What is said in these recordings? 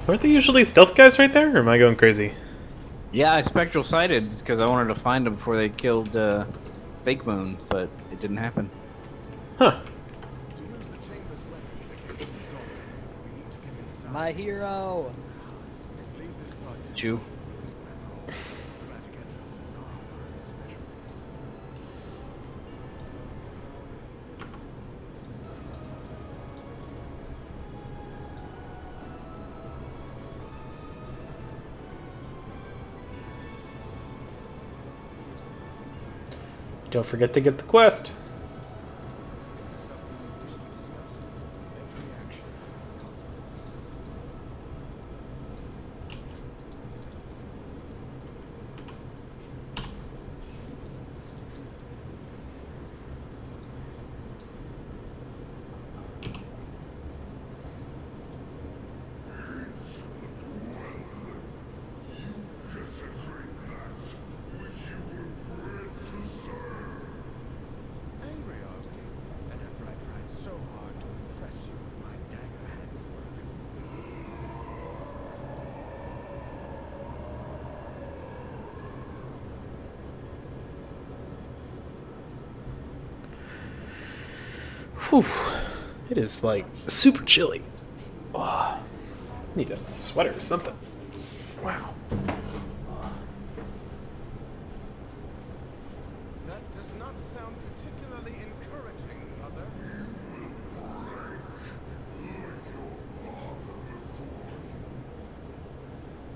Aren't they usually stealth guys right there, or am I going crazy? Yeah, I spectral sighted because I wanted to find them before they killed Fake Moon, but it didn't happen. Huh. My hero. Chew. Don't forget to get the quest. Whew. It is like super chilly. Oh, need a sweater or something. Wow. That does not sound particularly encouraging, Mother.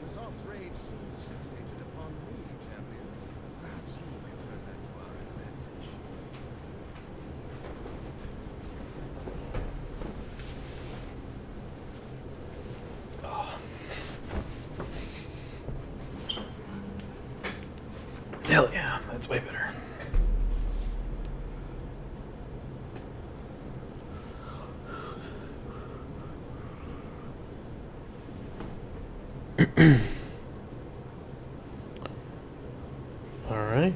The Zos rage seems fixated upon me, champions. Perhaps you can turn that to our advantage. Hell yeah, that's way better. All right.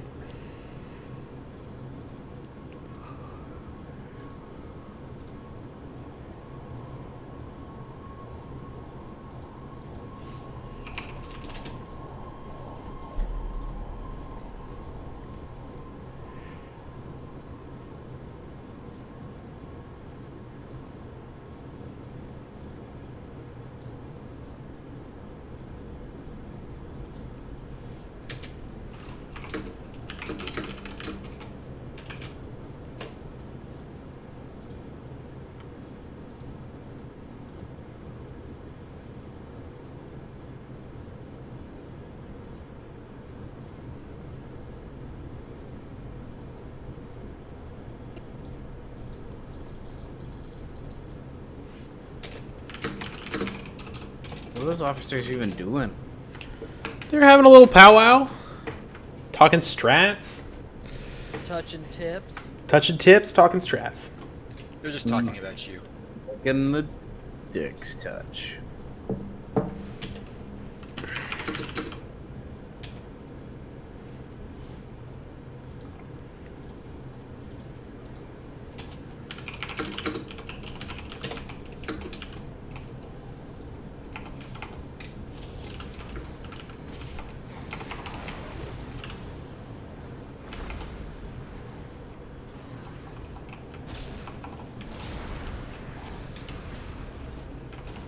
What are those officers even doing? They're having a little powwow, talking strats, Touching tips. touching tips, talking strats. They're just talking about you. Getting the dicks touch.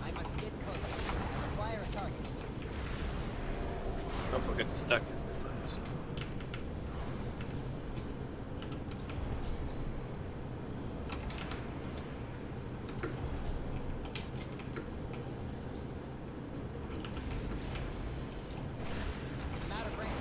I must get closer. Acquire a target. Don't get stuck in this thing. I'm out of range.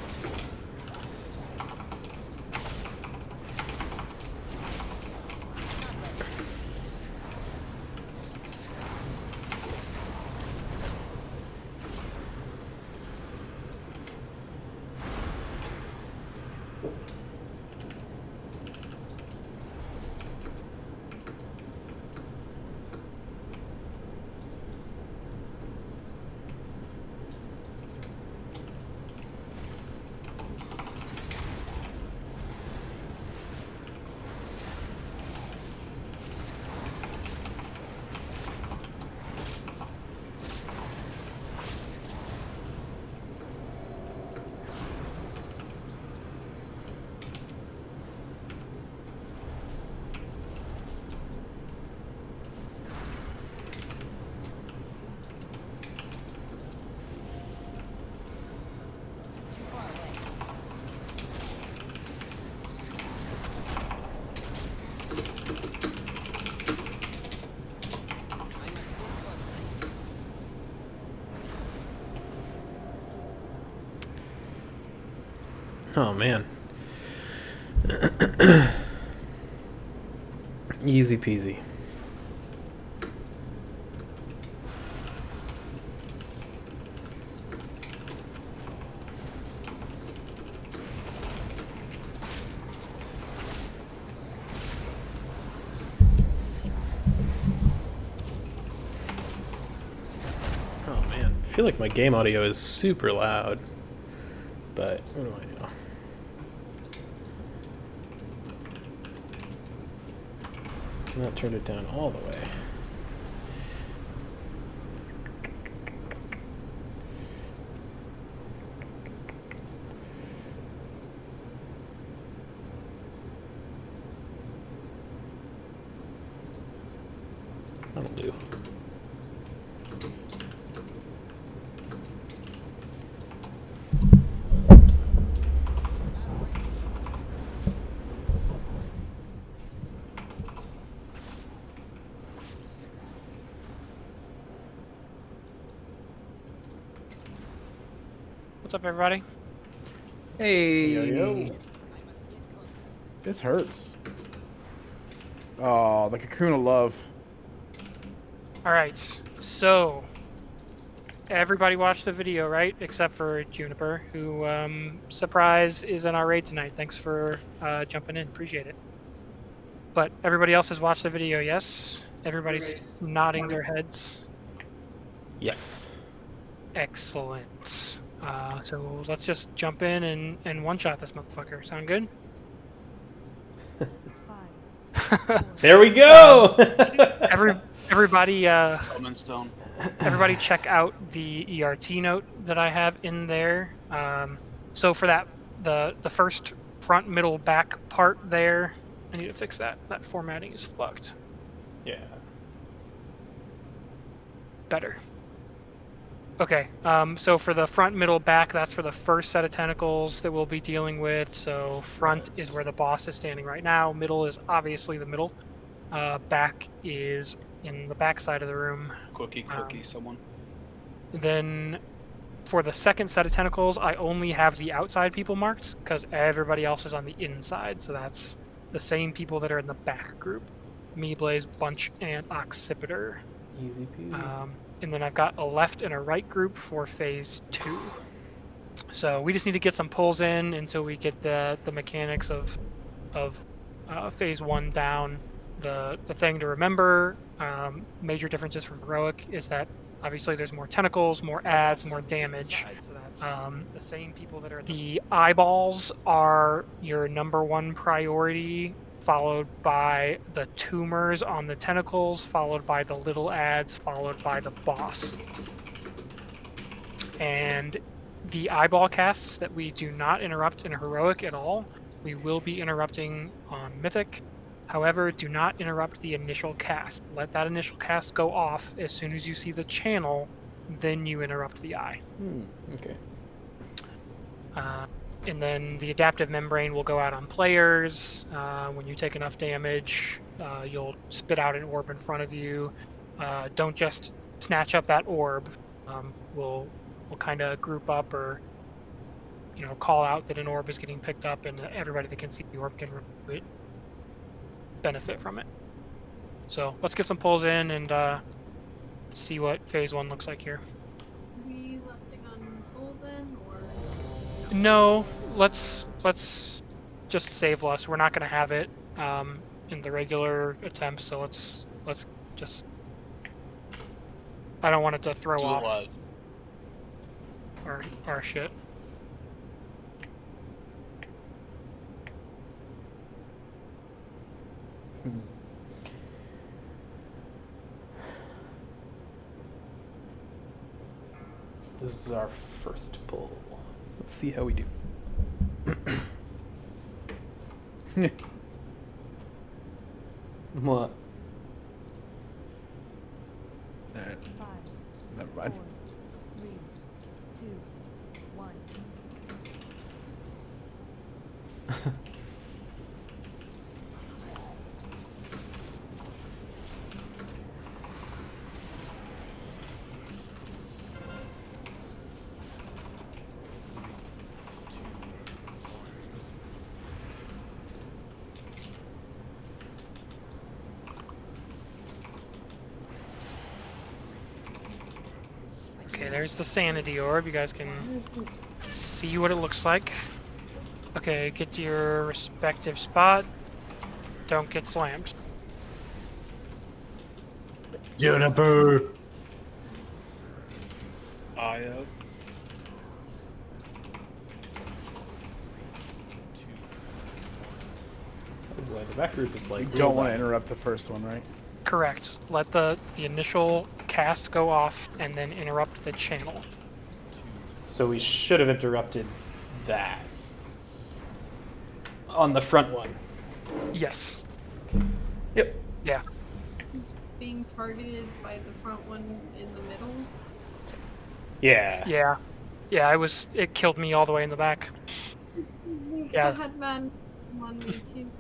Oh man. Easy peasy. Oh man, I feel like my game audio is super loud, but what do I know? Not turn it down all the way. That'll do. What's up, everybody? Hey. Yo, yo. I must get closer. This hurts. Oh, the cocoon of love. All right, so everybody watched the video, right? Except for Juniper, who, surprise, is in our raid tonight. Thanks for jumping in. Appreciate it. But everybody else has watched the video, yes? Everybody's nodding their heads. Yes. Excellent. So let's just jump in and one-shot this motherfucker. Sound good? There we go. Everybody, Element stone. everybody check out the ERT note that I have in there. So for that, the first front, middle, back part there, I need to fix that. That formatting is fucked. Yeah. Better. Okay, so for the front, middle, back, that's for the first set of tentacles that we'll be dealing with. So front is where the boss is standing right now. Middle is obviously the middle. Back is in the back side of the room. Cookie, someone. Then for the second set of tentacles, I only have the outside people marked because everybody else is on the inside. So that's the same people that are in the back group. Me, Blaze, Bunch, and Occipitor. Easy peasy. And then I've got a left and a right group for phase 2. So we just need to get some pulls in until we get the mechanics of phase 1 down. The thing to remember, major differences from heroic, is that obviously there's more tentacles, more adds, more damage. The same people that are the eyeballs are your #1 priority, followed by the tumors on the tentacles, followed by the little adds, followed by the boss. And the eyeball casts that we do not interrupt in heroic at all, we will be interrupting on mythic. However, do not interrupt the initial cast. Let that initial cast go off as soon as you see the channel, then you interrupt the eye. Okay. And then the adaptive membrane will go out on players. When you take enough damage, you'll spit out an orb in front of you. Don't just snatch up that orb. We'll kind of group up or call out that an orb is getting picked up, and everybody that can see the orb can benefit from it. So let's get some pulls in and see what phase 1 looks like here. Are we lusting on pull then, or? No, let's just save lust. We're not going to have it in the regular attempts, so let's just. I don't want it to throw off our shit. This is our first pull. Let's see how we do. What? Never mind. 4, 3, 2, 1. Okay, there's the sanity orb. You guys can see what it looks like. Okay, get to your respective spot. Don't get slammed. Juniper. Eye up. Boy, the back group is like. Don't want to interrupt the first one, right? Correct. Let the initial cast go off and then interrupt the channel. So we should have interrupted that on the front one. Yes. Yep. Yeah. Who's being targeted by the front one in the middle? Yeah. Yeah. Yeah, it killed me all the way in the back. Leave Yeah. the headman on me too.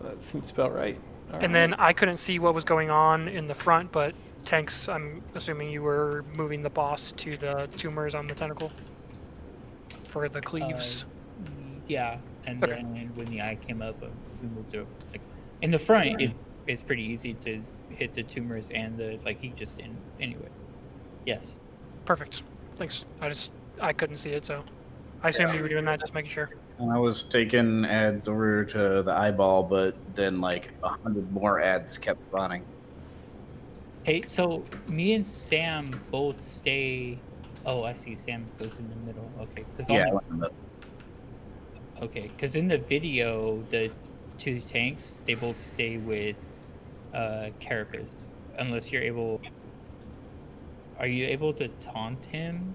That seems about right. And then I couldn't see what was going on in the front, but Tanks, I'm assuming you were moving the boss to the tumors on the tentacle for the cleaves. Yeah, and Okay. then when the eye came up, we moved it. Like in the front, it's pretty easy to hit the tumors and the he just didn't anyway. Yes. Perfect. Thanks. I couldn't see it, so I assumed you were doing that, just making sure. I was taking ads over to the eyeball, but then 100 more ads kept spawning. Hey, so me and Sam both stay. Oh, I see. Sam goes in the middle. Okay. Yeah. Okay, because in the video, the two tanks they both stay with Carapace, unless you're able. Are you able to taunt him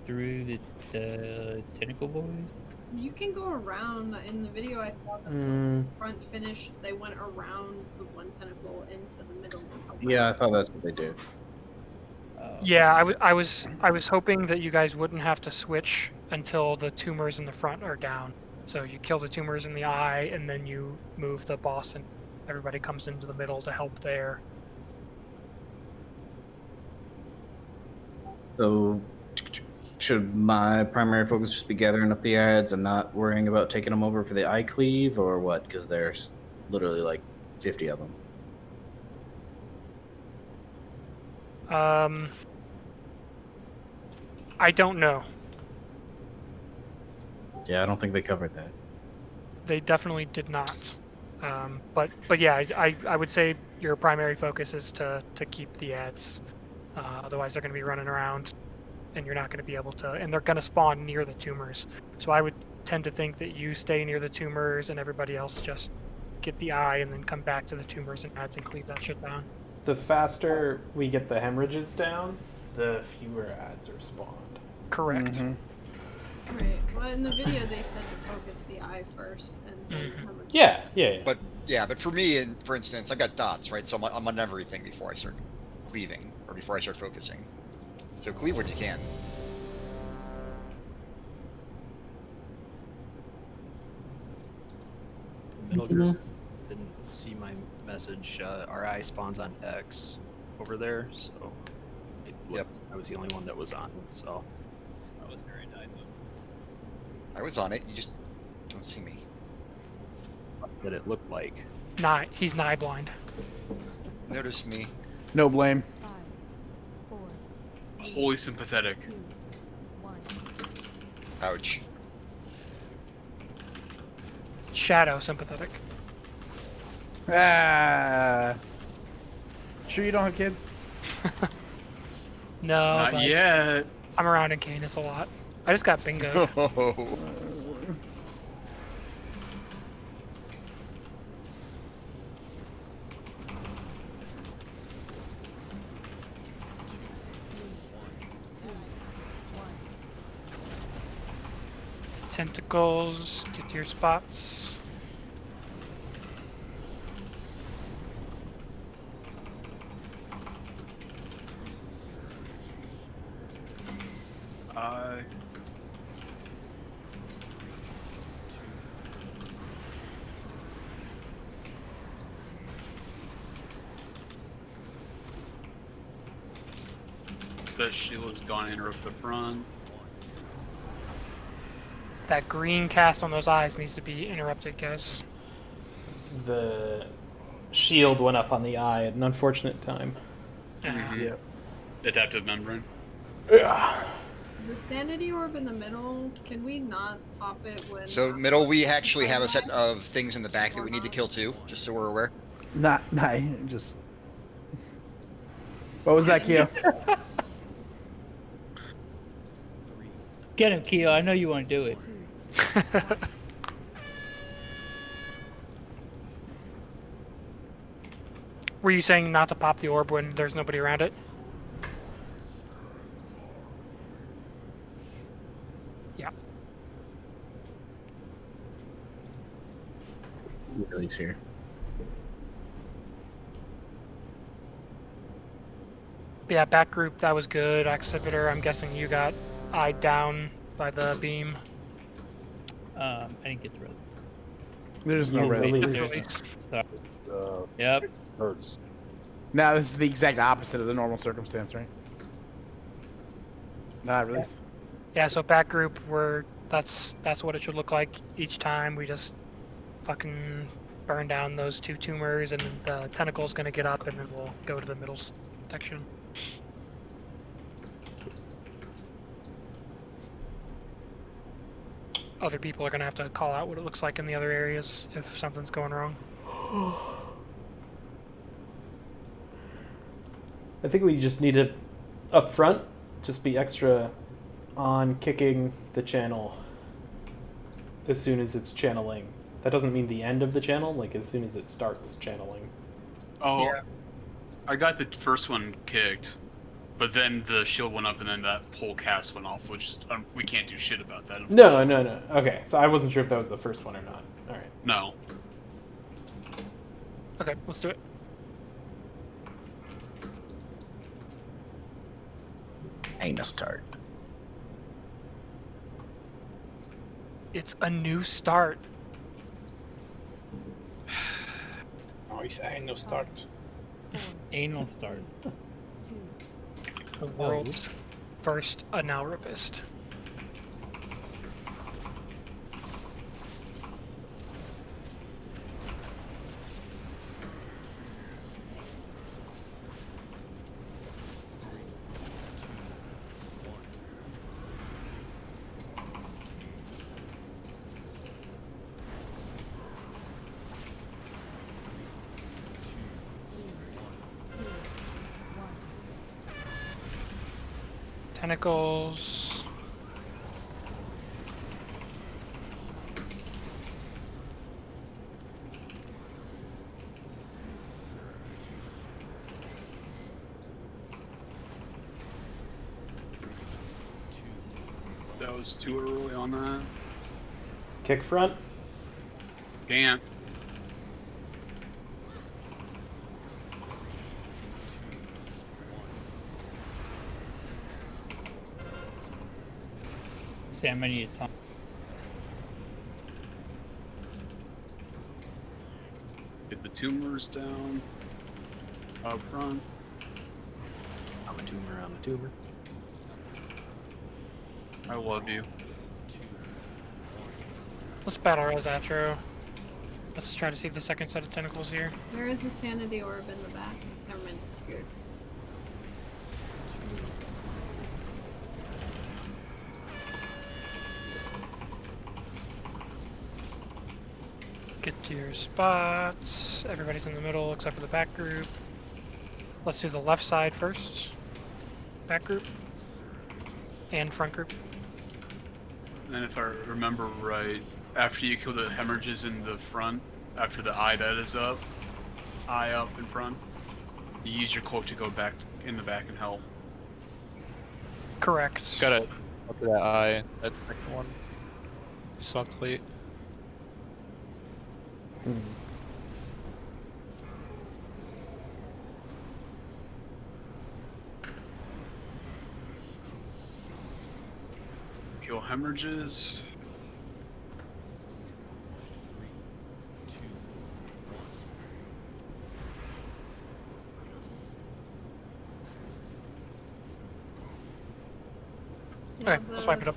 through the tentacle boys? You can go around. In the video I saw the front finish, they went around the one tentacle into the middle. Yeah, I thought that's what they did. Yeah, I was hoping that you guys wouldn't have to switch until the tumors in the front are down. So you kill the tumors in the eye, and then you move the boss, and everybody comes into the middle to help there. So, should my primary focus just be gathering up the ads and not worrying about taking them over for the eye cleave, or what? Because there's literally 50 of them. I don't know. Yeah, I don't think they covered that. They definitely did not. But yeah, I would say your primary focus is to keep the ads. Otherwise, they're going to be running around, and you're not going to be able to. And they're going to spawn near the tumors. So I would tend to think that you stay near the tumors, and everybody else just get the eye, and then come back to the tumors and ads and cleave that shit down. The faster we get the hemorrhages down, the fewer ads are spawned. Correct. Mm-hmm. Right. Well, in the video they said to focus the eye first, and then Yeah. But for me, for instance, I've got dots, right? So I'm on everything before I start cleaving or before I start focusing. So cleave when you can. Middle group didn't see my message. Our eye spawns on X over there, so I was the only one that was on. So I was there and died. I was on it. You just don't see me. That it looked like. He's nigh blind. Notice me. No blame. 5, 4, Wholly sympathetic. 2, 1. Ouch. Shadow sympathetic. Ah. Sure you don't have kids? No, Not but yet. I'm around in Canis a lot. I just got bingo. Tentacles, get to your spots. That Sheila's gone to interrupt the front. That green cast on those eyes needs to be interrupted, guys. The shield went up on the eye at an unfortunate time. Yep. Adaptive membrane. Yeah. The sanity orb in the middle, can we not pop it when... So middle, we actually have a set of things in the back that we need to kill too, just so we're aware. Not just. What was that, Keo? Get him, Keo. I know you want to do it. Were you saying not to pop the orb when there's nobody around it? Yeah. Release here. Yeah, back group, that was good. Exhibitor, I'm guessing you got eyed down by the beam. I didn't get the release. There's no Release. rest. Sorry. Uh, Yep. hurts. Now this is the exact opposite of the normal circumstance, right? Not release. Yeah, so back group, that's what it should look like each time. We just fucking burn down those 2 tumors, and the tentacle's gonna get up, and then we'll go to the middle section. Other people are gonna have to call out what it looks like in the other areas if something's going wrong. I think we just need to, up front, just be extra on kicking the channel as soon as it's channeling. That doesn't mean the end of the channel, like as soon as it starts channeling. Oh, Yeah. I got the first one kicked, but then the shield went up and then that whole cast went off, which is, we can't do shit about that. No. Okay, so I wasn't sure if that was the first one or not. Alright. No. Okay, let's do it. Ain't no start. It's a new start. Oh, he's saying no start. Anal start. The world's first analrapist. Tentacles. That was too early on that. Kick front. Can't. Sam, I need to talk. Get the tumors down. Up front. I'm a tumor. I'm a tumor. I love you. Let's battle Rosatro. Let's try to see the second set of tentacles here. There is a sanity orb in the back. Never mind, it's weird. Get to your spots. Everybody's in the middle except for the back group. Let's do the left side first. Back group. And front group. And if I remember right, after you kill the hemorrhages in the front, after the eye that is up, eye up in front, you use your cloak to go back in the back and help. Correct. Gotta look at that eye. That second one. Soft plate. Kill hemorrhages. Okay, let's wipe it up.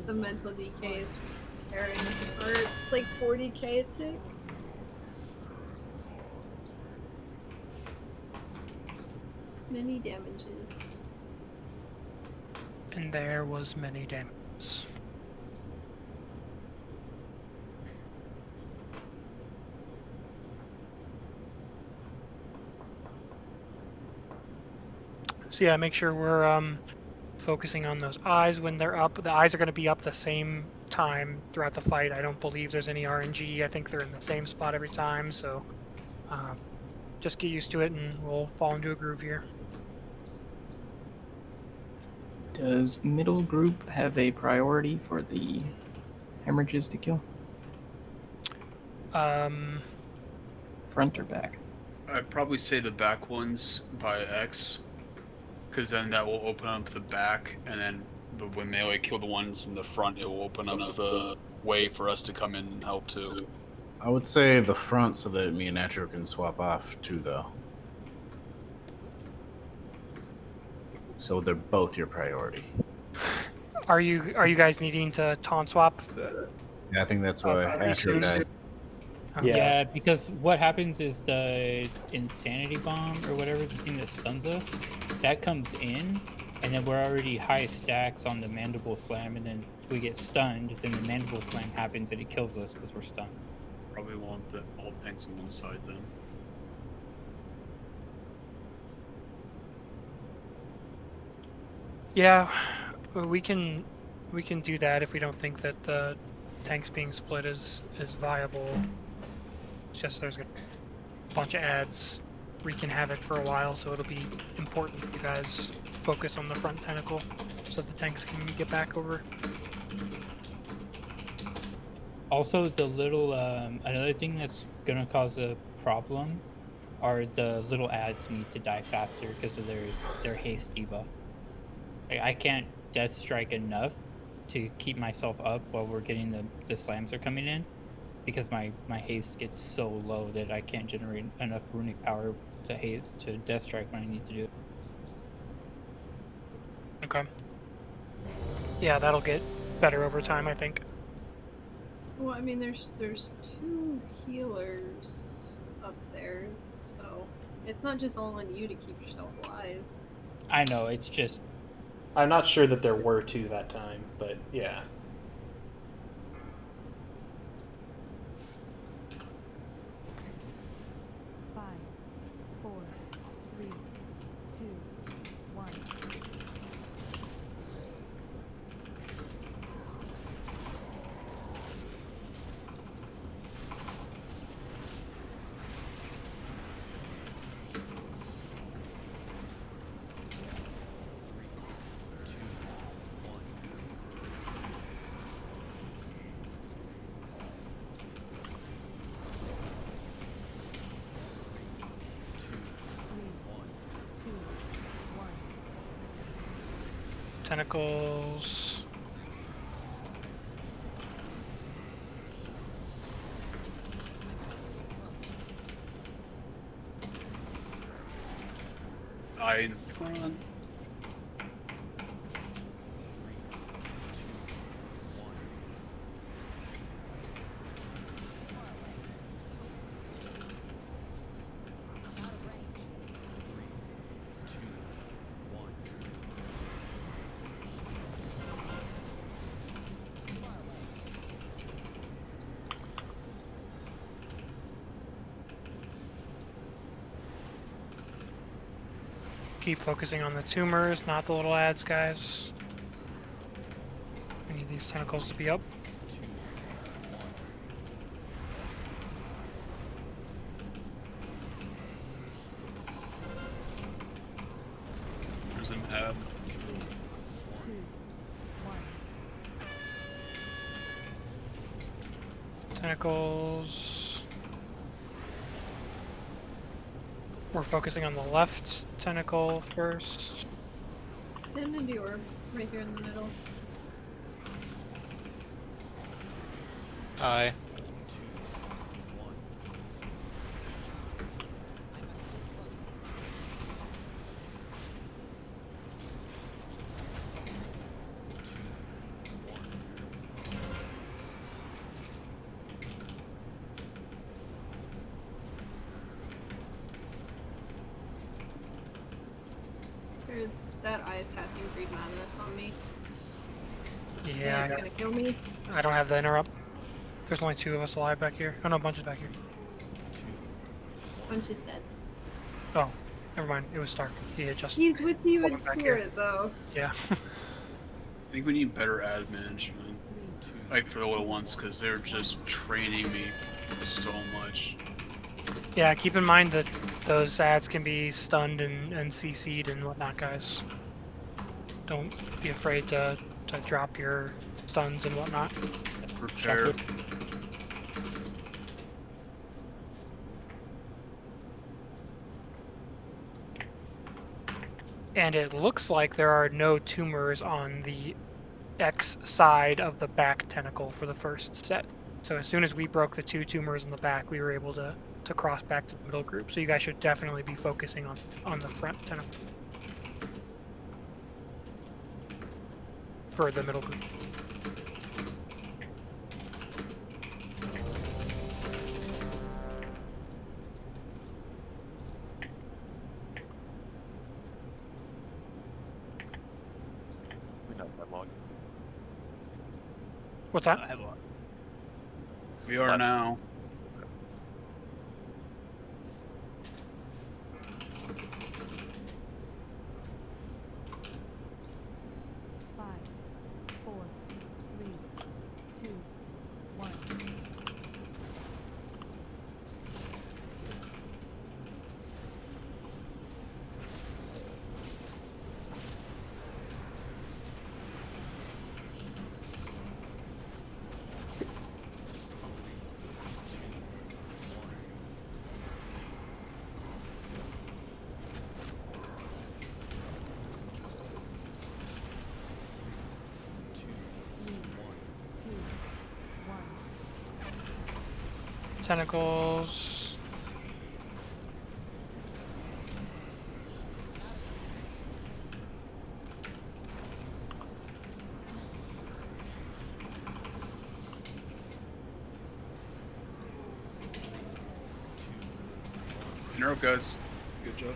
The mental decay is just tearing us apart. It's like 40k a tick. Many damages. And there was many damages. So yeah, make sure we're focusing on those eyes when they're up. The eyes are going to be up the same time throughout the fight. I don't believe there's any RNG. I think they're in the same spot every time, so just get used to it and we'll fall into a groove here. Does middle group have a priority for the hemorrhages to kill? Front or back? I'd probably say the back ones by X, because then that will open up the back, and then when melee kill the ones in the front, it will open up the way for us to come in and help too. I would say the front so that me and Natro can swap off too, though. So they're both your priority. Are you guys needing to taunt swap? Yeah, I think that's why Natro died. Yeah, because what happens is the insanity bomb or whatever, the thing that stuns us, that comes in, and then we're already high stacks on the mandible slam, and then we get stunned, then the mandible slam happens and it kills us because we're stunned. Probably want all tanks on one side then. Yeah, we can do that if we don't think that the tanks being split is viable. It's just there's a bunch of ads wreaking havoc for a while, so it'll be important that you guys focus on the front tentacle so the tanks can get back over. Also, the little another thing that's gonna cause a problem are the little ads need to die faster because of their haste debuff. Like, I can't death strike enough to keep myself up while we're getting the slams are coming in, because my haste gets so low that I can't generate enough runic power to death strike when I need to do it. Okay. Yeah, that'll get better over time, I think. Well, I mean, there's 2 healers up there, so it's not just all on you to keep yourself alive. I know, it's just... I'm not sure that there were 2 that time, but yeah. Tentacles. I in front. Keep focusing on the tumors, not the little ads, guys. We need these tentacles to be up. There's an ad. Tentacles. We're focusing on the left tentacle first. And a Dior right here in the middle. Aye. That eye is casting Breed Madness on me. Yeah, And it's gonna kill me. I don't have the interrupt. There's only 2 of us alive back here. Oh no, Bunch is back here. Bunch is dead. Oh, never mind. It was Stark. He had just. He's with you in pulled him back here. spirit, though. Yeah. I think we need better ad management, like for the little ones, because they're just training me so much. Yeah, keep in mind that those ads can be stunned and CC'd and whatnot, guys. Don't be afraid to drop your stuns and whatnot. Prepare. And it looks like there are no tumors on the X side of the back tentacle for the first set. So as soon as we broke the 2 tumors in the back, we were able to cross back to the middle group. So you guys should definitely be focusing on the front tentacle for the middle group. What's that? We are now. Tentacles. Interrupt, guys. Good job.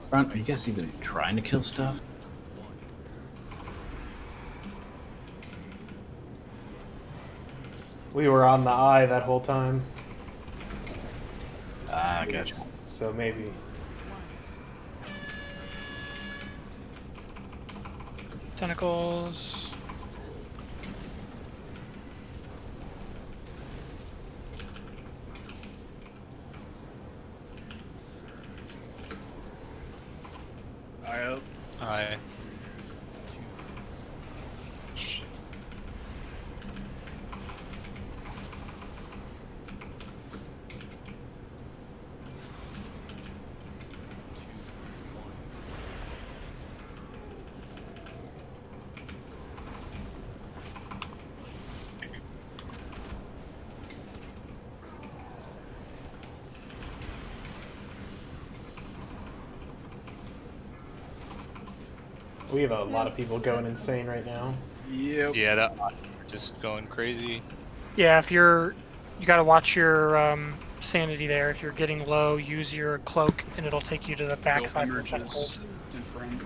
Front, are you guys even trying to kill stuff? We were on the eye that whole time. I guess. So maybe. Tentacles. Eye up. Aye. We have a lot of people going insane right now. Yep. Yeah, that just going crazy. Yeah, if you gotta watch your sanity there. If you're getting low, use your cloak and it'll take you to the back side of the tentacles. In front.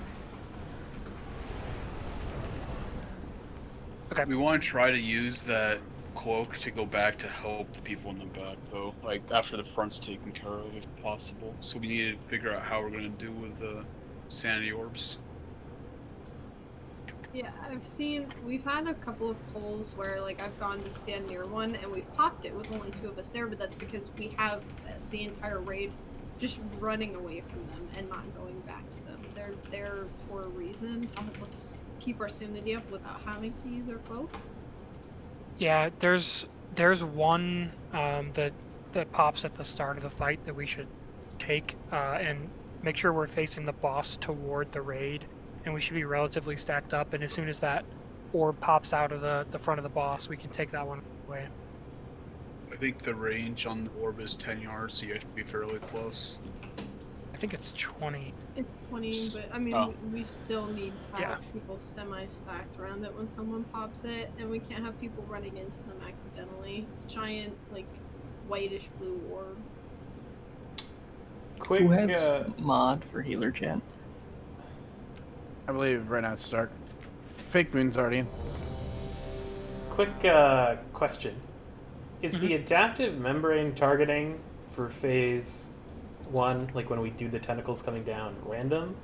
Okay. We want to try to use that cloak to go back to help the people in the back, though. Like after the front's taken care of, if possible. So we need to figure out how we're gonna do with the sanity orbs. Yeah, we've had a couple of polls where, like, I've gone to stand near one and we've popped it with only 2 of us there, but that's because we have the entire raid just running away from them and not going back to them. They're there for a reason, to help us keep our sanity up without having to use our cloaks. Yeah, there's one that pops at the start of the fight that we should take and make sure we're facing the boss toward the raid, and we should be relatively stacked up. And as soon as that orb pops out of the front of the boss, we can take that one away. I think the range on the orb is 10 yards, so you have to be fairly close. I think it's 20. It's 20, but I mean, Oh. we still need to Yeah. have people semi-stacked around it when someone pops it, and we can't have people running into them accidentally. It's a giant, like, whitish blue orb. Quick, Who has mod for healer chat? I believe right now it's Stark. Fake Moon's already in. quick question. Is the adaptive membrane targeting for phase 1, like when we do the tentacles coming down, random?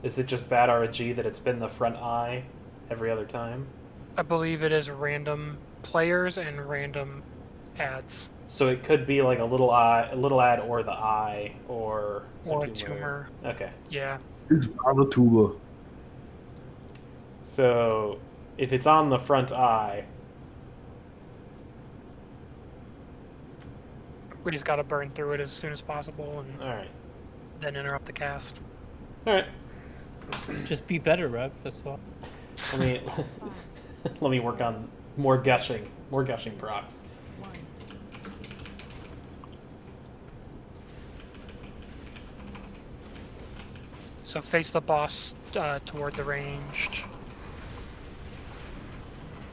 Is it just bad RNG that it's been the front eye every other time? I believe it is random players and random ads. So it could be like a little eye, a little ad, or the eye, or Or a tumor. Okay. Yeah. It's not a tumor. So if it's on the front eye, We just gotta burn through it as soon as possible and all right, then interrupt the cast. all right. Just be better, Rev. That's all. Let me let me work on more gushing procs. So face the boss toward the ranged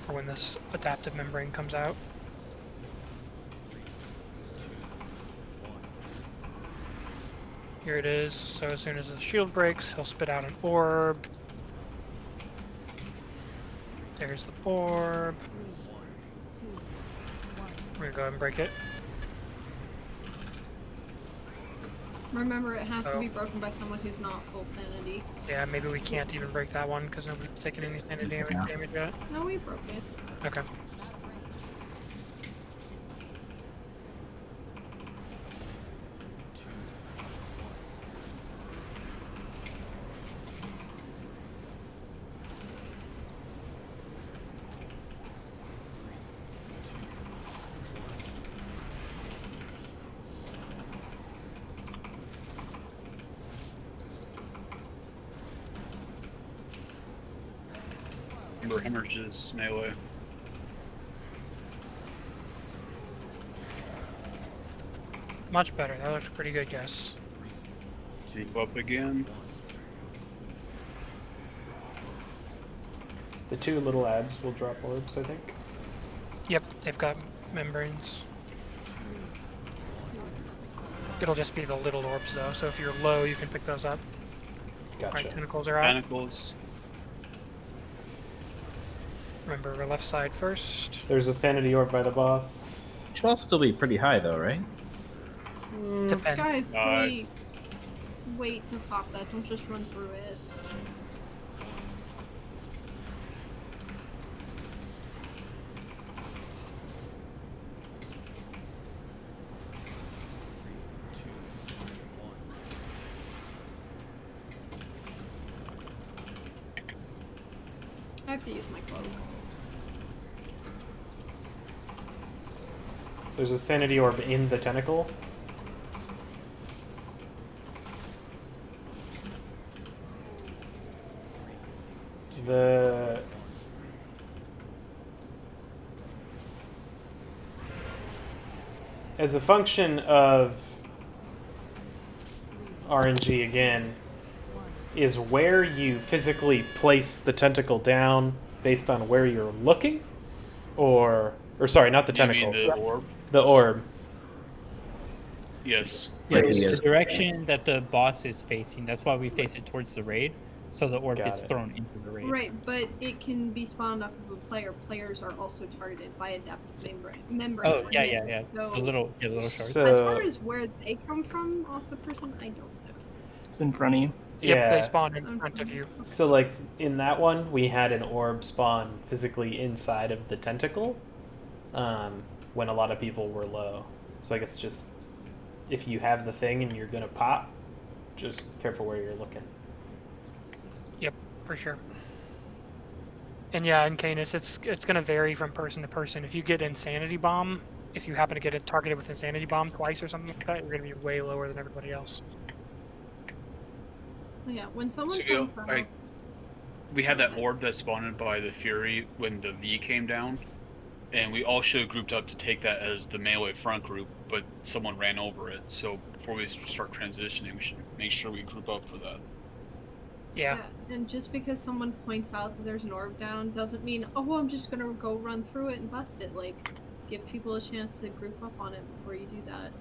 for when this adaptive membrane comes out. Here it is. So as soon as the shield breaks, he'll spit out an orb. There's the orb. We're gonna go ahead and break it. Remember, it has to Oh. be broken by someone who's not full sanity. Yeah, maybe we can't even break that one because nobody's taken any sanity damage yet. No, we broke it. Okay. Remember, hemorrhages melee. Much better. That looks pretty good, guys. Group up again. The two little ads will drop orbs, I think. Yep, they've got membranes. It'll just be the little orbs though, so if you're low, you can pick those up. Gotcha. Alright, tentacles are out. Tentacles. Remember, our left side first. There's a sanity orb by the boss. Should all still be pretty high though, right? Depends. Guys, wait to pop that. Don't just run through it. I have to use my cloak. There's a sanity orb in the tentacle. As a function of RNG again, is where you physically place the tentacle down based on where you're looking? Or sorry, not the You tentacle. mean the orb? The orb. Yes. It's the direction that the boss is facing. That's why we face it towards the raid, so the orb Got gets it. thrown into the raid. Right, but it can be spawned off of a player. Players are also targeted by adaptive membrane. Oh yeah. So, The little shards. as far as where they come from off the person, I don't know. It's in front of you. Yep, Yeah. they spawn in front of you. So, like, in that one, we had an orb spawn physically inside of the tentacle when a lot of people were low. So I guess just, if you have the thing and you're going to pop, just careful where you're looking. Yep, for sure. And yeah, in Canis, it's going to vary from person to person. If you get Insanity Bomb, if you happen to get it targeted with Insanity Bomb twice or something like that, you're going to be way lower than everybody else. Yeah, when someone So, comes out, we had that orb that spawned by the Fury when the V came down, and we all should have grouped up to take that as the melee front group, but someone ran over it. So before we start transitioning, we should make sure we group up for that. Yeah. And just because someone points out that there's an orb down doesn't mean, oh, I'm just gonna go run through it and bust it. Like, give people a chance to group up on it before you do that.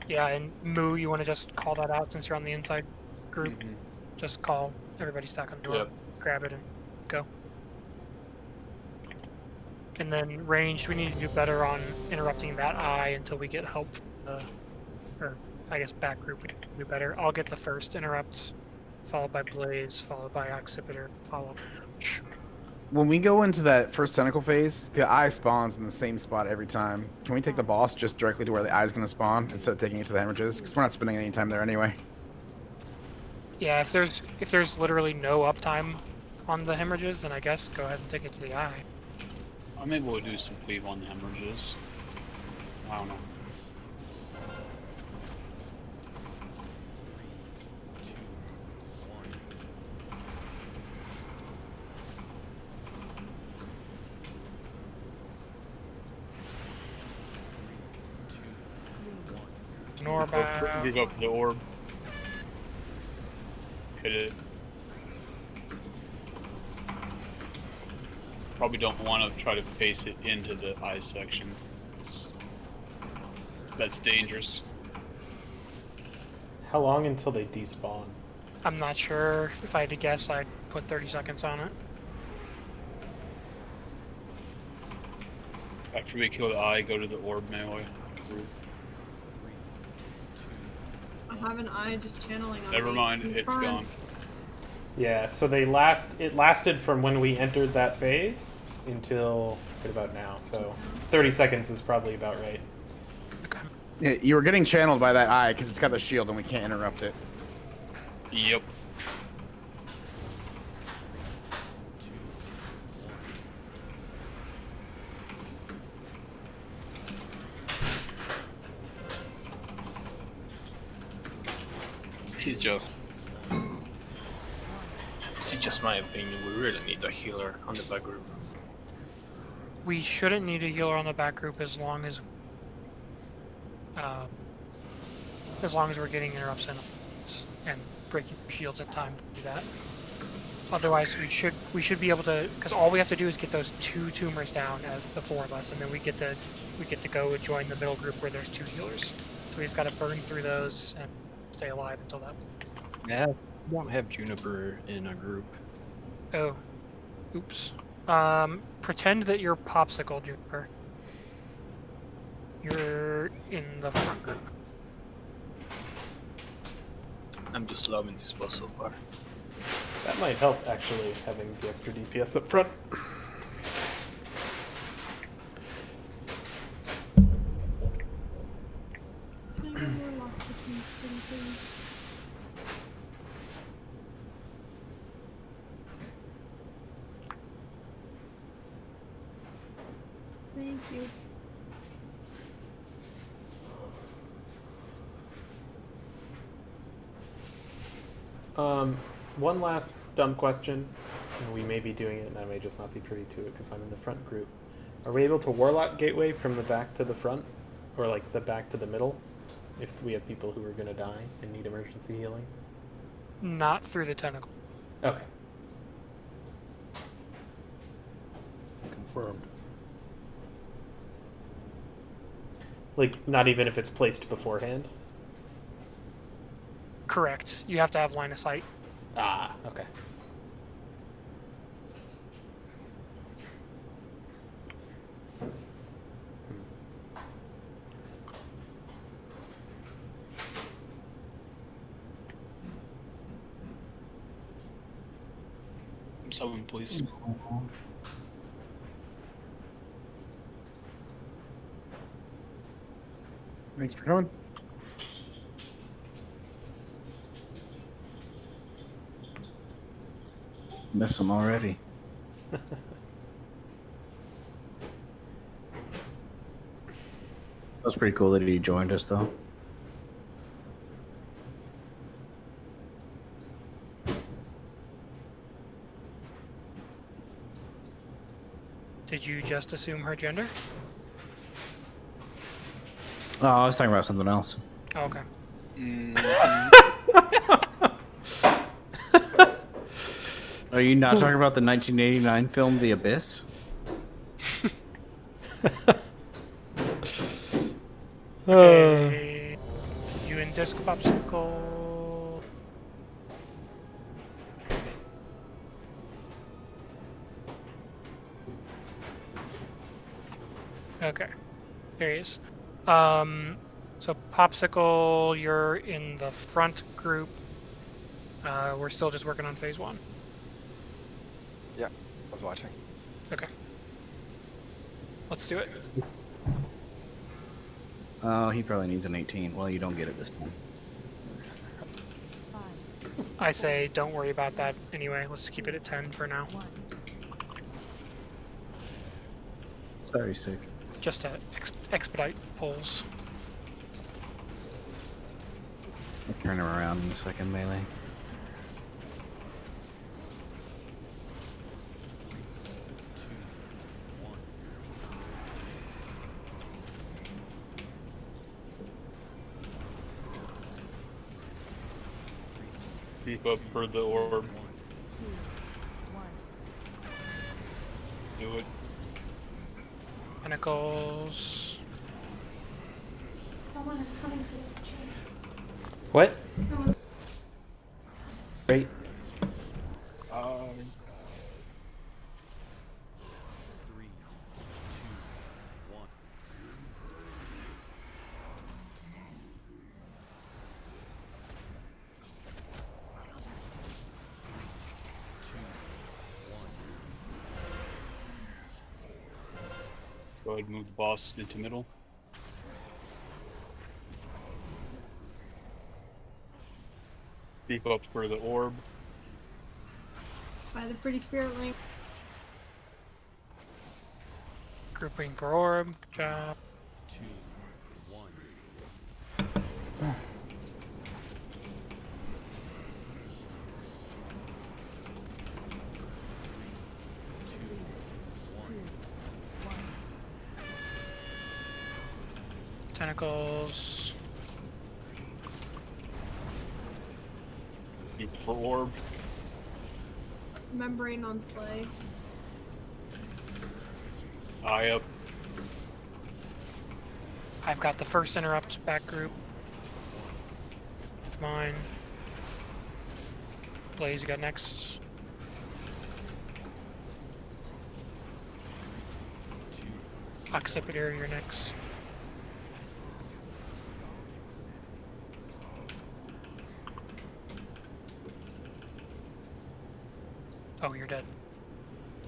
Yeah, and Moo, you want to just call that out since you're on the inside group? Mhm. Just call everybody stack on the door, Yep. grab it, and go. And then ranged, we need to do better on interrupting that eye until we get help. Or I guess back group we can do better. I'll get the first interrupts, followed by Blaze, followed by Occipitor, followed by When we go into that first tentacle phase, the eye spawns in the same spot every time. Can we take the boss just directly to where the eye is going to spawn instead of taking it to the hemorrhages? Because we're not spending any time there anyway. Yeah, if there's literally no uptime on the hemorrhages, then I guess go ahead and take it to the eye. I'm able to do some cleave on the hemorrhages. I don't know. Norbound. Group up the orb. Hit it. Probably don't want to try to face it into the eye section. That's dangerous. How long until they despawn? I'm not sure. If I had to guess, I'd put 30 seconds on it. After we kill the eye, go to the orb melee group. I have an eye just channeling on Never me mind, in it's front. gone. Yeah, so it lasted from when we entered that phase until right about now. So 30 seconds is probably about right. Yeah, you were getting channeled by that eye because it's got the shield and we can't interrupt it. Yep. This is just my opinion. We really need a healer on the back group. We shouldn't need a healer on the back group as long as we're getting interrupts in and breaking shields at time to do that. Otherwise, we should be able to, because all we have to do is get those 2 tumors down as the 4 of us, and then we get to go and join the middle group where there's 2 healers. So we just got to burn through those and stay alive until that. Yeah, we don't have Juniper in a group. Oh, oops. Pretend that you're Popsicle, Juniper. You're in the front group. I'm just loving this boss so far. That might help, actually, having the extra DPS up front. Can I get more lock pickings, please? Thank you. One last dumb question, and we may be doing it, and I may just not be privy to it because I'm in the front group. Are we able to Warlock Gateway from the back to the front, or like the back to the middle, if we have people who are going to die and need emergency healing? Not through the tentacle. Okay. Confirmed. Like, not even if it's placed beforehand? Correct. You have to have line of sight. Ah, okay. Someone, please. Thanks for coming. Miss him already. That was pretty cool that he joined us, though. Did you just assume her gender? Oh, I was talking about something else. Oh, okay. Are you not talking about the 1989 film The Abyss? Okay. You in disc popsicle? Okay. There he is. So popsicle, you're in the front group. We're still just working on phase 1. Yeah, I was watching. Okay. Let's do it. Oh, he probably needs an 18. Well, you don't get it this time. I say don't worry about that anyway. Let's keep it at 10 for now. Sorry, sick. Just to expedite polls. I'll turn him around in a second, melee. Beef up for the orb. Do it. Tentacles. Someone is coming to the chair. What? Great. Go ahead and move the boss into middle. Beef up for the orb. By the pretty spirit link. Grouping for orb. Good job. 2, 1. Tentacles. Beef for orb. Membrane on sleigh. Eye up. I've got the first interrupt back group. Mine. Blaze, you got next. Occipital, you're next. Oh, you're dead.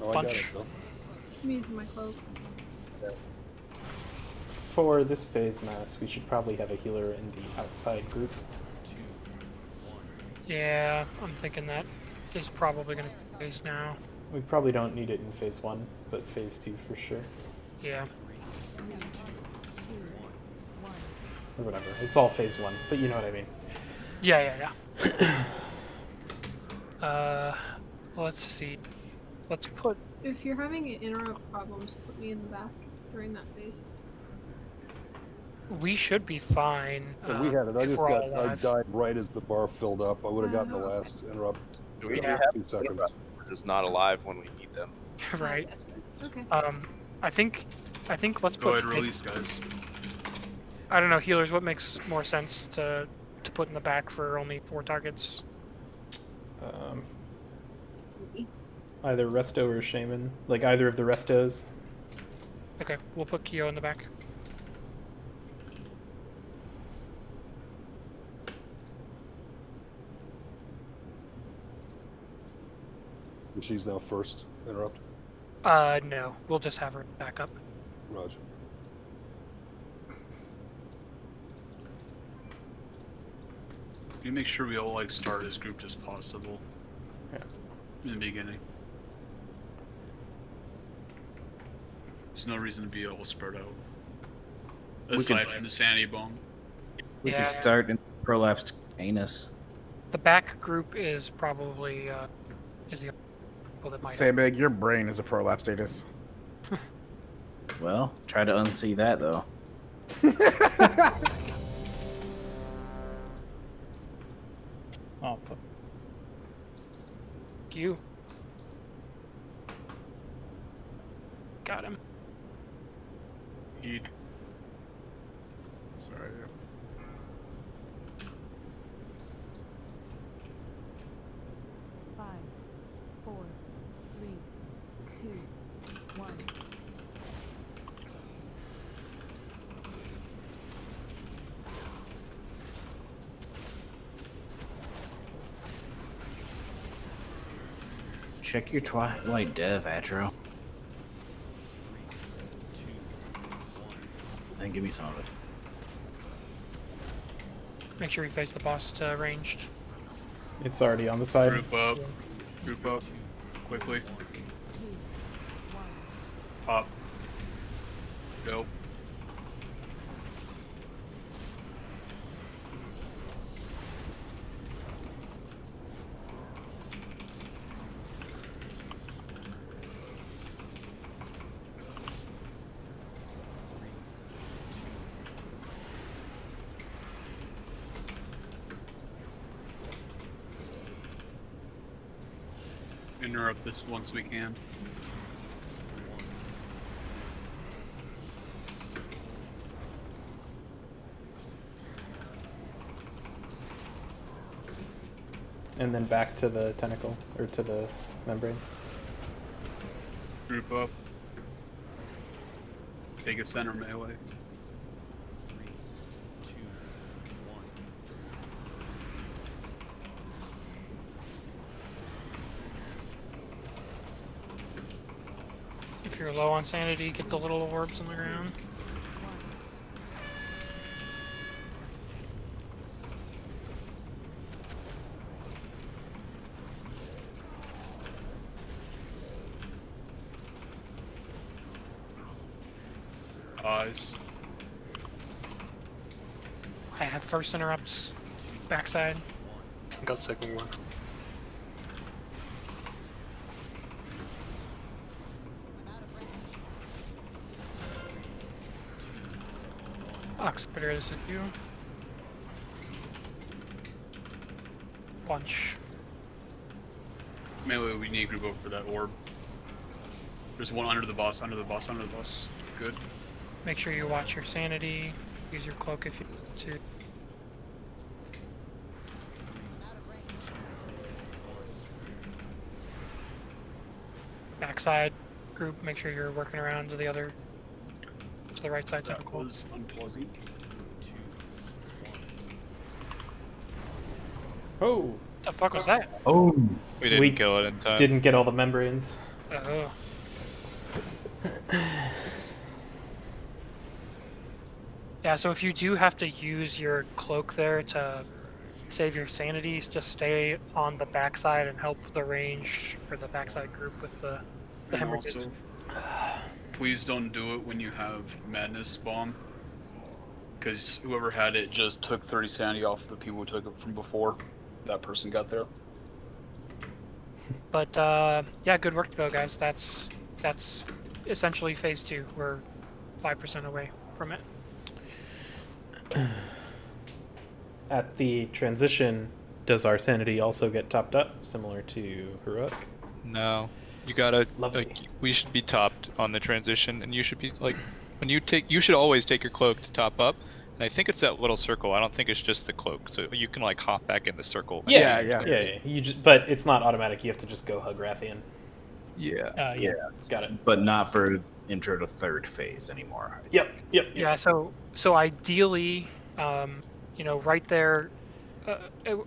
Oh, I got Punch. it, though. I'm using my cloak. For this phase mass, we should probably have a healer in the outside group. Yeah, I'm thinking that is probably going to be the case now. We probably don't need it in phase 1, but phase 2 for sure. Yeah. Or whatever. It's all phase 1, but you know what I mean. Yeah. Let's see. Let's put... If you're having interrupt problems, put me in the back during that phase. We should be fine. Yeah, we had it. I if just we're all got. I alive. died right as the bar filled up. I would have gotten the last interrupt. Do we in have 2 seconds. We're just not alive when we need them. Right. Okay. I think let's Go put... ahead, release, guys. I don't know, healers, what makes more sense to put in the back for only 4 targets? Either Resto or Shaman. Like either of the Restos. Okay, we'll put Kyo in the back. And she's now first interrupt. No, we'll just have her back up. Roger. We make sure we all start as grouped as possible. Yeah. In the beginning. There's no reason to be all spread out. Aside from the sanity bomb. We Yeah. can start in prolapsed anus. The back group is probably is the people that might Say big, your brain is a prolapse status. Well, try to unsee that though. Oh, fuck. You. Got him. Heed. Sorry. 5, 4, 3, 2, 1. Check your Twilight Dev, Atro. And give me some of it. Make sure you face the boss to ranged. It's already on the side. Group up. Group up. Quickly. Pop. Go. Interrupt this once we can. And then back to the tentacle, or to the membranes. Group up. Take a center melee. If you're low on sanity, get the little orbs on the ground. Eyes. I have first interrupts. Backside. Got second one. Oxipitor, this is you. Punch. Melee, we need to group up for that orb. There's one under the boss, under the boss, under the boss. Good. Make sure you watch your sanity. Use your cloak if you need to. Backside group, make sure you're working around to the other, to the right side That tentacle. was unpleasant. Oh! The fuck was that? Oh! We didn't kill it in time. Didn't get all the membranes. Oh. Yeah, so if you do have to use your cloak there to save your sanity, just stay on the backside and help the range or the backside group with the And hemorrhages. also, please don't do it when you have Madness Bomb. Because whoever had it just took 30 sanity off the people who took it from before that person got there. But yeah, good work though, guys. That's essentially phase 2. We're 5% away from it. At the transition, does our sanity also get topped up, similar to Heroic? No. You gotta, Lovely. like, we should be topped on the transition, and you should be, like, when you take, you should always take your cloak to top up, and I think it's that little circle, I don't think it's just the cloak, so you can, like, hop back in the circle. Yeah. You but it's not automatic, you have to just go hug Rathian. Yeah. Yeah. Got it. But not for intro to third phase anymore. Yep. Yeah, so ideally, you know, right there,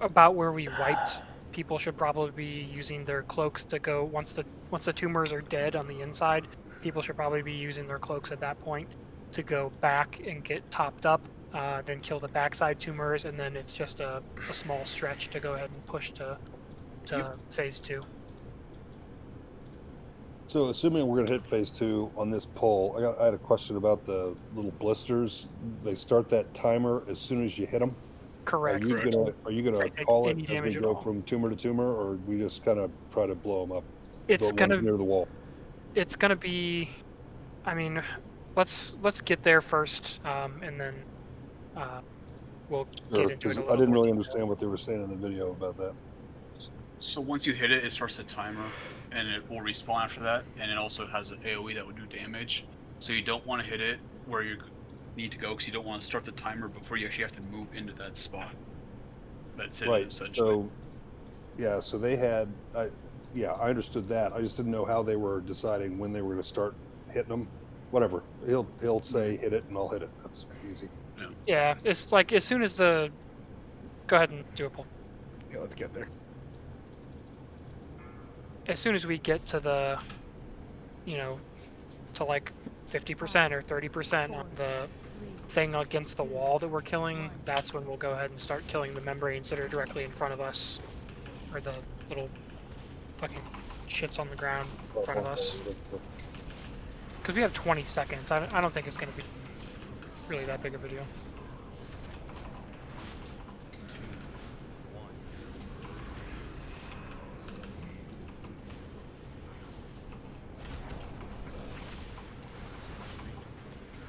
about where we wiped, people should probably be using their cloaks to go once the tumors are dead on the inside. People should probably be using their cloaks at that point to go back and get topped up, then kill the backside tumors, and then it's just a small stretch to go ahead and push to phase 2. So assuming we're gonna hit phase 2 on this pull, I had a question about the little blisters. They start that timer as soon as you hit them. Correct. Are you gonna Take call any it as we damage at go all. from tumor to tumor, or we just kind of try to blow them up? It's the ones gonna near the wall. It's gonna be, I mean, let's get there first, and then we'll Sure, get into it 'cause a I little didn't more really detail. understand what they were saying in the video about that. So once you hit it, it starts a timer, and it will respawn after that, and it also has an AoE that will do damage. So you don't want to hit it where you need to go, because you don't want to start the timer before you actually have to move into that spot. That's it, Right. essentially. So, yeah. So they had. Yeah, I understood that. I just didn't know how they were deciding when they were going to start hitting them. Whatever. He'll say hit it, and I'll hit it. That's easy. Yeah, it's like as soon as the. Go ahead and do a pull. Yeah, let's get there. As soon as we get to the, to like 50% or 30% on the thing against the wall that we're killing, that's when we'll go ahead and start killing the membranes that are directly in front of us, or the little fucking shits on the ground in front of us. Because we have 20 seconds. I don't think it's going to be really that big of a deal.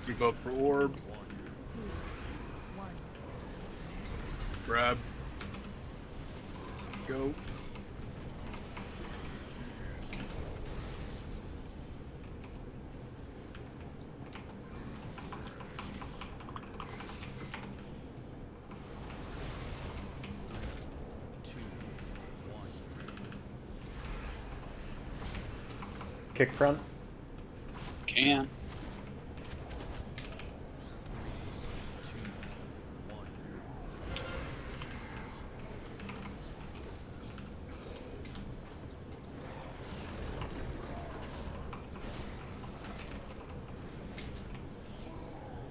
You go for orb. Grab. Go. Kick front. Can.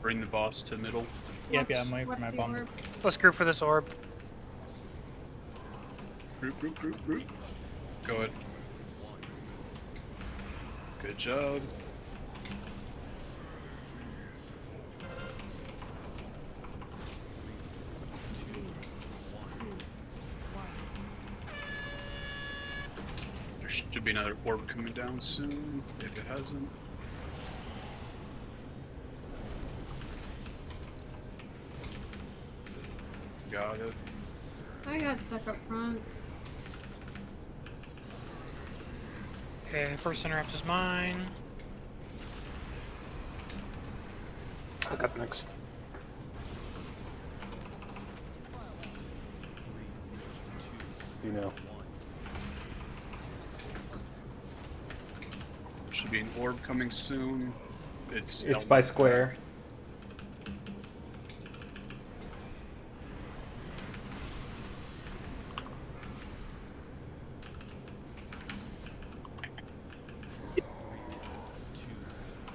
Bring the boss to middle. Yep, yeah, I'm waiting for my bomb. Let's group for this orb. Group. Go ahead. Good job. There should be another orb coming down soon, if it hasn't. Got it. I got stuck up front. Okay, first interrupt is mine. Look up next. You know. Should be an orb coming soon. It's by square.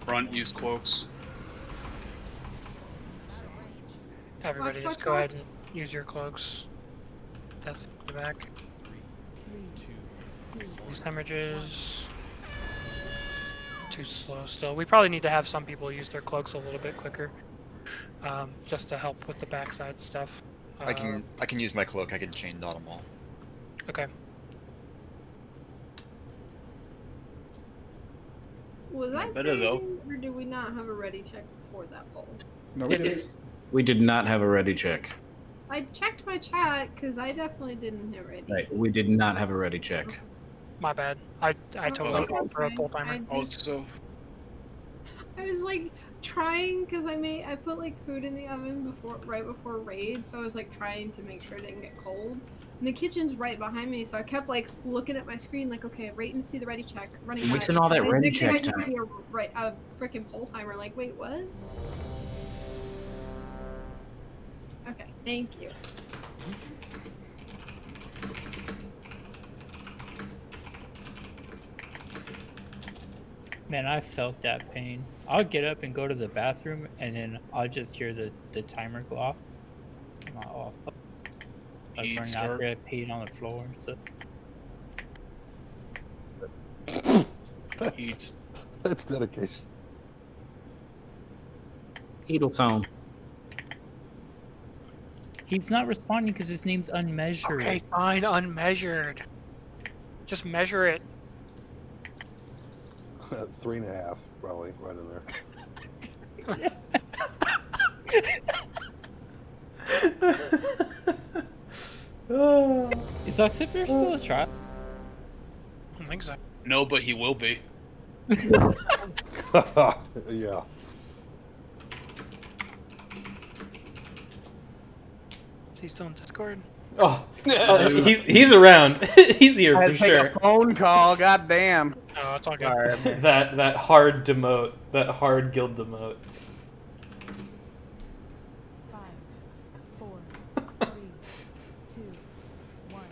Front, use cloaks. Everybody just go ahead and use your cloaks. That's the back. These hemorrhages. Too slow still. We probably need to have some people use their cloaks a little bit quicker. Just to help with the backside stuff. I can use my cloak. I can chain dot them all. Okay. Was that better, though. crazy, or did we not have a ready check before that poll? No, we did. We did not have a ready check. I checked my chat because I definitely didn't hit ready. Right, we did not have a ready check. My bad. I totally fell for a pull timer. Also, I was like trying because I put like food in the oven right before raid, so I was like trying to make sure it didn't get cold. And the kitchen's right behind me, so I kept like looking at my screen, like, okay, waiting to see the ready check, running. Wasting all that ready check time. time. A freaking poll timer. Like, wait, what? Okay, thank you. Man, I felt that pain. I'll get up and go to the bathroom, and then I'll just hear the timer go off. I'm not off. Like running out there, peeing on the floor. So. That's dedication. Edelstone. He's not responding because his name's unmeasured. Okay, fine, unmeasured. Just measure it. 3.5, probably, right in there. Is Occipitor still a child? I don't think so. No, but he will be. Yeah. Is he still in Discord? Oh, he's around. He's here I had for to take sure. a phone call. God damn. Oh, it's all good. that hard demote, that hard guild demote. 5, 4, 3, 2, 1.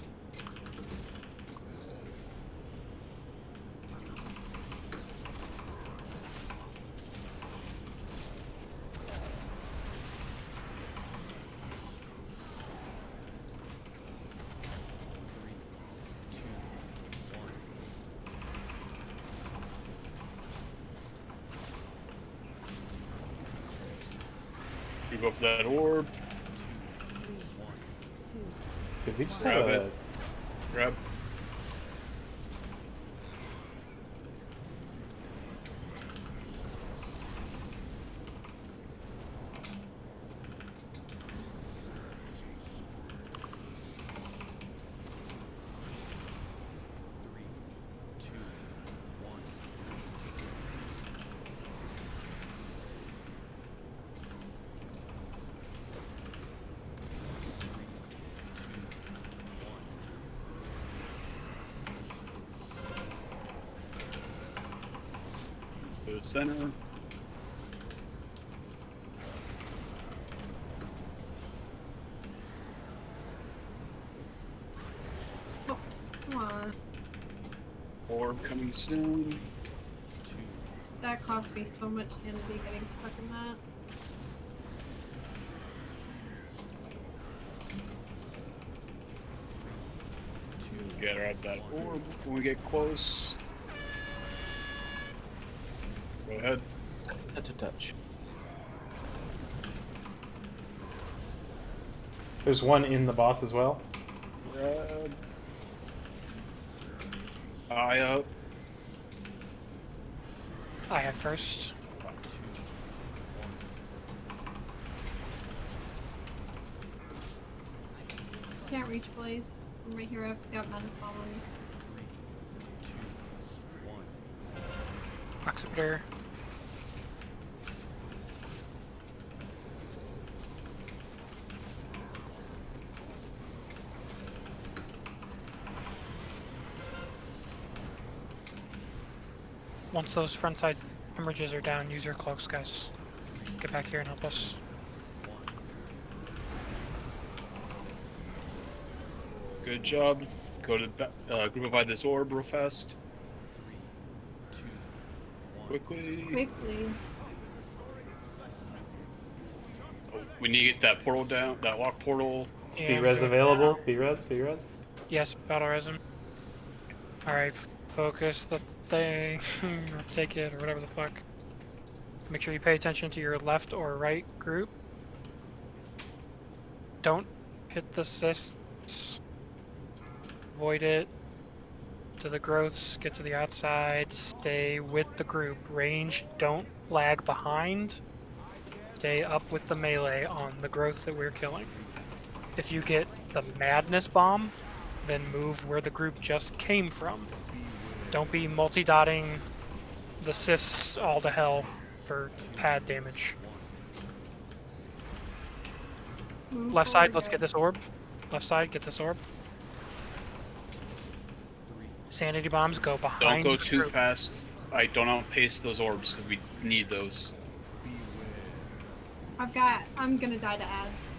You go for that orb. Did we just Grab have it. Grab. To the center. Oh, come on. Orb coming soon. That cost me so much sanity getting stuck in that. Get her at that orb when we get close. Go ahead. Touch. There's one in the boss as well. Grab. Eye up. I have first. Can't reach Blaze. I'm right here. I've got Menace Bomb on me. Occipitor. Once those front side hemorrhages are down, use your cloaks, guys. Get back here and help us. Good job. Go to groupify this orb real fast. Quickly. Quickly. Oh, we need to get that portal down, that lock portal. Be res available. Be res. Yes, battle resin. Alright, focus the thing, or take it, or whatever the fuck. Make sure you pay attention to your left or right group. Don't hit the cysts. Avoid it. To the growths, get to the outside, stay with the group. Range, don't lag behind. Stay up with the melee on the growth that we're killing. If you get the madness bomb, then move where the group just came from. Don't be multi-dotting the cysts all to hell for pad damage. Left side, let's get this orb. Left side, get this orb. Sanity bombs go behind. Don't go the too group. fast. Don't outpace those orbs because we need those. I'm gonna die to ads.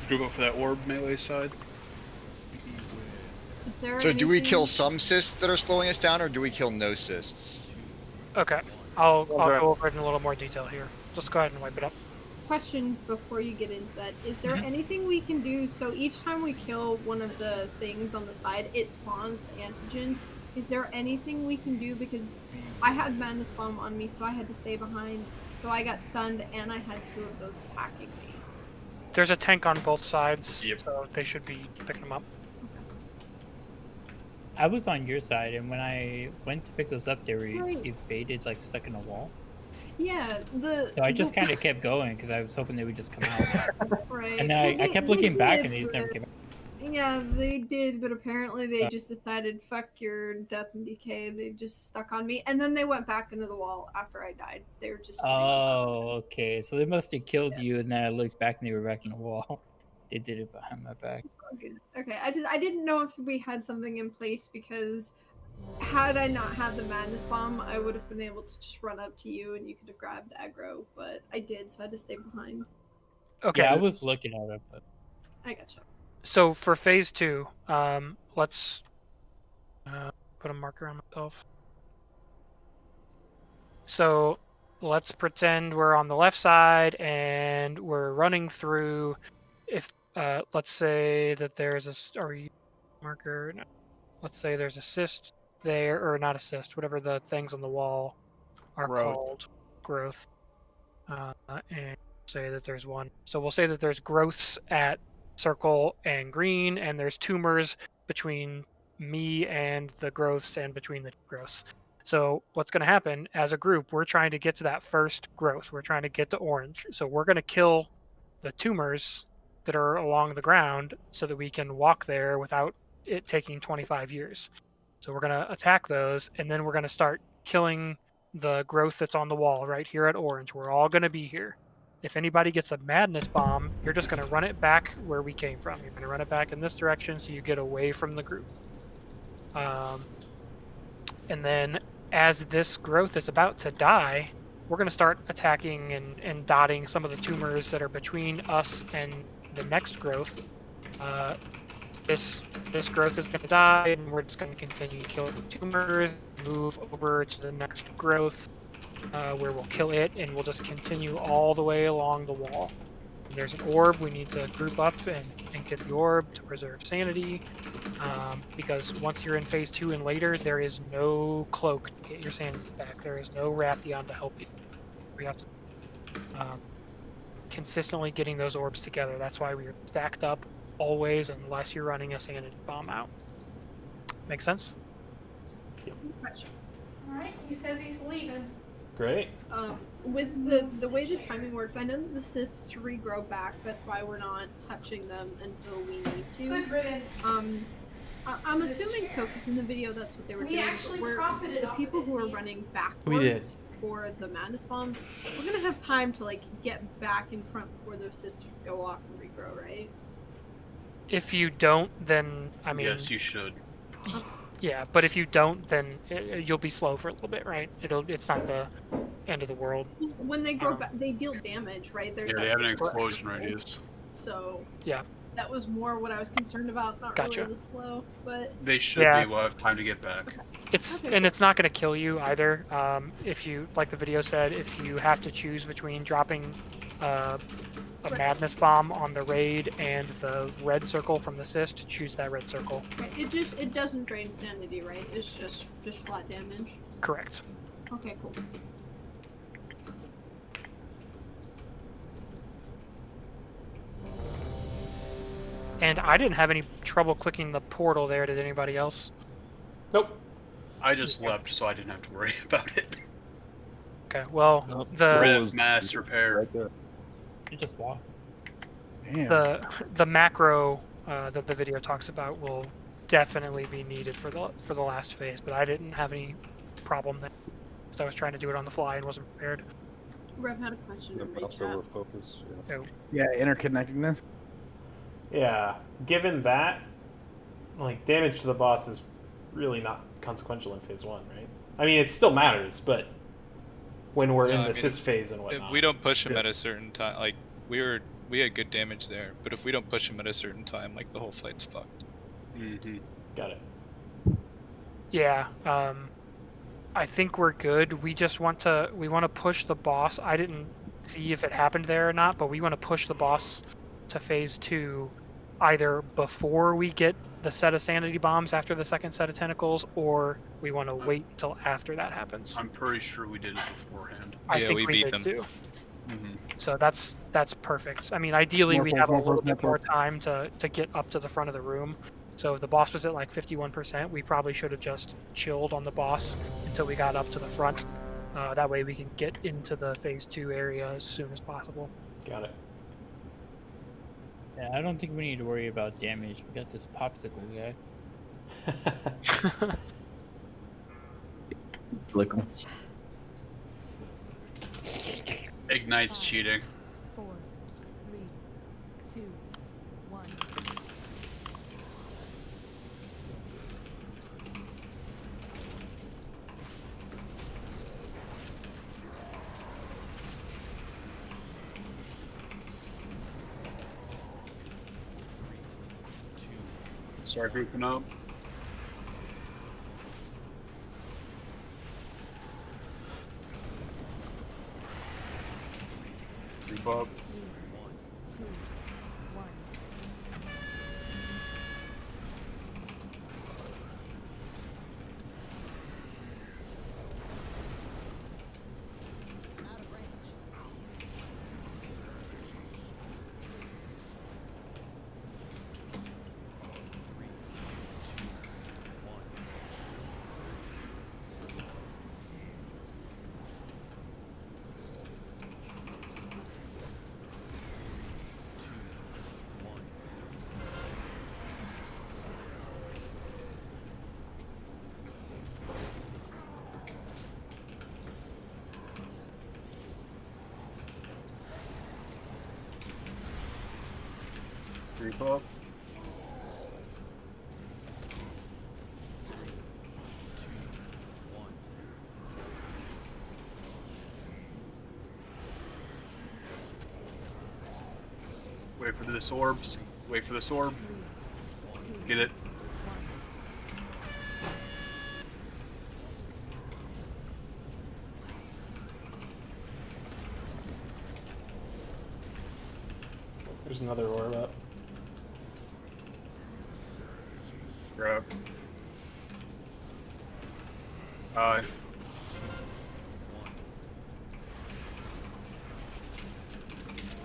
Group up for that orb melee side. Is there So do we anything- kill some cysts that are slowing us down, or do we kill no cysts? Okay, I'll go over it in a little more detail here. Just go ahead and wipe it up. Question before you get into that. Is there Mhm. anything we can do so each time we kill one of the things on the side, it spawns the antigens? Is there anything we can do? Because I had Madness Bomb on me, so I had to stay behind. So I got stunned, and I had 2 of those attacking me. There's a tank on both sides, so they should be picking them up. I was on your side, and when I went to pick those up, they were Right. evaded, like stuck in a wall. Yeah, So I just kind of kept going because I was hoping they would just come out. Right. And then I Well, kept they looking back, did, and they just never but- came out. Yeah, they did, but apparently they Uh. just decided, fuck your death and decay. They just stuck on me, and then they went back into the wall after I died. They were just. Oh, okay. So they must have killed you, and then I looked back, and they were back in the wall. They did it behind my back. Good. Okay, I didn't know if we had something in place because had I not had the Madness Bomb, I would have been able to just run up to you and you could have grabbed aggro, but I did, so I had to stay behind. Okay. Yeah, I was looking at it, but I gotcha. So for phase 2, let's put a marker on myself. So let's pretend we're on the left side and we're running through. If let's say that there's a marker. No. Let's say there's a cyst there, or not a cyst, whatever the things on the wall are called, growth. And say that there's one. So we'll say that there's growths at circle and green, and there's tumors between me and the growths and between the growths. So what's going to happen as a group, we're trying to get to that first growth. We're trying to get to orange. So we're going to kill the tumors that are along the ground so that we can walk there without it taking 25 years. So we're going to attack those, and then we're going to start killing the growth that's on the wall right here at orange. We're all going to be here. If anybody gets a Madness Bomb, you're just going to run it back where we came from. You're going to run it back in this direction so you get away from the group. And then as this growth is about to die, we're going to start attacking and dotting some of the tumors that are between us and the next growth. This growth is going to die, and we're just going to continue to kill the tumors, move over to the next growth, where we'll kill it, and we'll just continue all the way along the wall. And there's an orb. We need to group up and get the orb to preserve sanity, because once you're in phase 2 and later, there is no cloak to get your sanity back. There is no Rathion to help you. We have to consistently getting those orbs together. That's why we are stacked up always, unless you're running a sanity bomb out. Make sense? Alright, he says he's leaving. Great. With the way the timing works, I know that the cysts regrow back. That's why we're not touching them until we need to. Good riddance. I'm assuming so, because in the video that's what they were We doing. actually We're, profited the off people of who it, are yeah. running We did. backwards for the Madness Bombs, we're gonna have time to like get back in front before those cysts go off and regrow, right? If you don't, then I mean, yes, you should. yeah. But if you don't, then you'll be slow for a little bit, right? It's not the end of the world. When they grow back, they deal damage, right? There's Yeah, that they have an big explosion threshold. radius. So yeah, that was more what I was concerned about. Not Gotcha. really the slow, but They should Yeah. be. We'll have time to get back. and it's not going to kill you either. If you, like the video said, if you have to choose between dropping a Madness Bomb on the raid and the red circle from the cyst, choose that red circle. right, it doesn't drain sanity, right? It's just flat damage. Correct. Okay, cool. And I didn't have any trouble clicking the portal there. Did anybody else? Nope. I just left, so I didn't have to worry about it. Okay. Well, Rev, mass, repair. Right there. You just walk. Damn. the macro that the video talks about will definitely be needed for the last phase, but I didn't have any problem there because I was trying to do it on the fly and wasn't prepared. Rev had a question Yeah, in the mouse chat. over focus. Yeah. Oh. Yeah, interconnectedness. Yeah, given that, like, damage to the boss is really not consequential in phase 1, right? I mean, it still matters, but when we're No, in I the mean, assist phase and If whatnot. we don't push him at a certain time, like we had good damage there, but if we don't push him at a certain time, like the whole fight's fucked. Mm-hmm. Got it. Yeah. I think we're good. We want to push the boss. I didn't see if it happened there or not, but we want to push the boss to phase 2 either before we get the set of sanity bombs after the second set of tentacles, or we want to wait until after that happens. I'm pretty sure we did it beforehand. I Yeah, think we we beat did them. too. Mm-hmm. So that's perfect. I mean, ideally More we pulls, have a more little pulls, more bit more pulls. time to get up to the front of the room. So if the boss was at like 51%, we probably should have just chilled on the boss until we got up to the front. That way we can get into the phase 2 area as soon as possible. Got it. Yeah, I don't think we need to worry about damage. We got this popsicle guy. Lick 'em. Ignite's cheating. 4, 3, 2, 1. Start grouping up. Group up. 2, 1. Group up. Wait for this orbs. Wait for this orb. Get it. There's another orb up. Grab. I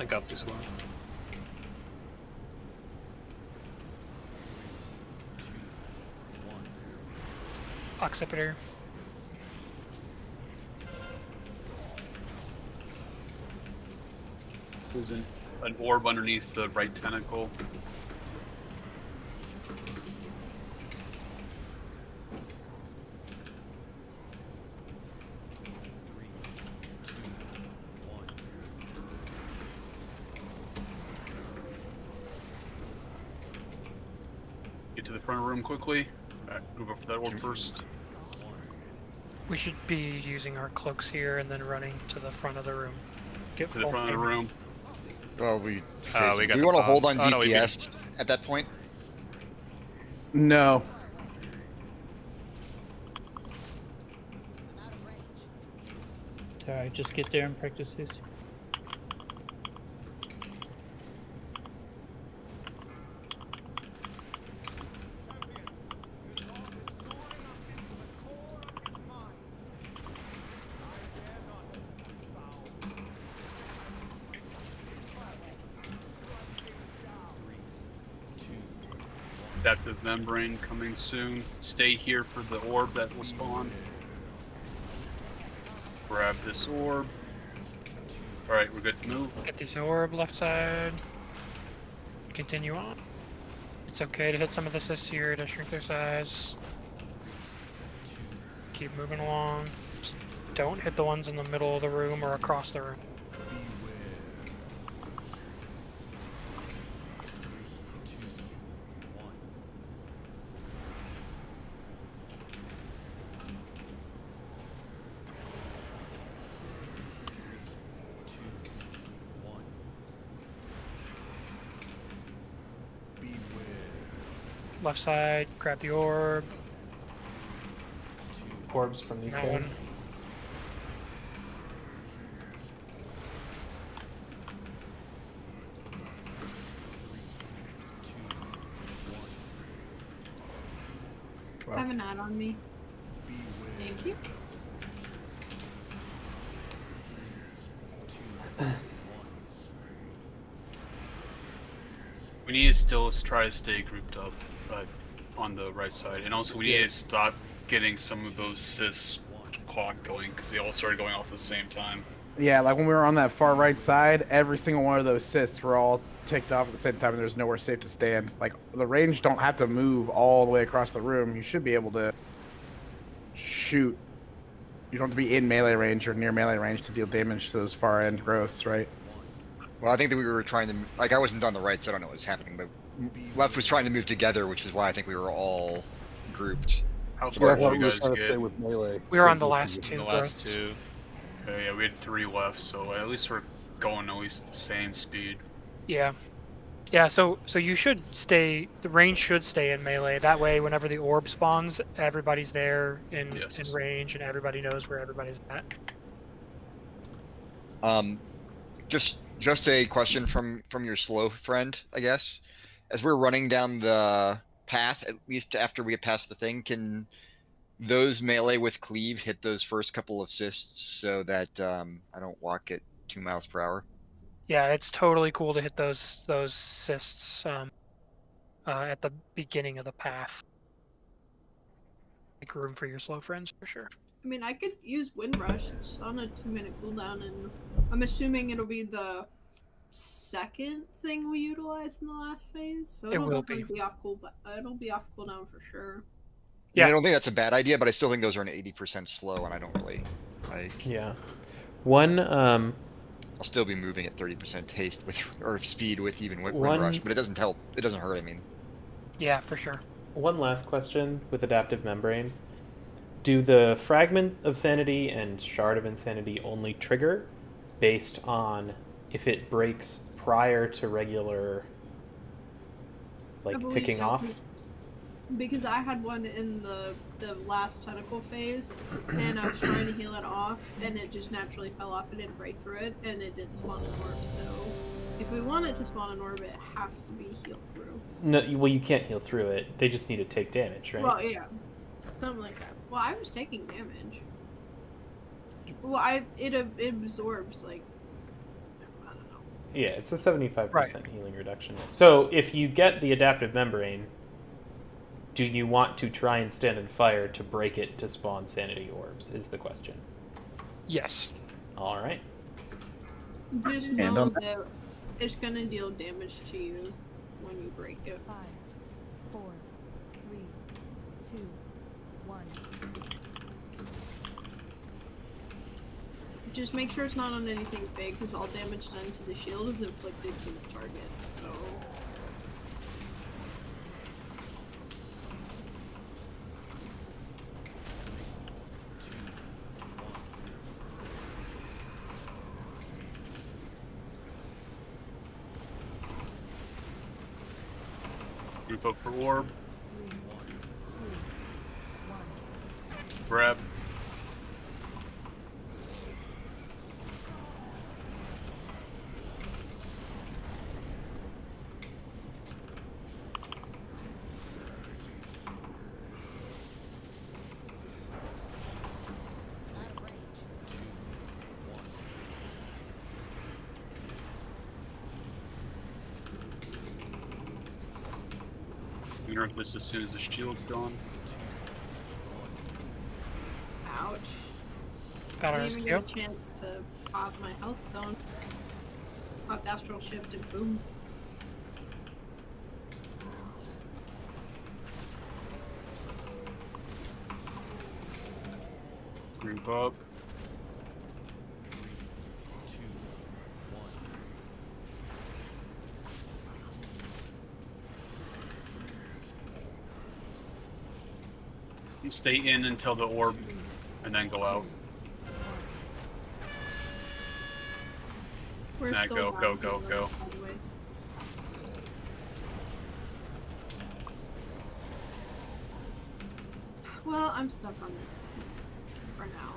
got this one. Occipitor. There's an orb underneath the right tentacle. Get to the front of the room quickly. Alright, move up to that orb first. We should be using our cloaks here and then running to the front of the room. Get To the full front of the payment. room. Well, we we got do we the want to hold bomb. on Oh, no, we beat DPS at that point? No. It's alright, just get there and practice his. Adaptive membrane coming soon. Stay here for the orb that will spawn. Grab this orb. Alright, we're good to move. Get this orb left side. Continue on. It's okay to hit some of the cysts here to shrink their size. Keep moving along. Just don't hit the ones in the middle of the room or across the room. Left side, grab the orb. Orbs from these That guys. one. Have an ad on me. Thank you. We need to still try to stay grouped up on the right side, and also we need to stop getting some of those cis clock going because they all started going off at the same time. Yeah, like when we were on that far right side, every single one of those cysts were all ticked off at the same time, and there's nowhere safe to stand. Like, the range don't have to move all the way across the room. You should be able to shoot. You don't have to be in melee range or near melee range to deal damage to those far end growths, right? Well, I think that we were trying to, like, I wasn't on the right, so I don't know what was happening, but left was trying to move together, which is why I think we were all grouped. How Yeah, far I did thought you we were guys trying to get? stay with melee. We were on the last two. The last two. Okay, yeah, we had 3 left, so at least we're going at least the same speed. Yeah. Yeah, so you should stay, the range should stay in melee. That way, whenever the orb spawns, everybody's there in range and everybody knows where everybody's at. Just a question from your slow friend, I guess. As we're running down the path, at least after we get past the thing, can those melee with cleave hit those first couple of cysts so that I don't walk at 2 miles per hour? Yeah, it's totally cool to hit those cysts at the beginning of the path. Make room for your slow friends for sure. I mean, I could use Wind Rush. It's on a 2-minute cooldown, and I'm assuming it'll be the second thing we utilize in the last phase. So It will definitely be off cool, but it'll be off cooldown for sure. Yeah. I mean, I don't think that's a bad idea, but I still think those are an 80% slow, and I don't really like. Yeah. One. I'll still be moving at 30% haste with or speed with even Wind Rush, but it doesn't help. It doesn't hurt. I mean. Yeah, for sure. One last question with Adaptive Membrane. Do the Fragment of Sanity and Shard of Insanity only trigger based on if it breaks prior to regular, like, ticking so, off? Because I had one in the last tentacle phase, and I was trying to heal it off, and it just naturally fell off. It didn't break through it, and it didn't spawn an orb. So if we want it to spawn an orb, it has to be healed through. No, well, you can't heal through it. They just need to take damage, right? Well, yeah, something like that. Well, I was taking damage. Well, it absorbs, like, I don't know. Yeah, it's a 75% healing reduction. So if you get the Adaptive Membrane, do you want to try and stand in fire to break it to spawn sanity orbs, is the question. Yes. All right. Just know that it's going to deal damage to you when you break it. 5, 4, 3, 2, 1. Just make sure it's not on anything big, because all damage done to the shield is inflicted to the target, so... Group up for orb. Grab. We can earth this as soon as the shield's gone. Ouch. Got I our didn't even get a chance to pop my health stone. Popped Astral Shift and boom. Group up. You stay in until the orb, and then go out. We're Nah, still go. by the way. Well, I'm stuck on this for now.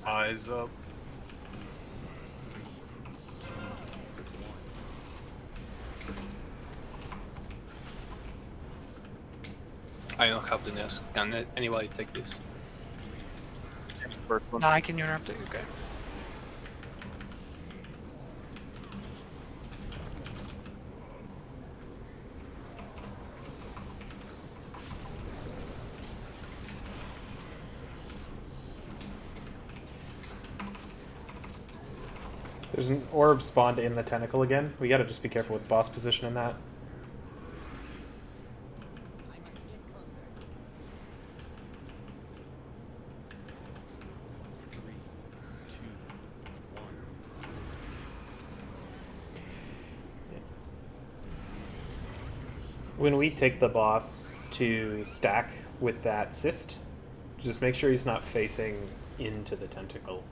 Eyes up. I don't have the nest. Can anybody take this? First one. No, I can interrupt it. Okay. There's an orb spawned in the tentacle again. We gotta just be careful with boss position in that. When we take the boss to stack with that cyst, just make sure he's not facing into the tentacle.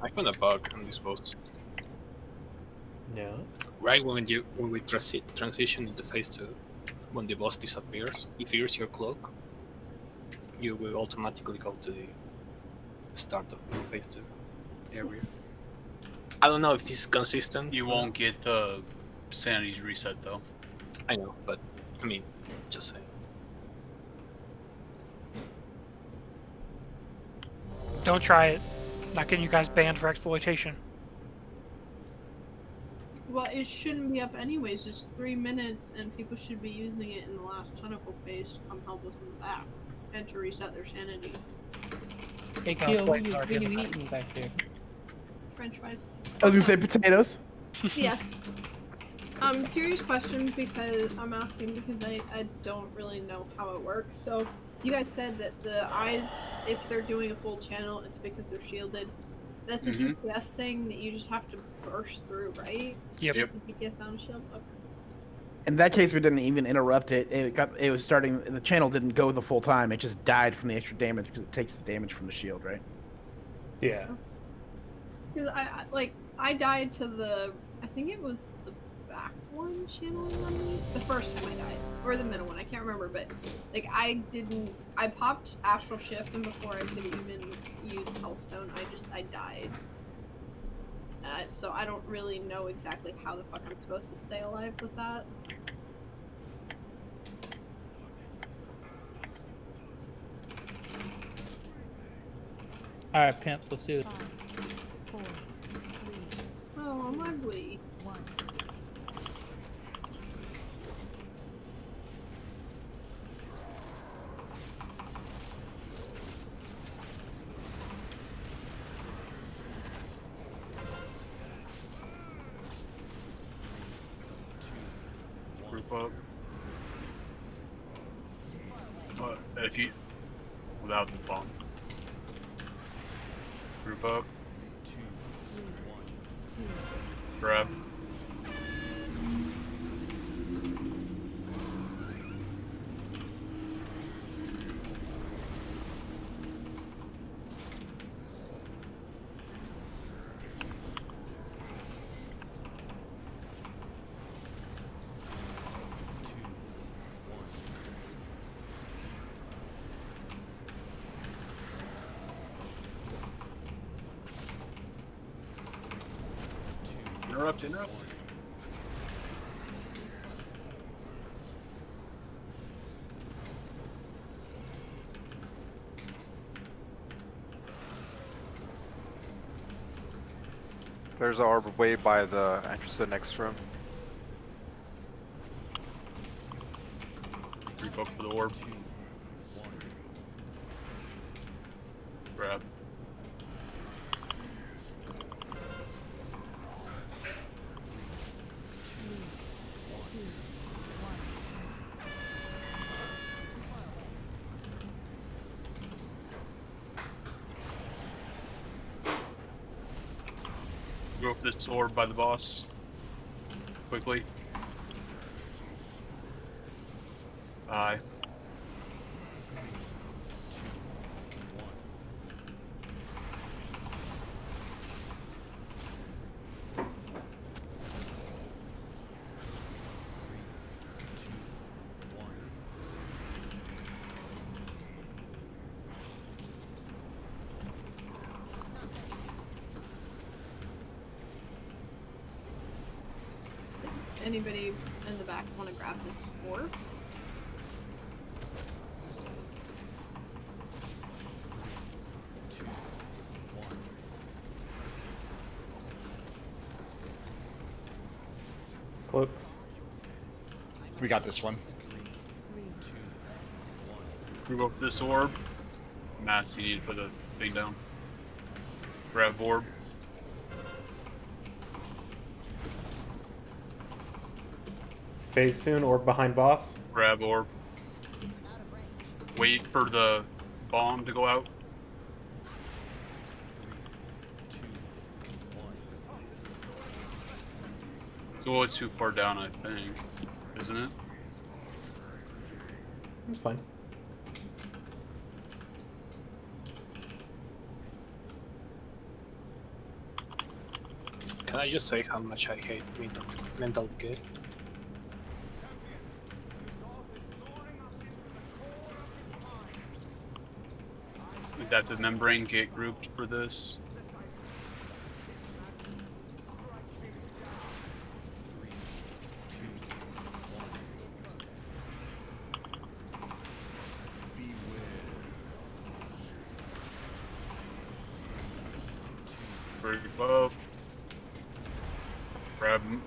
I found a bug on this boss. Yeah. Right when we transition into phase 2, when the boss disappears, if you use your cloak, you will automatically go to the start of phase 2 area. I don't know if this is consistent. You won't get the sanity reset though. I know, but I mean, just saying. Don't try it. Not getting you guys banned for exploitation. Well, it shouldn't be up anyways. It's 3 minutes, and people should be using it in the last tentacle phase to come help us in the back and to reset their sanity. Hey, Keel, what are you eating back there? French fries. I was gonna say potatoes. Yes. Serious question because I'm asking because I don't really know how it works. So you guys said that the eyes, if they're doing a full channel, it's because they're shielded. That's a DPS thing that you just have to burst through, right? Yep. DPS down a shield. Okay. In that case, we didn't even interrupt it. It was starting. The channel didn't go the full time. It just died from the extra damage because it takes the damage from the shield, right? Yeah. Because I died to the, I think it was the back one channeling on me. The first time I died, or the middle one, I can't remember. But like I popped Astral Shift, and before I could even use Hellstone, I died. So I don't really know exactly how the fuck I'm supposed to stay alive with that. All right, pimps, let's do it. 5, 4, 3, Oh, I'm ugly. 1. Group up. If you, without the bomb. Group up. 2, 1, 2. Grab. Interrupt. There's an orb way by the entrance to the next room. Group up for the orb. Grab. Go for this orb by the boss. Quickly. Aye. anybody in the back want to grab this orb? Cloaks. We got this one. We go for this orb. Mass, you need to put the thing down. Grab orb. Phase soon or behind boss. Grab orb. Wait for the bomb to go out. It's a little too far down, I think. Isn't it? It's fine. Can I just say how much I hate mental decay? Adaptive membrane get grouped for this. Very above. Grab him.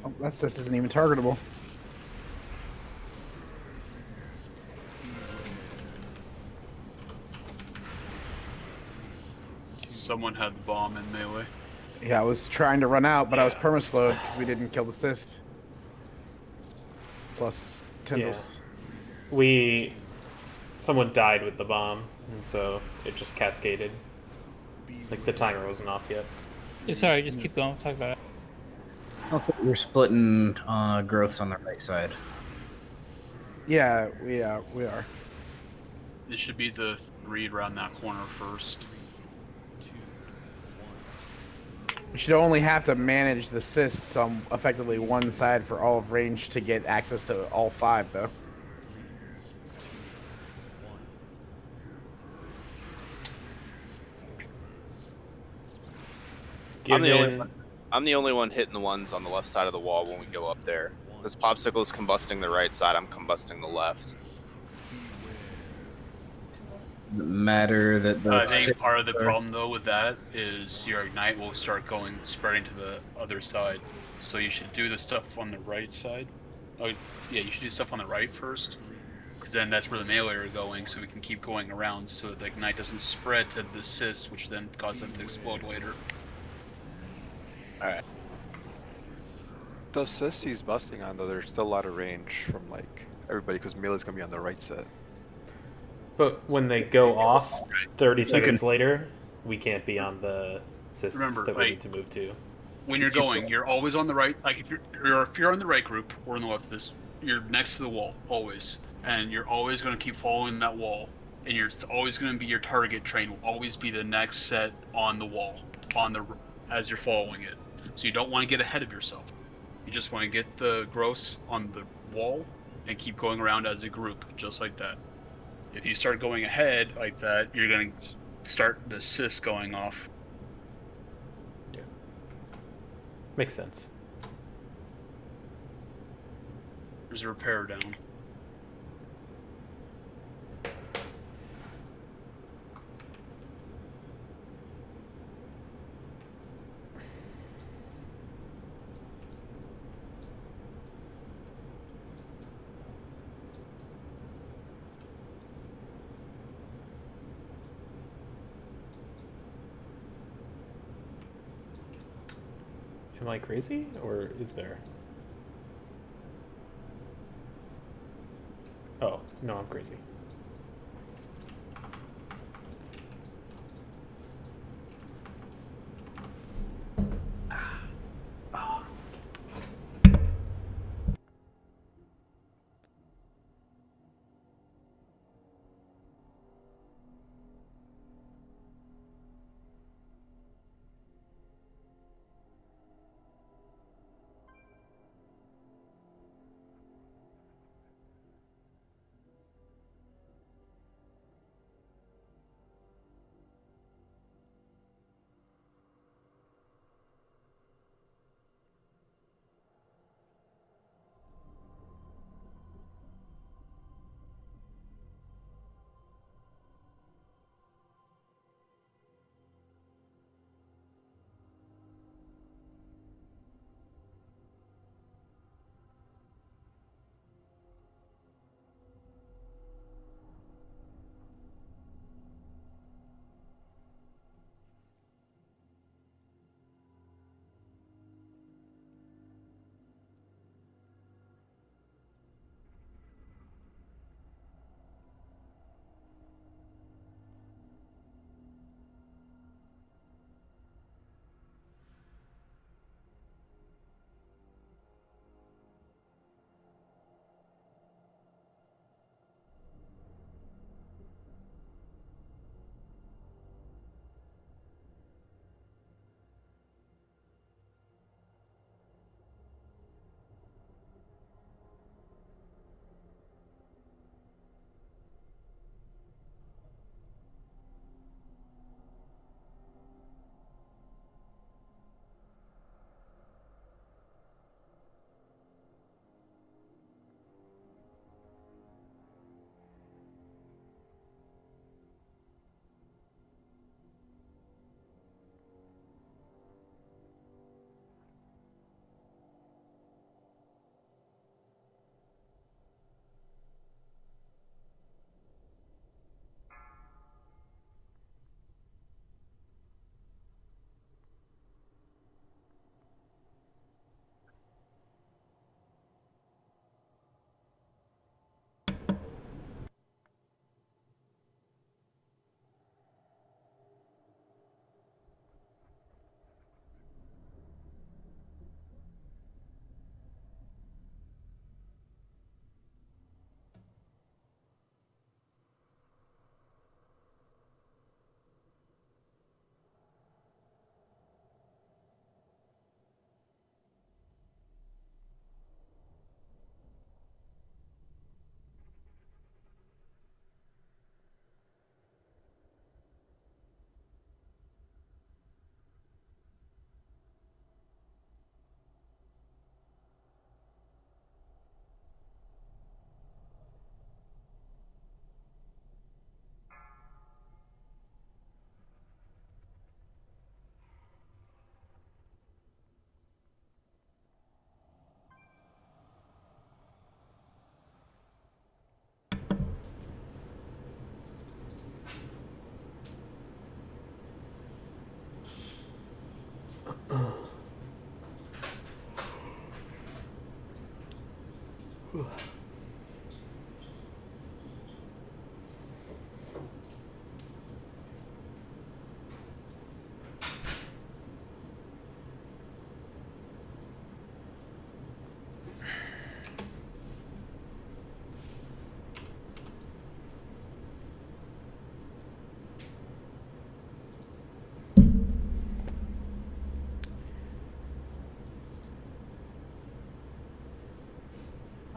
Oh, that cyst isn't even targetable. Someone had the bomb in melee. Yeah, I was trying to run out, but I was perma-slowed because we didn't kill the cyst. Plus tendrils. Someone died with the bomb, and so it just cascaded. Like the timer wasn't off yet. Sorry, just keep going. Talk about it. Okay, we're splitting growths on the right side. Yeah, we are. It should be the 3 around that corner first. We should only have to manage the cysts on effectively one side for all of range to get access to all 5, though. I'm the only one hitting the ones on the left side of the wall when we go up there. This popsicle is combusting the right side. I'm combusting the left. Matter that the I think part of the problem though with that is your ignite will start spreading to the other side. So you should do the stuff on the right side. Oh yeah, you should do stuff on the right first, because then that's where the melee are going. So we can keep going around, so the ignite doesn't spread to the cysts, which then cause them to explode later. Alright. Those cysts he's busting on, though, there's still a lot of range from like everybody because melee's gonna be on the right side. But when they go off 30 seconds later, we can't be on the cysts Remember, that we like, need to move to. When you're going, you're always on the right. Like if you're on the right group or on the left of this, you're next to the wall always, and you're always going to keep following that wall. And it's always going to be your target train will always be the next set on the wall, as you're following it. So you don't want to get ahead of yourself. You just want to get the gross on the wall and keep going around as a group, just like that. If you start going ahead like that, you're going to start the cyst going off. Makes sense. There's a repair down. Am I crazy, or is there? Oh, no, I'm crazy.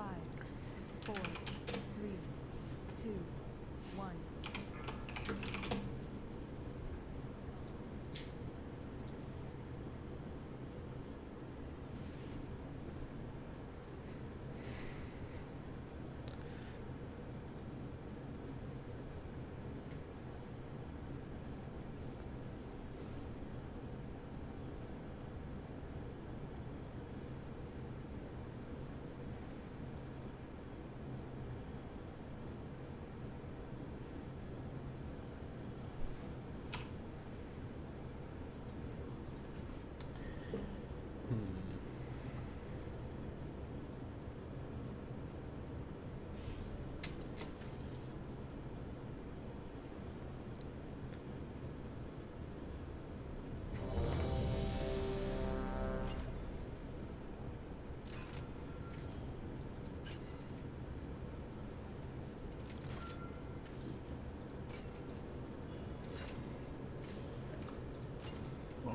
5, 4, 3, 2, 1.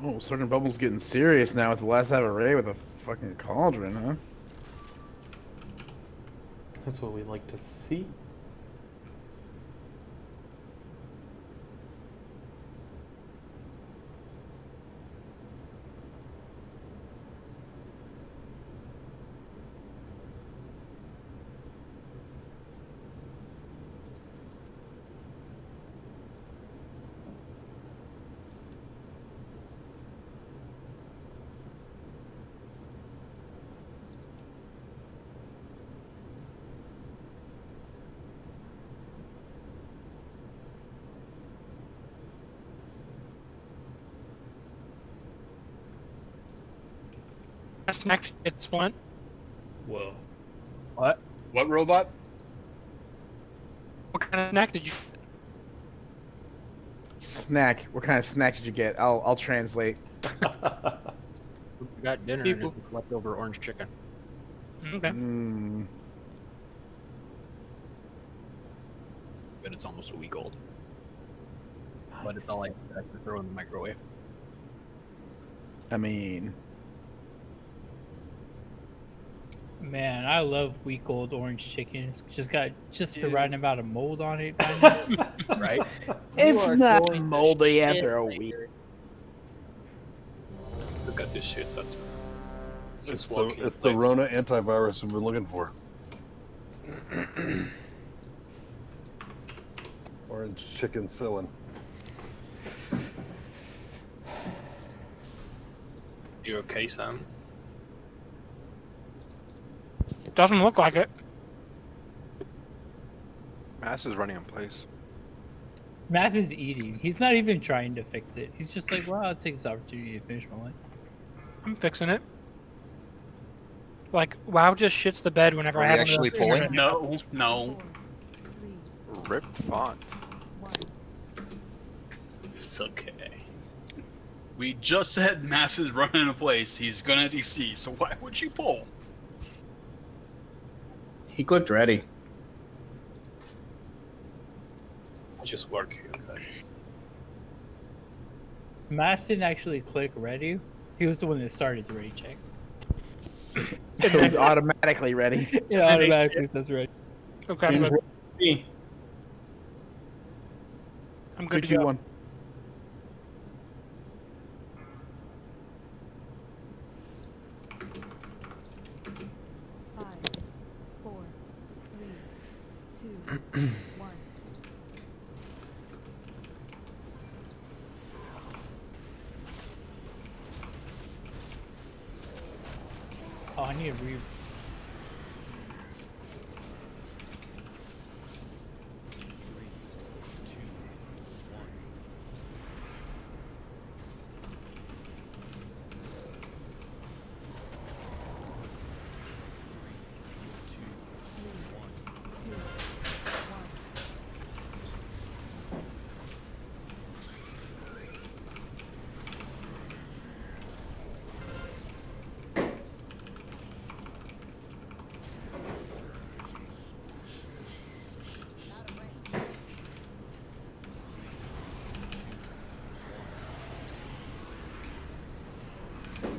Oh, Sergeant Bubble's getting serious now with the last half array with a fucking cauldron, huh? That's what we like to see. Snack it's one. Whoa. What? What robot? What kind of snack did you? Snack. What kind of snack did you get? I'll translate. We got dinner People. and it was leftover orange chicken. Okay. But it's almost a week old. But it's all I can throw in the microwave. I mean, Man, I love week old orange chickens. Just got the right amount of mold on it by now. Right? it's not moldy after a week. Look at this shit that It's the Rona antivirus we've been looking for. Orange chicken cillin. You okay, Sam? Doesn't look like it. Mass is running in place. Mass is eating. He's not even trying to fix it. He's just like, well, I'll take this opportunity to finish my life. I'm fixing it. Like, WoW just shits the bed whenever I have actually pulling? No, no. Rip font. It's okay. We just said Mass is running in place. He's gonna DC, so why would you pull? He clicked ready. Just work here, guys. Mass didn't actually click ready. He was the one that started the ready check. So he's automatically ready. Yeah, automatically that's ready. Okay. Change good. what- I'm good to 3, 2, go. 1. Oh, I need to re.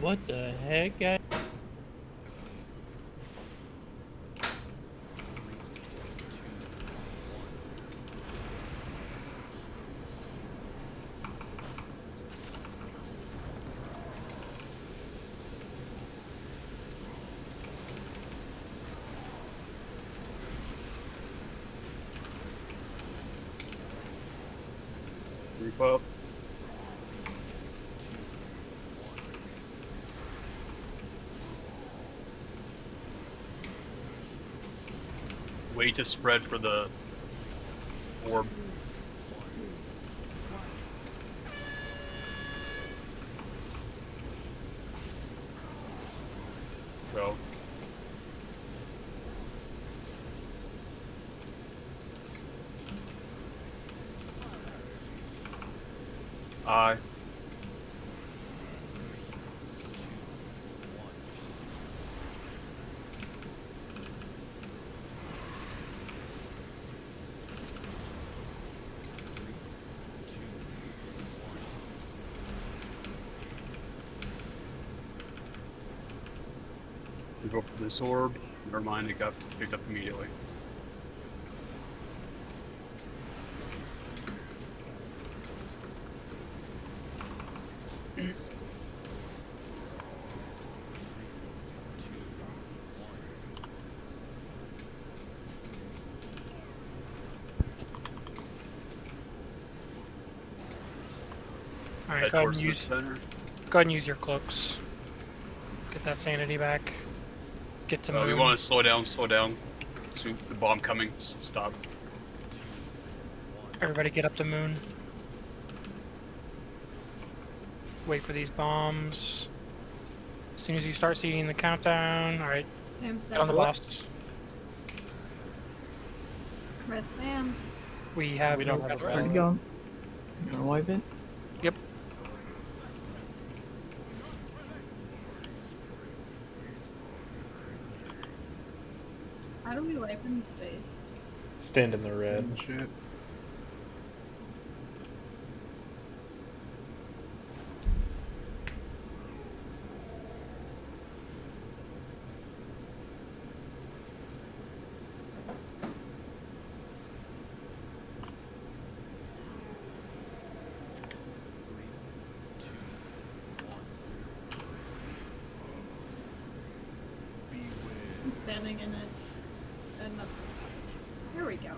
What the heck, guys? Group up. Wait to spread for the orb. Go. Aye. We go for this orb. Never mind, it got picked up immediately. Alright, Head go ahead towards and the use center. go ahead and use your cloaks. Get that sanity back. Get to We moon. want to slow down, slow down. So the bomb coming, stop. Everybody get up to moon. Wait for these bombs. As soon as you start seeing the countdown, alright. Sam's Get on the down. boss. Rest Sam. We have We don't no have a rest. Where'd it go? You gonna wipe it? Yep. How do we wipe in space? Stand in the red. Shit. I'm standing in it, and nothing's happening. Here we go.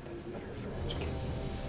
That's better for edge cases.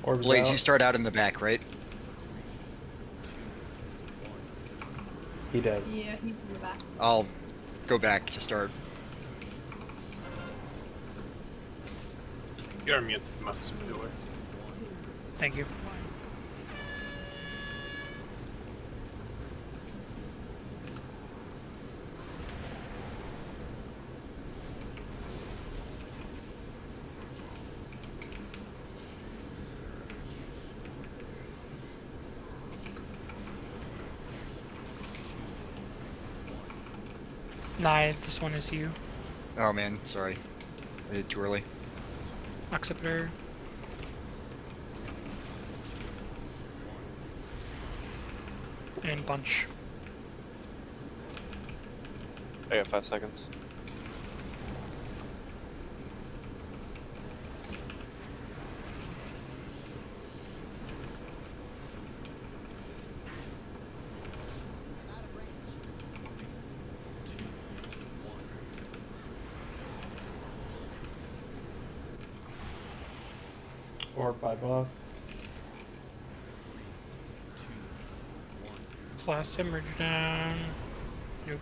Orbs Blaze, out. you start out in the back, right? He does. Yeah, he's in the back. I'll go back to start. You're muted, Max, by the way. Thank you. Nye, this one is you. Oh man, sorry. I did it too early. Occipitor. And bunch. I got 5 seconds. Orb by boss. Last hemorrhage down. Yep.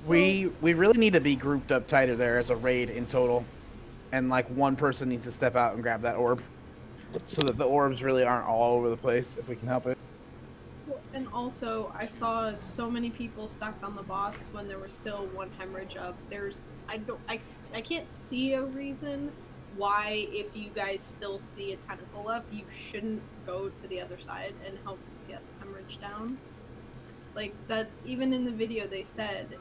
We really need to be grouped up tighter there as a raid in total, and like one person needs to step out and grab that orb, so that the orbs really aren't all over the place if we can help it. And also, I saw so many people stacked on the boss when there was still one hemorrhage up. I can't see a reason why, if you guys still see a tentacle up, you shouldn't go to the other side and help DPS the hemorrhage down. Like that, even in the video they said,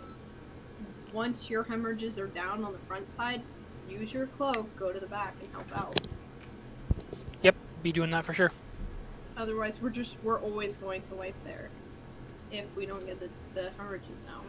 once your hemorrhages are down on the front side, use your cloak, go to the back and help out. Yep, be doing that for sure. Otherwise, we're always going to wipe there if we don't get the hemorrhages down.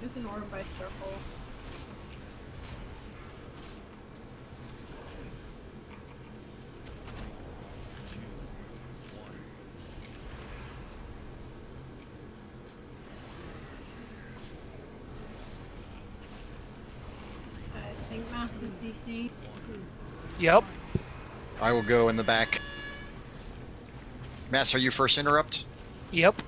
There's an orb by circle. I think Mass is DC. Yep. I will go in the back. Mass, are you first interrupt? Yep.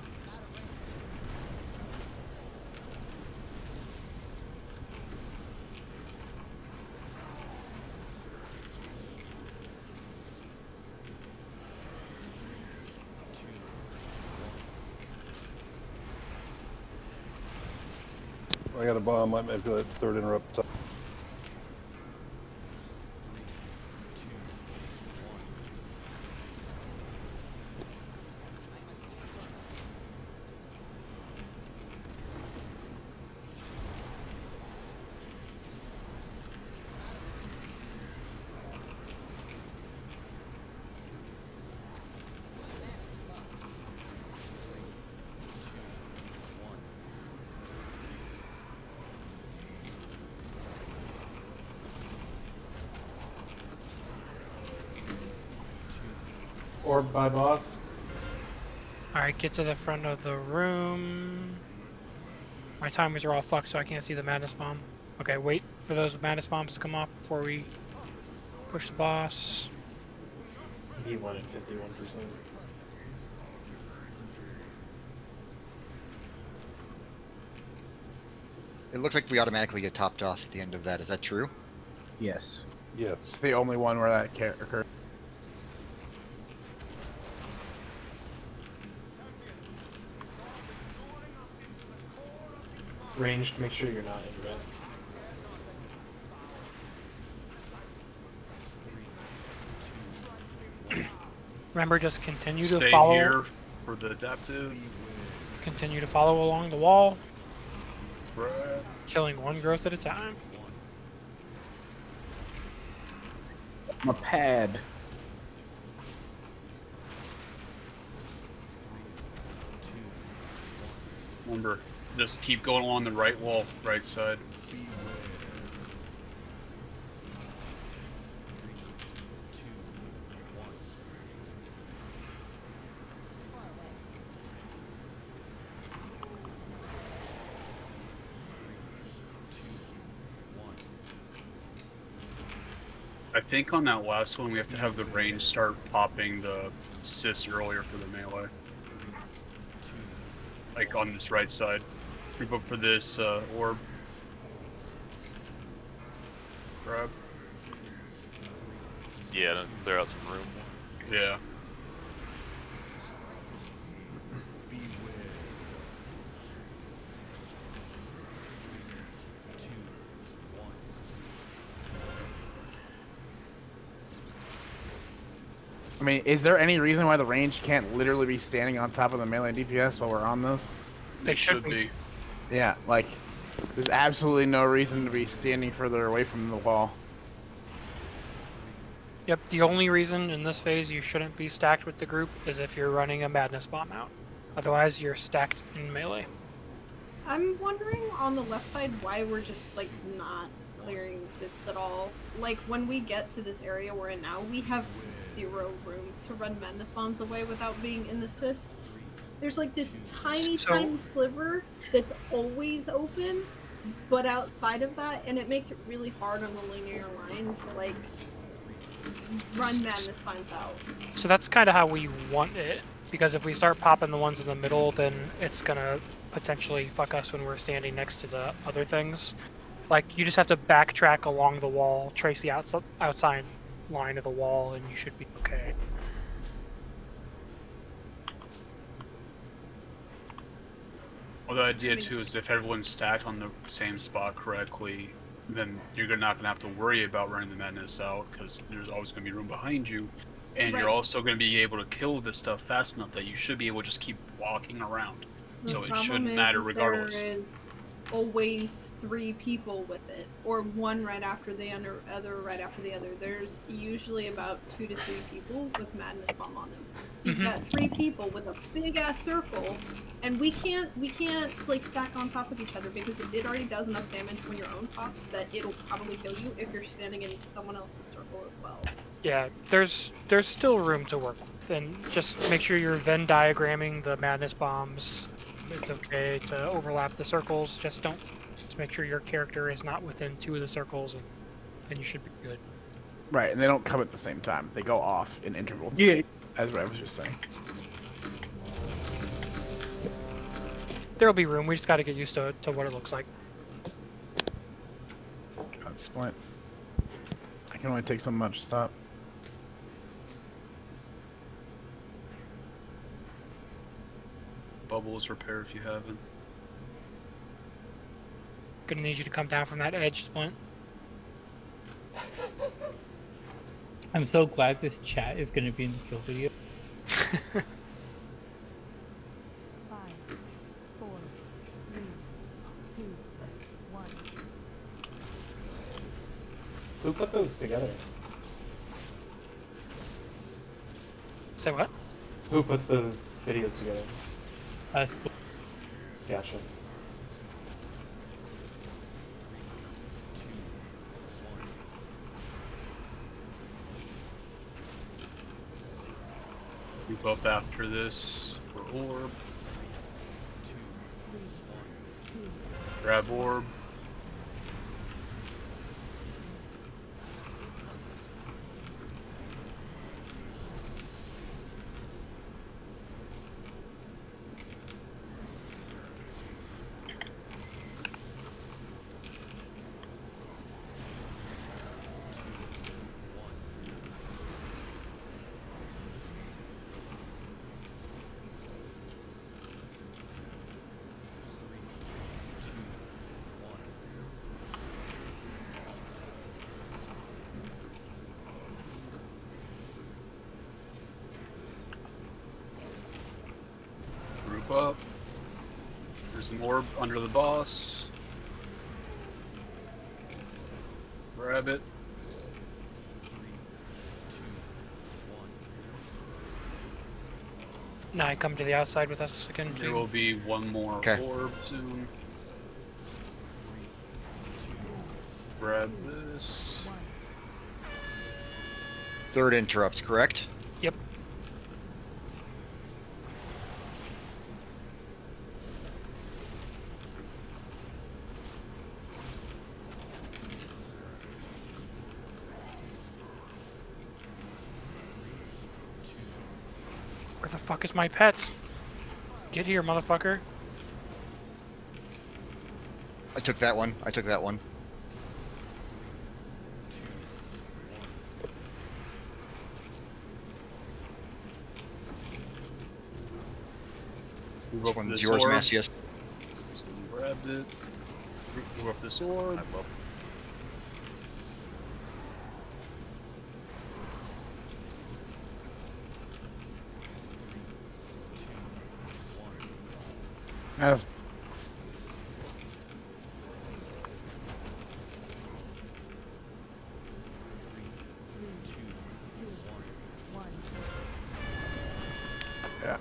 I got a bomb. Might make the third interrupt. Orb by boss. Alright, get to the front of the room. My timers are all fucked, so I can't see the madness bomb. Okay, wait for those madness bombs to come off before we push the boss. He won at 51%. It looks like we automatically get topped off at the end of that. Is that true? Yes. Yes. It's the only one where that can't occur. Ranged, make sure you're not in red. Remember, just continue to Stay follow. here for the adaptive. Continue to follow along the wall, Right. killing one growth at a time. My pad. Remember, just keep going along the right wall, right side. I think on that last one we have to have the range start popping the assist earlier for the melee. Like on this right side. Group up for this orb. Grab. Yeah, then clear out some room. Yeah. I mean, is there any reason why the range can't literally be standing on top of the melee DPS while we're on those? They should be. Yeah, like, there's absolutely no reason to be standing further away from the wall. Yep, the only reason in this phase you shouldn't be stacked with the group is if you're running a madness bomb out. Otherwise, you're stacked in melee. I'm wondering on the left side why we're just like not clearing cysts at all. Like when we get to this area we're in now, we have zero room to run madness bombs away without being in the cysts. There's like this tiny sliver that's always open, but outside of that, and it makes it really hard on the linear line to like run madness bombs out. So that's kind of how we want it, because if we start popping the ones in the middle, then it's gonna potentially fuck us when we're standing next to the other things. Like, you just have to backtrack along the wall, trace the outside line of the wall, and you should be okay. Well, the idea too is if everyone's stacked on the same spot correctly, then you're not gonna have to worry about running the madness out because there's always gonna be room behind you, and you're also gonna be able to kill this stuff fast enough that you should be able to just keep walking around. So it shouldn't matter regardless. There is always 3 people with it, or one right after the other right after the other. There's usually about 2 to 3 people with madness bomb on them. So you've got 3 people with a big ass circle, and we can't like stack on top of each other because it already does enough damage when your own pops that it'll probably kill you if you're standing in someone else's circle as well. Yeah, there's still room to work with, and just make sure you're Venn diagramming the madness bombs. It's okay to overlap the circles, just make sure your character is not within 2 of the circles, and you should be good. Right, and they don't come at the same time. They go off in intervals. Yeah. As I was just saying. There'll be room, we just gotta get used to what it looks like. God, Splint. I can only take so much. Stop. Bubbles repair if you haven't. Gonna need you to come down from that edge, Splint. I'm so glad this chat is going to be in the kill video. 5, 4, 3, 2, 1. Who put those together? Say what? Who puts the videos together? Us. Gotcha. Group up after this for orb. Grab orb. Group up. There's an orb under the boss. Grab it. Now I come to the outside with us again. There will be one more orb soon. Grab this. Third interrupt, correct? Yep. Where the fuck is my pets? Get here, motherfucker. I took that one. I took that one. This one's yours, orb. Macias. Someone grabbed it. Move up this orb. As yeah.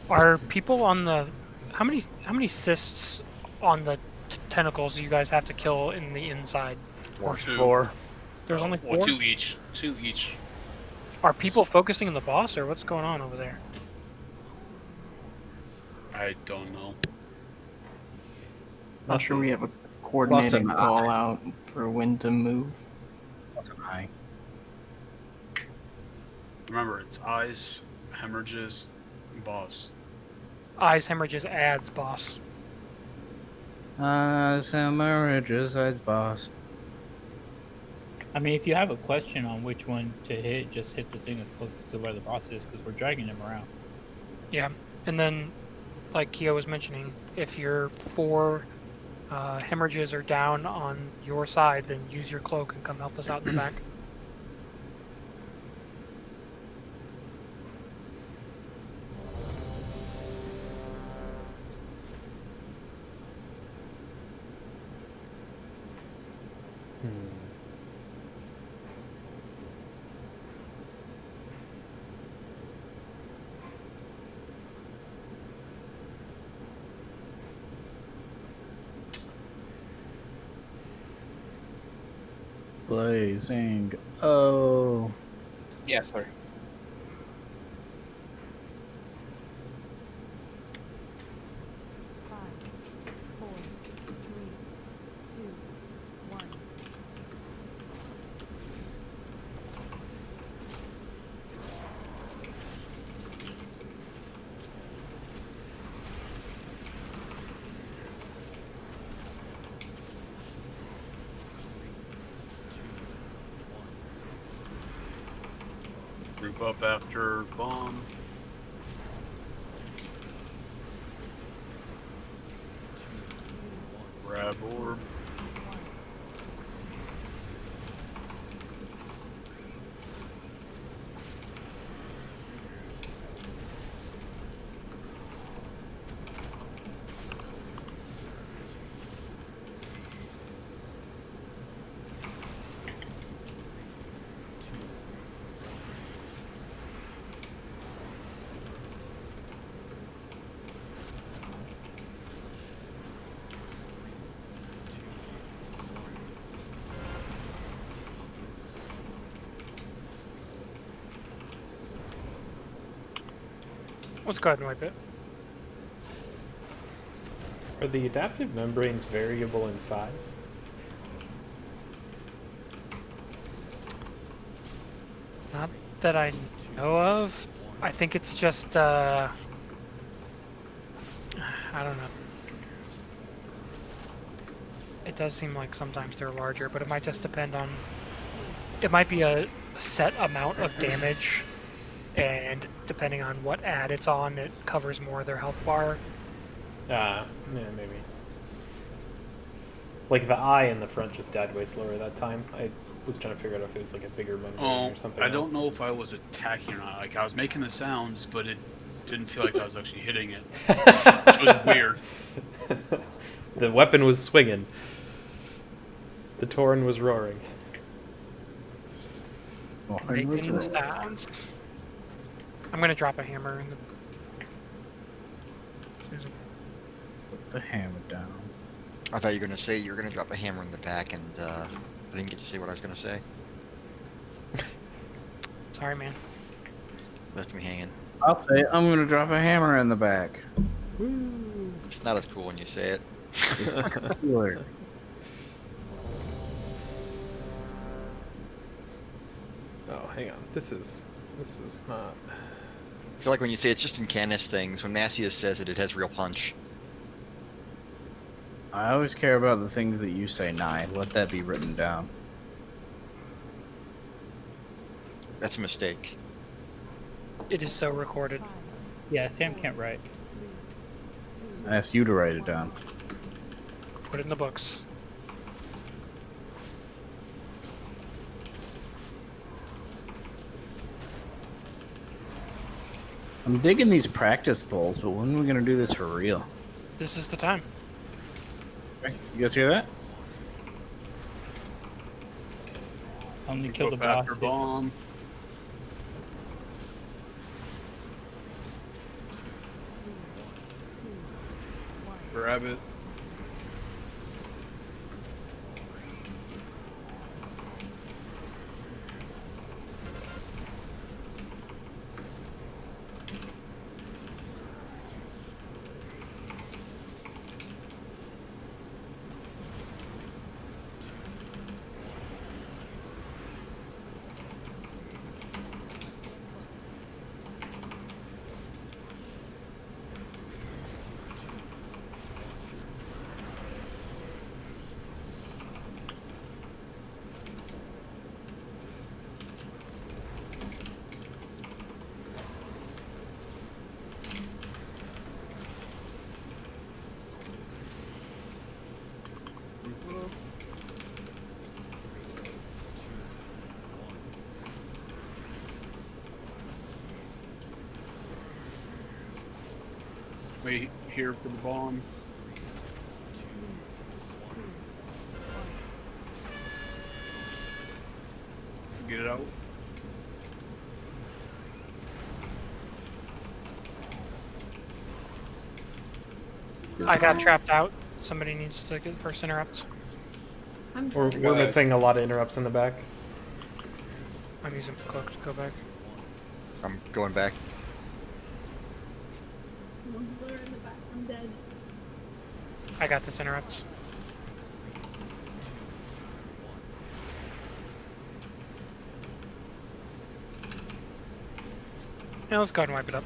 Are people on the how many cysts on the tentacles do you guys have to kill in the inside? Four. There's only Well, 4? two each. Two each. Are people focusing on the boss or what's going on over there? I don't know. Not sure we have a coordinating Boss and call out for when to move. That's an eye. Remember, it's eyes, hemorrhages, and boss. Eyes, hemorrhages, ads, boss. Hemorrhages, boss. I mean, if you have a question on which one to hit, just hit the thing that's closest to where the boss is, because we're dragging him around. Yeah, and then, like Keo was mentioning, if your 4 hemorrhages are down on your side, then use your cloak and come help us out in the back. Blazing. Oh. Yeah, sorry. Group up after bomb. grab orb. Let's go ahead and wipe it. Are the adaptive membranes variable in size? Not that I know of. I think it's just, I don't know. It does seem like sometimes they're larger, but it might just depend on... It might be a set amount of damage, and depending on what ad it's on, it covers more of their health bar. Yeah, maybe. Like the eye in the front just died way slower that time. I was trying to figure out if it was like a bigger membrane or something I else. don't know if I was attacking or not. Like, I was making the sounds, but it didn't feel like I was actually hitting it. Which was weird. The weapon was swinging. The Tauren was roaring. Making the sounds. I'm gonna drop a hammer in the... Put the hammer down. I thought you were gonna say you were gonna drop a hammer in the back, and I didn't get to say what I was gonna say. Sorry, man. Left me hanging. I'll say I'm gonna drop a hammer in the back. It's not as cool when you say it. It's cooler. Oh, hang on. This is not... I feel like when you say it's just in Canis things, when Macias says it, it has real punch. I always care about the things that you say, Nye. Let that be written down. That's a mistake. It is so recorded. Yeah, Sam can't write. I asked you to write it down. Put it in the books. I'm digging these practice polls, but when are we gonna do this for real? This is the time. Okay. You guys hear that? Only kill the Go back boss. or bomb. Grab it. Wait here for the bomb. Get it out. I got trapped out. Somebody needs to get the first interrupt. We're missing a lot of interrupts in the back. I'm using cloak to go back. I'm going back. They're in the back. I'm dead. I got this interrupt. Now let's go ahead and wipe it up.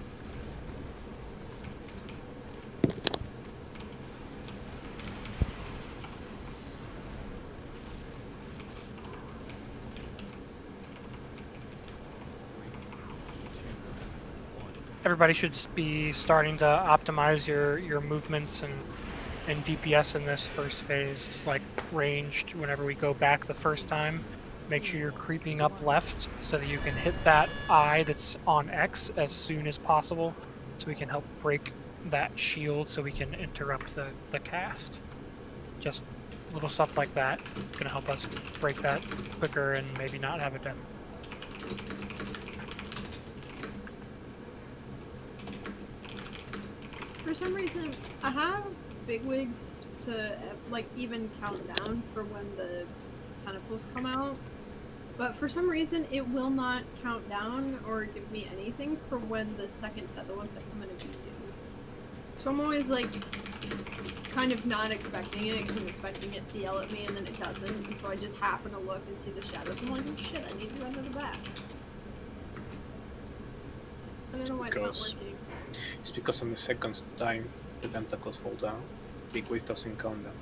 Everybody should be starting to optimize your movements and and DPS in this first phase, like ranged whenever we go back the first time. Make sure you're creeping up left so that you can hit that eye that's on X as soon as possible, so we can help break that shield so we can interrupt the cast. Just little stuff like that gonna help us break that quicker and maybe not have a death. For some reason, I have bigwigs to like even count down for when the tentacles come out, but for some reason it will not count down or give me anything for when the second set, the ones that come in immediately. So I'm always like kind of not expecting it because I'm expecting it to yell at me and then it doesn't, and so I just happen to look and see the shadows. I'm like, oh shit, I need to run to the back. I don't know why it's not working. It's because on the second time the tentacles fall down, big waste doesn't count down.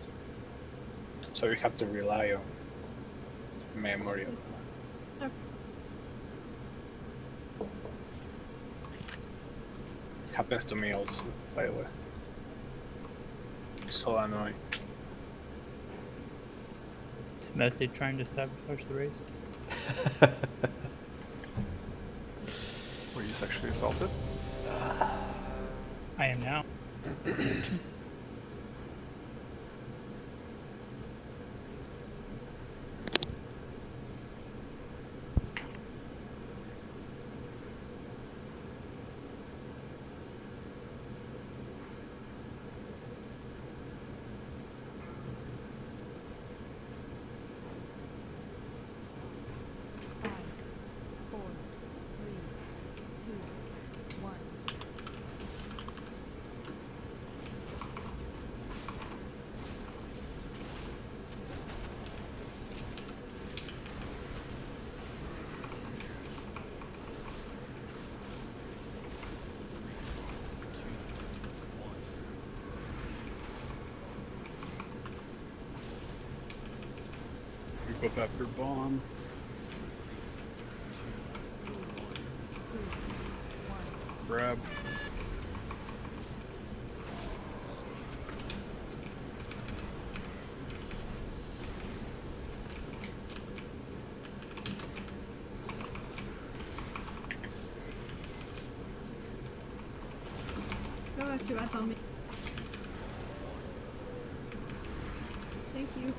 So you have to rely on memory of that. Okay. It happens to me also, by the way. It's so annoying. It's mostly trying to sabotage the race. Were you sexually assaulted? I am now. Group up after bomb. Grab. No, I have two eyes on me. Thank you.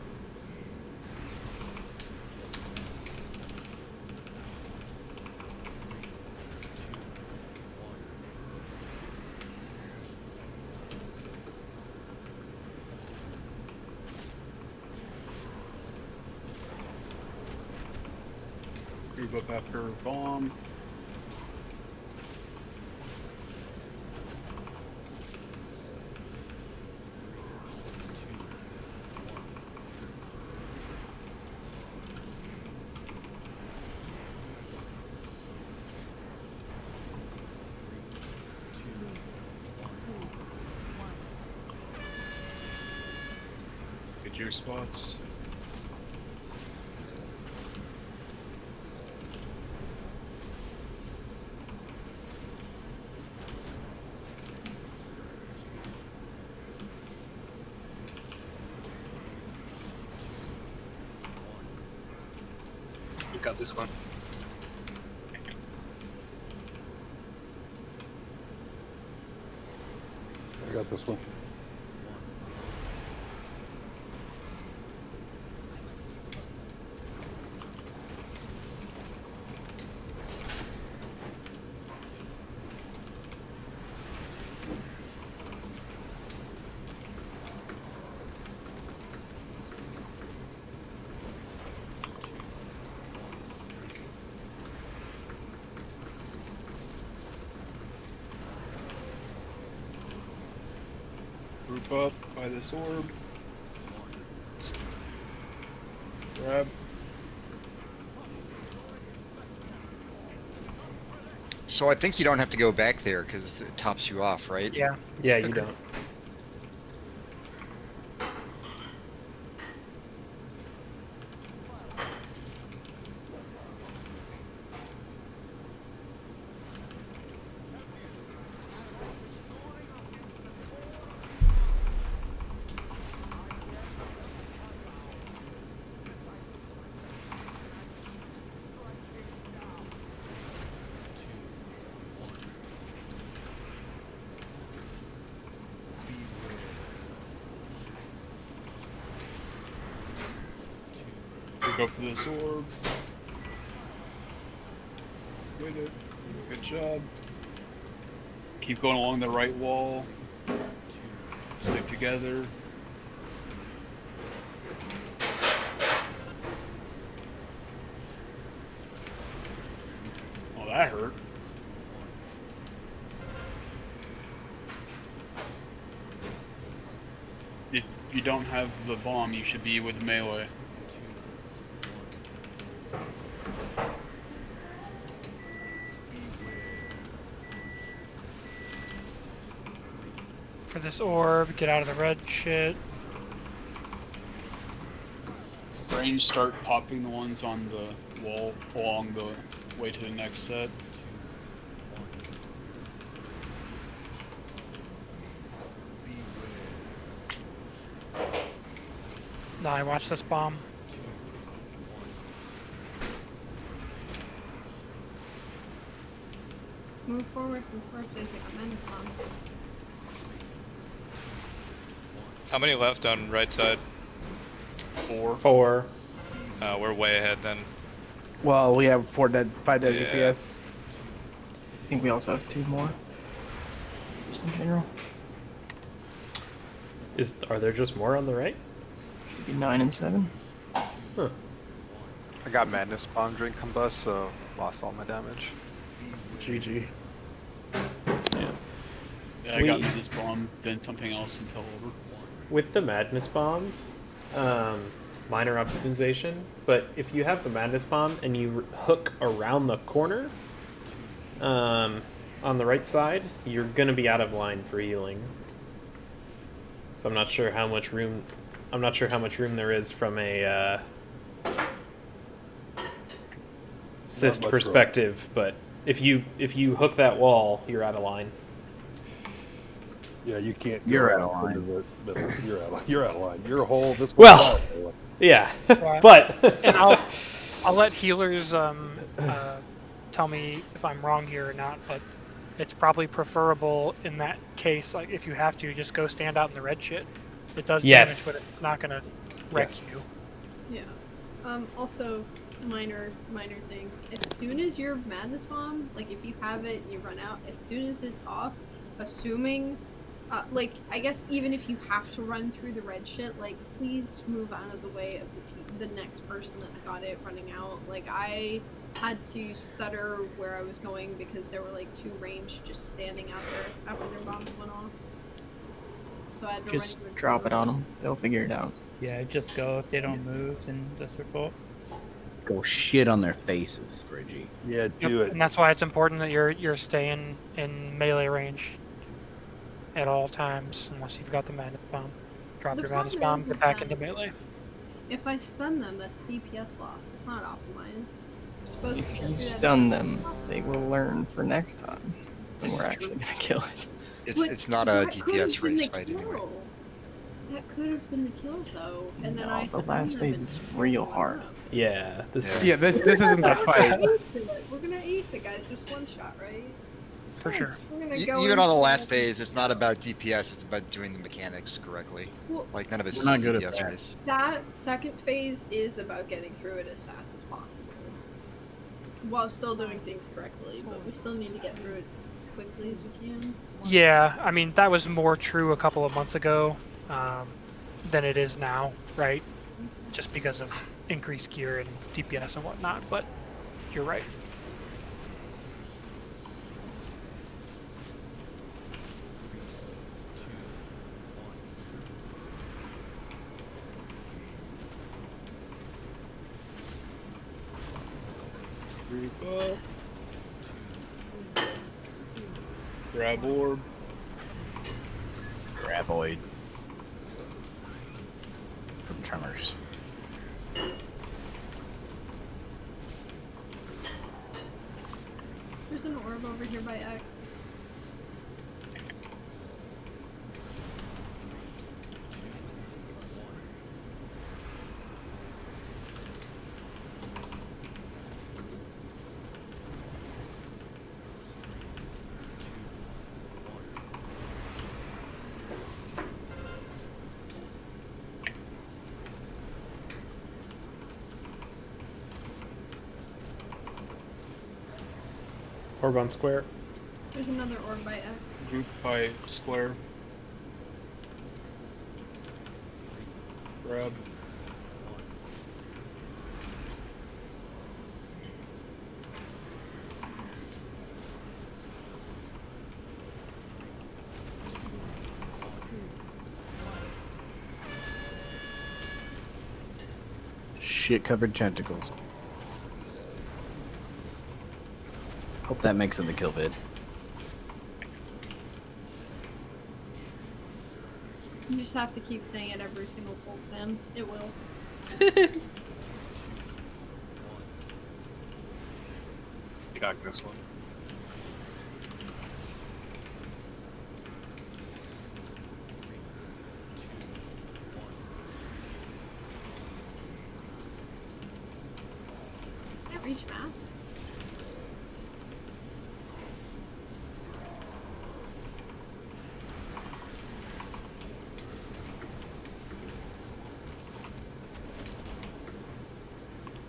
Group up after bomb. Get your spots. You got this one. I got this one. Group up by this orb. Grab. So I think you don't have to go back there because it tops you off, right? Yeah. Yeah, you don't. Go for this orb. Get it. Good job. Keep going along the right wall. Stick together. Oh, that hurt. If you don't have the bomb, you should be with melee. For this orb, get out of the red shit. Range, start popping the ones on the wall along the way to the next set. Now I watch this bomb. Move forward, there's like a menace bomb. How many left on right side? 4. 4. We're way ahead then. Well, we have 5 dead Yeah. DPS. I think we also have 2 more. Just in general. Are there just more on the right? Should be 9 and 7. Huh. I got Madness Bomb during Combust, so lost all my damage. GG. Yeah, I got me this bomb, then something else and fell over. With the Madness Bombs, minor optimization, but if you have the Madness Bomb and you hook around the corner on the right side, you're going to be out of line for healing. So I'm not sure how much room there is from a assist much perspective, but if you hook that wall, you're out of line. Yeah, you can't. You're go out of into the middle. You're out of line. You're a whole. This Well, yeah, but and I'll let healers tell me if I'm wrong here or not, but it's probably preferable in that case, like if you have to, just go stand out in the red shit. It does damage, but it's not gonna wreck you. Yeah. Also, minor thing. As soon as your Madness Bomb, like if you have it and you run out, as soon as it's off, assuming, like I guess even if you have to run through the red shit, like please move out of the way of the next person that's got it running out. Like I had to stutter where I was going because there were like 2 ranged just standing out there after their bombs went off. So I had to Just run drop it on them. They'll figure it out. Yeah, just go. If they don't move, then that's their fault. Go shit on their faces, Friggy. Yeah, do it. And that's why it's important that you're staying in melee range at all times, unless you've got the Madness Bomb. Drop The your Madness problem Bomb, is get back that- into melee. If I stun them, that's DPS loss. It's not optimized. You're supposed If to you do that stun as them, possible. they will learn for next time. And we're actually gonna kill it. It's not a That could've DPS been race the fight anyway. kill. That could have been the kill though, and then No, I the stunned last them phase and- is real hard. Yeah, this Yeah, this isn't the fight. We're gonna ace it, guys. Just one shot, right? For sure. We're gonna go Even on the into last it. phase, it's not about DPS, it's about doing the mechanics correctly. Well, Like, none of it's We're a not good at DPS that. race. That second phase is about getting through it as fast as possible, while still doing things correctly. But we still need to get through it as quickly as we can. Yeah, I mean that was more true a couple of months ago than it is now, right? Just because of increased gear and DPS and whatnot. But you're right. Group up. Grab orb. Graboid. From Tremors. There's an orb over here by X. Orb on square. There's another orb by X. Group by square. Grab. Shit-covered tentacles. Hope that makes it the kill vid. You just have to keep saying it every single pull, Sam. It will. You got this one. Can't reach math.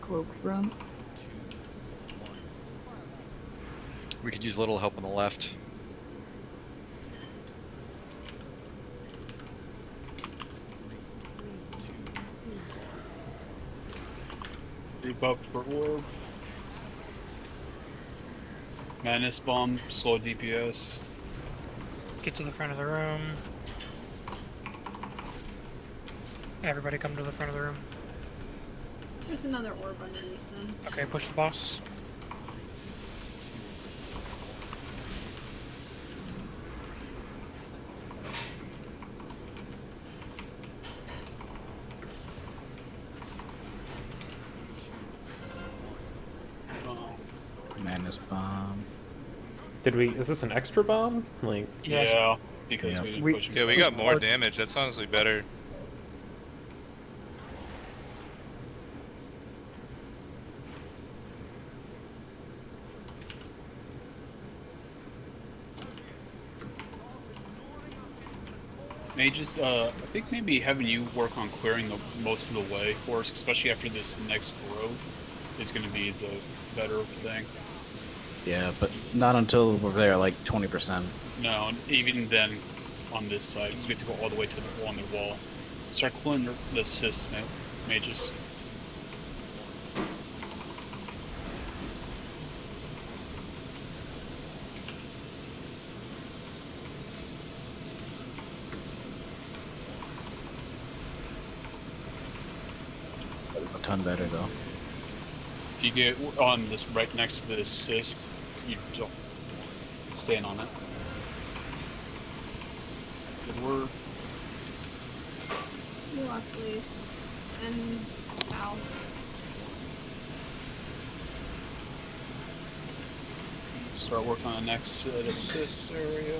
Cloak front. We could use a little help on the left. Group up for orb. Madness bomb, slow DPS. Get to the front of the room. Everybody come to the front of the room. There's another orb underneath them. Okay, push the boss. Madness bomb. Did we? Is this an extra bomb? Like. Yes. Yeah, because we didn't push him. Yeah, we got more damage. That's honestly better. Mages, I think maybe having you work on clearing the most of the way for us, especially after this next growth, is going to be the better thing. Yeah, but not until we're there, like 20%. No, and even then, on this side, because we have to go all the way to the on the wall. Start clearing the assist mages. A ton better though. If you get on this right next to the assist, you don't stand on it. Good work. You lost please. And ow. Start working on the next assist area.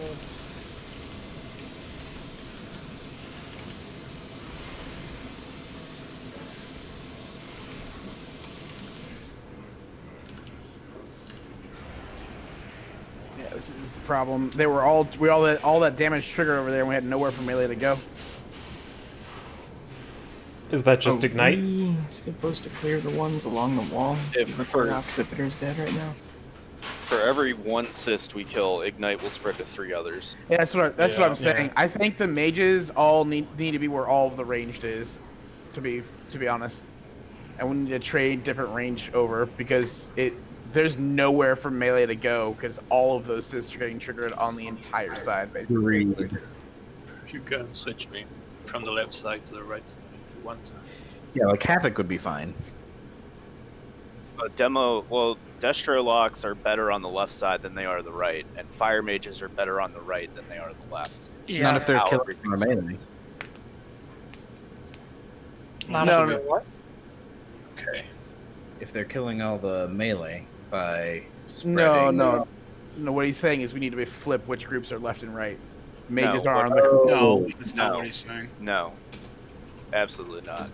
Yeah, this is the problem. They were all all that damage triggered over there, and we had nowhere for melee to go. Is that just Are ignite? we supposed to clear the ones along the wall? If The for- Occipiter's dead right now. For every one cyst we kill, Ignite will spread to 3 others. Yeah, that's what I'm saying. Yeah. I think the mages all need to be where all of the ranged is, to be honest. And we need to trade different range over because there's nowhere for melee to go because all of those cysts are getting triggered on the entire side basically. You can switch me from the left side to the right side if you want to. Yeah, like Havoc would be fine. Destro locks are better on the left side than they are the right, and Fire Mages are better on the right than they are the left. Yeah. Not if they're How killing our everything's- melee. No. What? Okay. If they're killing all the melee by spreading. No. What he's saying is we need to flip which groups are left and right. Mages No, are on what- the. No, that's not No. what he's saying. No. Absolutely not.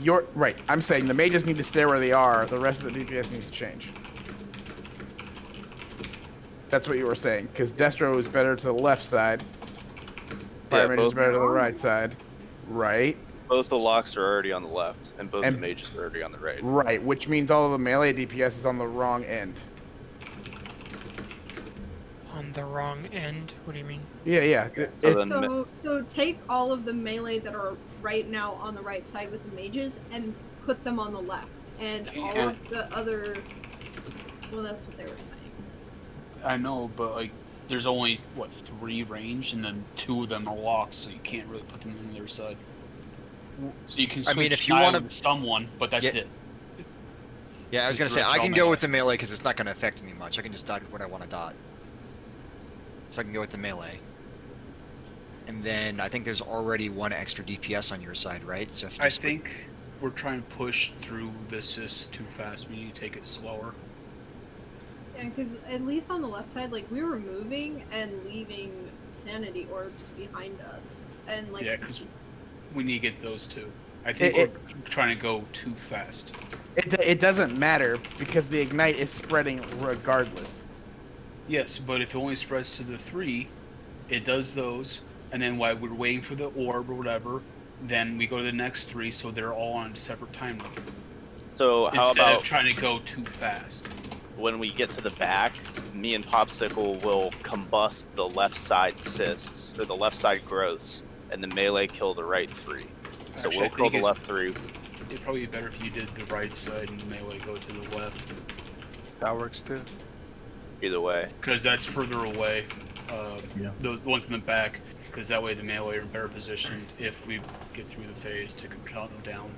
You're right. I'm saying the mages need to stay where they are. The rest of the DPS needs to change. That's what you were saying. Because Destro is better to the left side. Fire Mage is both- better to the right side. Right? Both the locks are already on the left, and both And- the mages are already on the right. Right. Which means all of the melee DPS is on the wrong end. On the wrong end? What do you mean? Yeah. So take all of the melee that are right now on the right side with the mages and put them on the left, and all of the other. Well, that's what they were saying. I know, but like, there's only what 3 range, and then 2 of them are locked, so you can't really put them on the other side. So you can switch I mean, if you want to someone, but that's it. Yeah, I was gonna say I can go with the melee because it's not gonna affect me much. I can just dot what I want to dot. So I can go with the melee. And then I think there's already 1 extra DPS on your side, right? So if you I think we're trying to push through the assist too fast. We need to take it slower. Yeah, because at least on the left side, like, we were moving and leaving sanity orbs behind us, and like. Yeah, because we need to get those too. I think we're trying to go too fast. It doesn't matter because the ignite is spreading regardless. Yes, but if it only spreads to the 3, it does those, and then while we're waiting for the orb or whatever, then we go to the next 3, so they're all on a separate timer. So how Instead about of trying to go too fast? when we get to the back, me and Popsicle will combust the left side cysts or the left side growths, and the melee kill the right 3. So Actually, we'll kill the left 3. It'd probably be better if you did the right side and melee go to the left. That works too. Either way. Because that's further away. Those ones in the back, because that way the melee are better positioned if we get through the phase to count them down.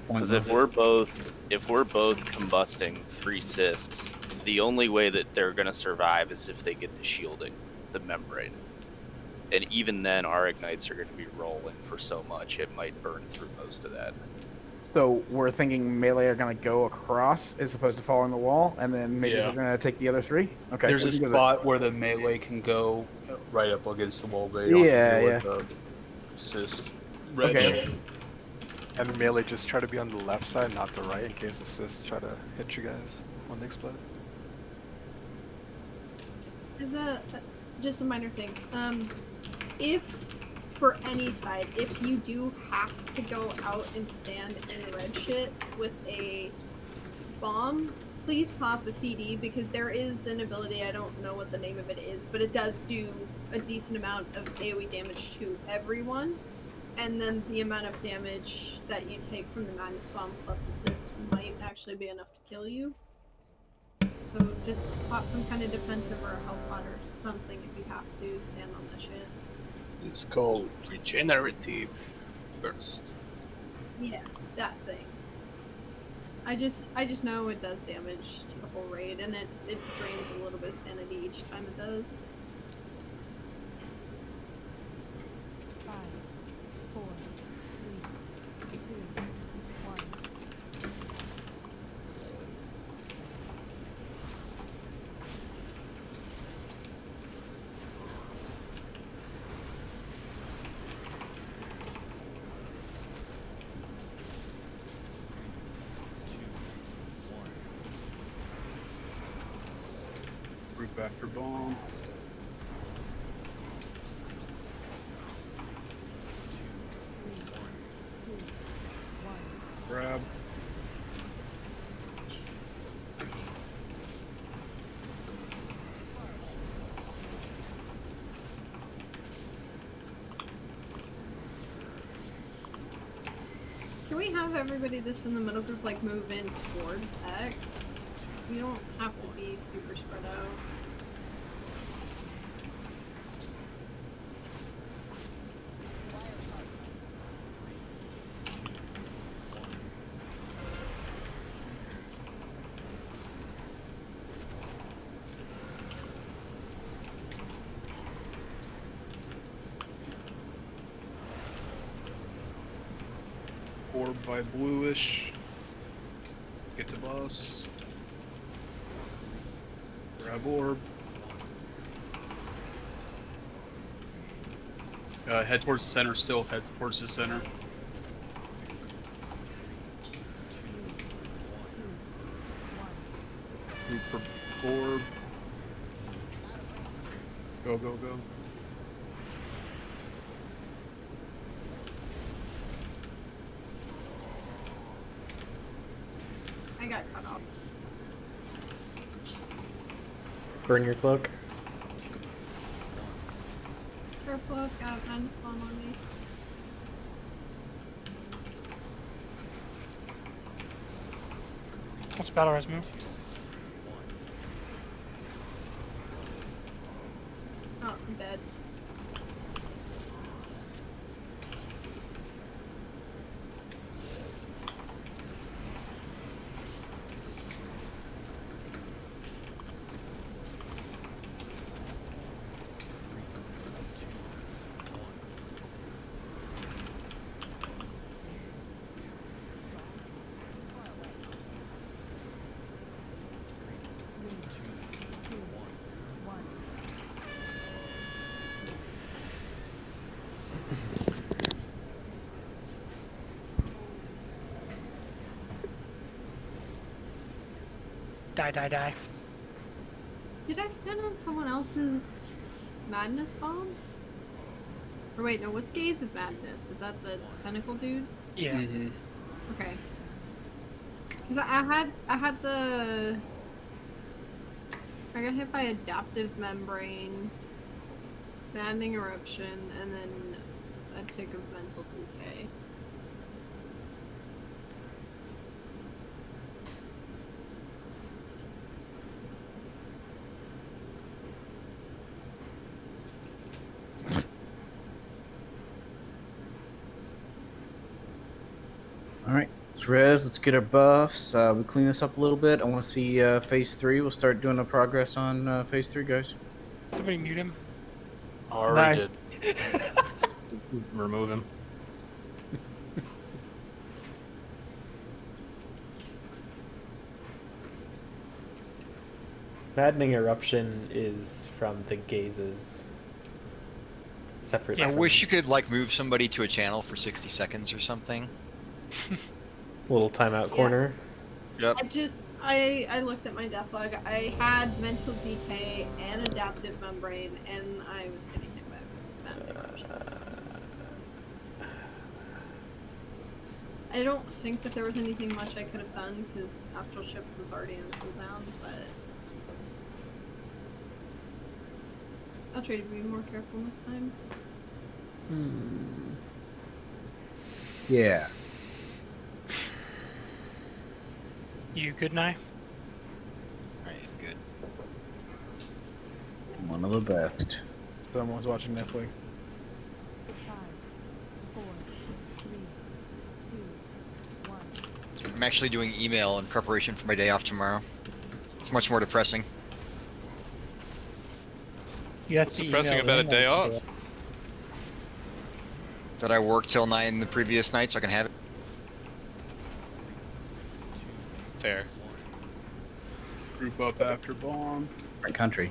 Because if we're both combusting 3 cysts, the only way that they're gonna survive is if they get the shielding, the membrane. And even then, our ignites are going to be rolling for so much, it might burn through most of that. So we're thinking melee are going to go across as opposed to following the wall, and then maybe we're going to take the other 3? Okay. There's a spot where the melee can go right up against the wall. Yeah. Assist. Okay. And the melee just try to be on the left side, not the right, in case assists try to hit you guys when they explode. Is just a minor thing. If for any side, if you do have to go out and stand in red shit with a bomb, please pop the CD, because there is an ability, I don't know what the name of it is, but it does do a decent amount of AoE damage to everyone, and then the amount of damage that you take from the madness bomb plus assist might actually be enough to kill you. So just pop some kind of defensive or a health pot or something if you have to stand on that shit. It's called regenerative burst. Yeah, that thing. I just know it does damage to the whole raid, and it drains a little bit of sanity each time it does. 5, 4, 3, 2, 1. Group after bomb. Grab. Can we have everybody that's in the middle group like move in towards X? We don't have to be super spread out. Orb by bluish. Get to boss. Grab orb. Head towards the center still. Head towards the center. Group for orb. Go, go, go. I got cut off. Burn your cloak. careful, I've got man spawn on me. What's battle res move? Oh, I'm dead. Die. Did I stand on someone else's madness bomb? Or wait, no, what's Gaze of Madness? Is that the tentacle dude? Yeah. Okay. Because I had the... I got hit by Adaptive Membrane, Maddening Eruption, and then a tick of Mental Decay. All right, let's res. Let's get our buffs. We clean this up a little bit. I want to see phase 3. We'll start doing the progress on phase 3, guys. Somebody mute him. Already did. Remove him. Maddening Eruption is from the Gazes. Separate. I from... wish you could like move somebody to a channel for 60 seconds or something. Little timeout corner. Yep. I looked at my death log. I had Mental Decay and Adaptive Membrane, and I was getting hit by Maddening Eruption. I don't think that there was anything much I could have done because Astral Shift was already on cooldown, but I'll try to be more careful next time. Yeah. You good, Nye? I am good. One of the best. Someone's watching Netflix. 5, 4, 3, 2, 1. I'm actually doing email in preparation for my day off tomorrow. It's much more depressing. You have What's to depressing email about a in day on off? That I worked till 9 the previous night so I can have it. Fair. Group up after bomb. Right country.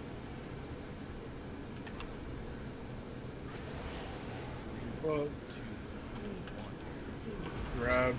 Group up. Grab.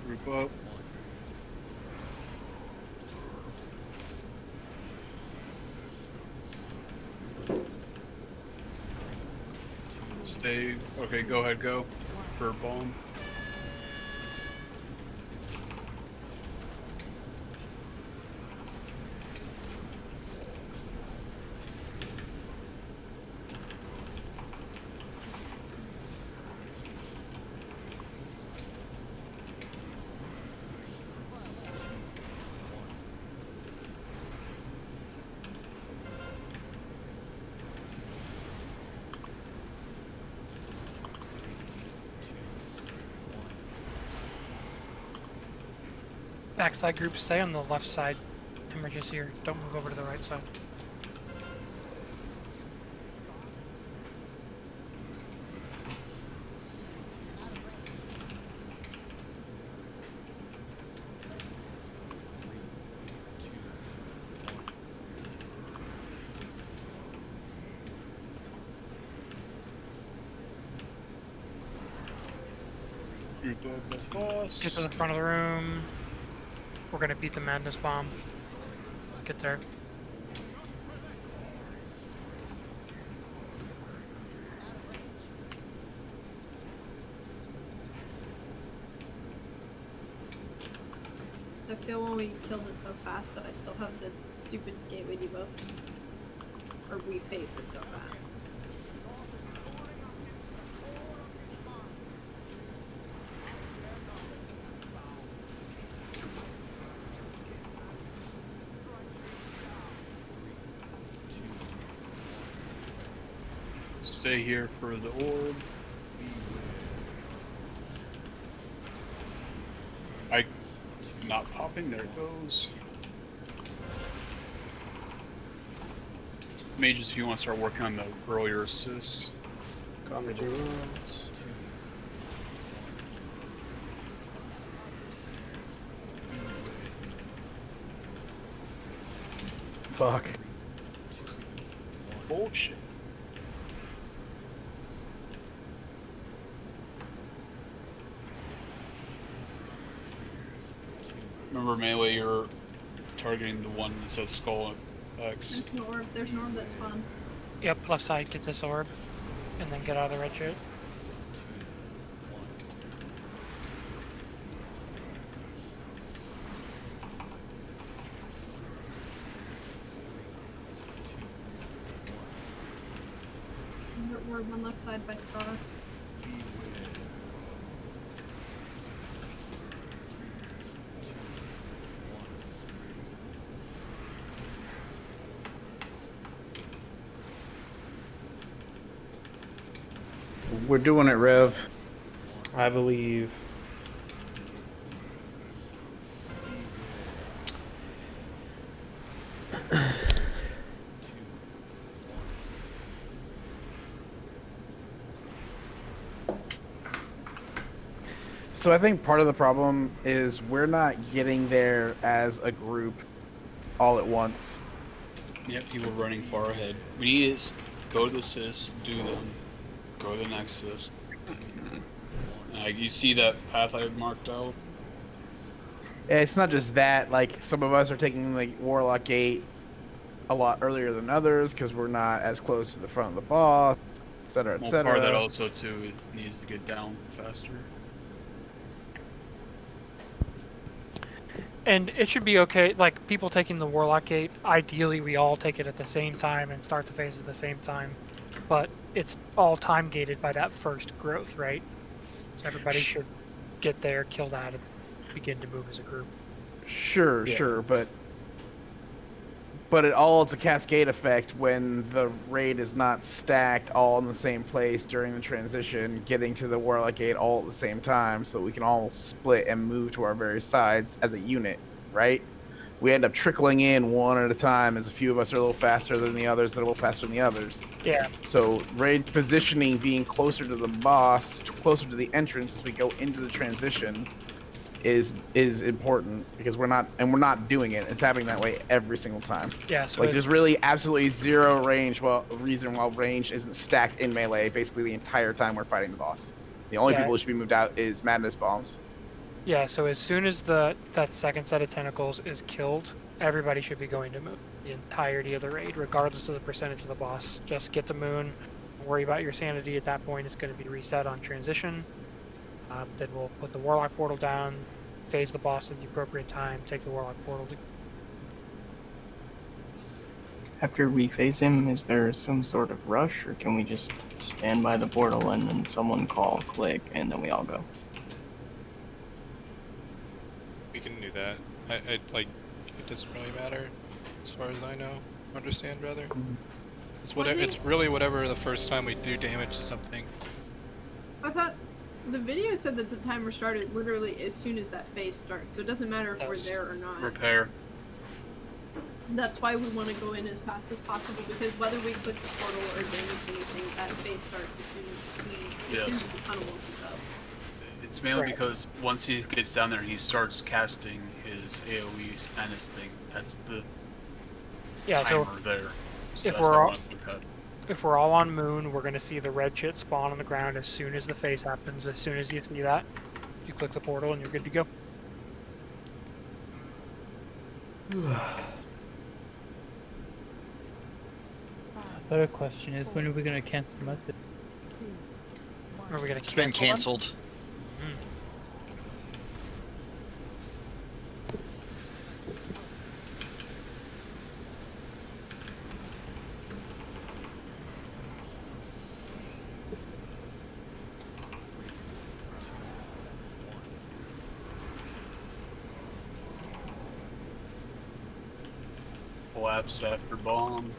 Group up. Stay. Okay, go ahead, go. For bomb. Backside group, stay on the left side Hemorrhages here. Don't move over to the right side. Get to the front of the room. We're gonna beat the madness bomb. Get there. I feel when we killed it so fast that I still have the stupid gateway debuff. Or we face it so fast. Stay here for the orb. Not popping, there it goes. Mages, if you want to start working on the earlier assists. Comedy runs. Fuck. Bullshit. Remember, melee, you're targeting the one that says skull X. There's an orb that spawned. Yep, left side, get this orb. And then get out of the red shit. Orb on left side by Star. We're doing it, Rev. I believe. So I think part of the problem is we're not getting there as a group all at once. Yep, people running far ahead. We need to go to the assist, do them, go to the next assist. You see that path I had marked out? It's not just that, like, some of us are taking, like, Warlock Gate a lot earlier than others because we're not as close to the front of the boss, etc., etc. Part of that also, too, it needs to get down faster. And it should be okay, like, people taking the Warlock Gate, ideally we all take it at the same time and start the phase at the same time. But it's all time gated by that first growth, right? So everybody should get there, kill that, and begin to move as a group. Sure, sure, but it's a cascade effect when the raid is not stacked all in the same place during the transition, getting to the Warlock Gate all at the same time so that we can all split and move to our various sides as a unit, right? We end up trickling in one at a time as a few of us are a little faster than the others, that are a little faster than the others. Yeah. So raid positioning being closer to the boss, closer to the entrance as we go into the transition is important because we're not doing it. It's happening that way every single time. Yeah, so like there's really absolutely zero range reason why range isn't stacked in melee basically the entire time we're fighting the boss. The only people who should be moved out is madness bombs. Yeah, so as soon as that second set of tentacles is killed, everybody should be going to moon. The entirety of the raid, regardless of the percentage of the boss. Just get to moon. Don't worry about your sanity at that point. It's going to be reset on transition. Then we'll put the Warlock portal down, phase the boss at the appropriate time, take the Warlock portal to... After we phase him, is there some sort of rush, or can we just stand by the portal and then someone call, click, and then we all go? We can do that. I like, it doesn't really matter, as far as I know. Understand, rather. It's whatever. It's really whatever the first time we do damage to something. I thought the video said that the timer started literally as soon as that phase starts, so it doesn't matter if we're there or not. Repair. That's why we want to go in as fast as possible, because whether we click the portal or damage anything, that phase starts as soon as the tunnel opens up. It's mainly because once he gets down there, he starts casting his AoE Menace thing. That's the timer there. So if we're all on Moon, we're gonna see the red shit spawn on the ground as soon as the phase happens. As soon as you see that, you click the portal and you're good to go. Better question is, when are we gonna cancel the method? Are we gonna? It's been canceled. Collapse after bomb.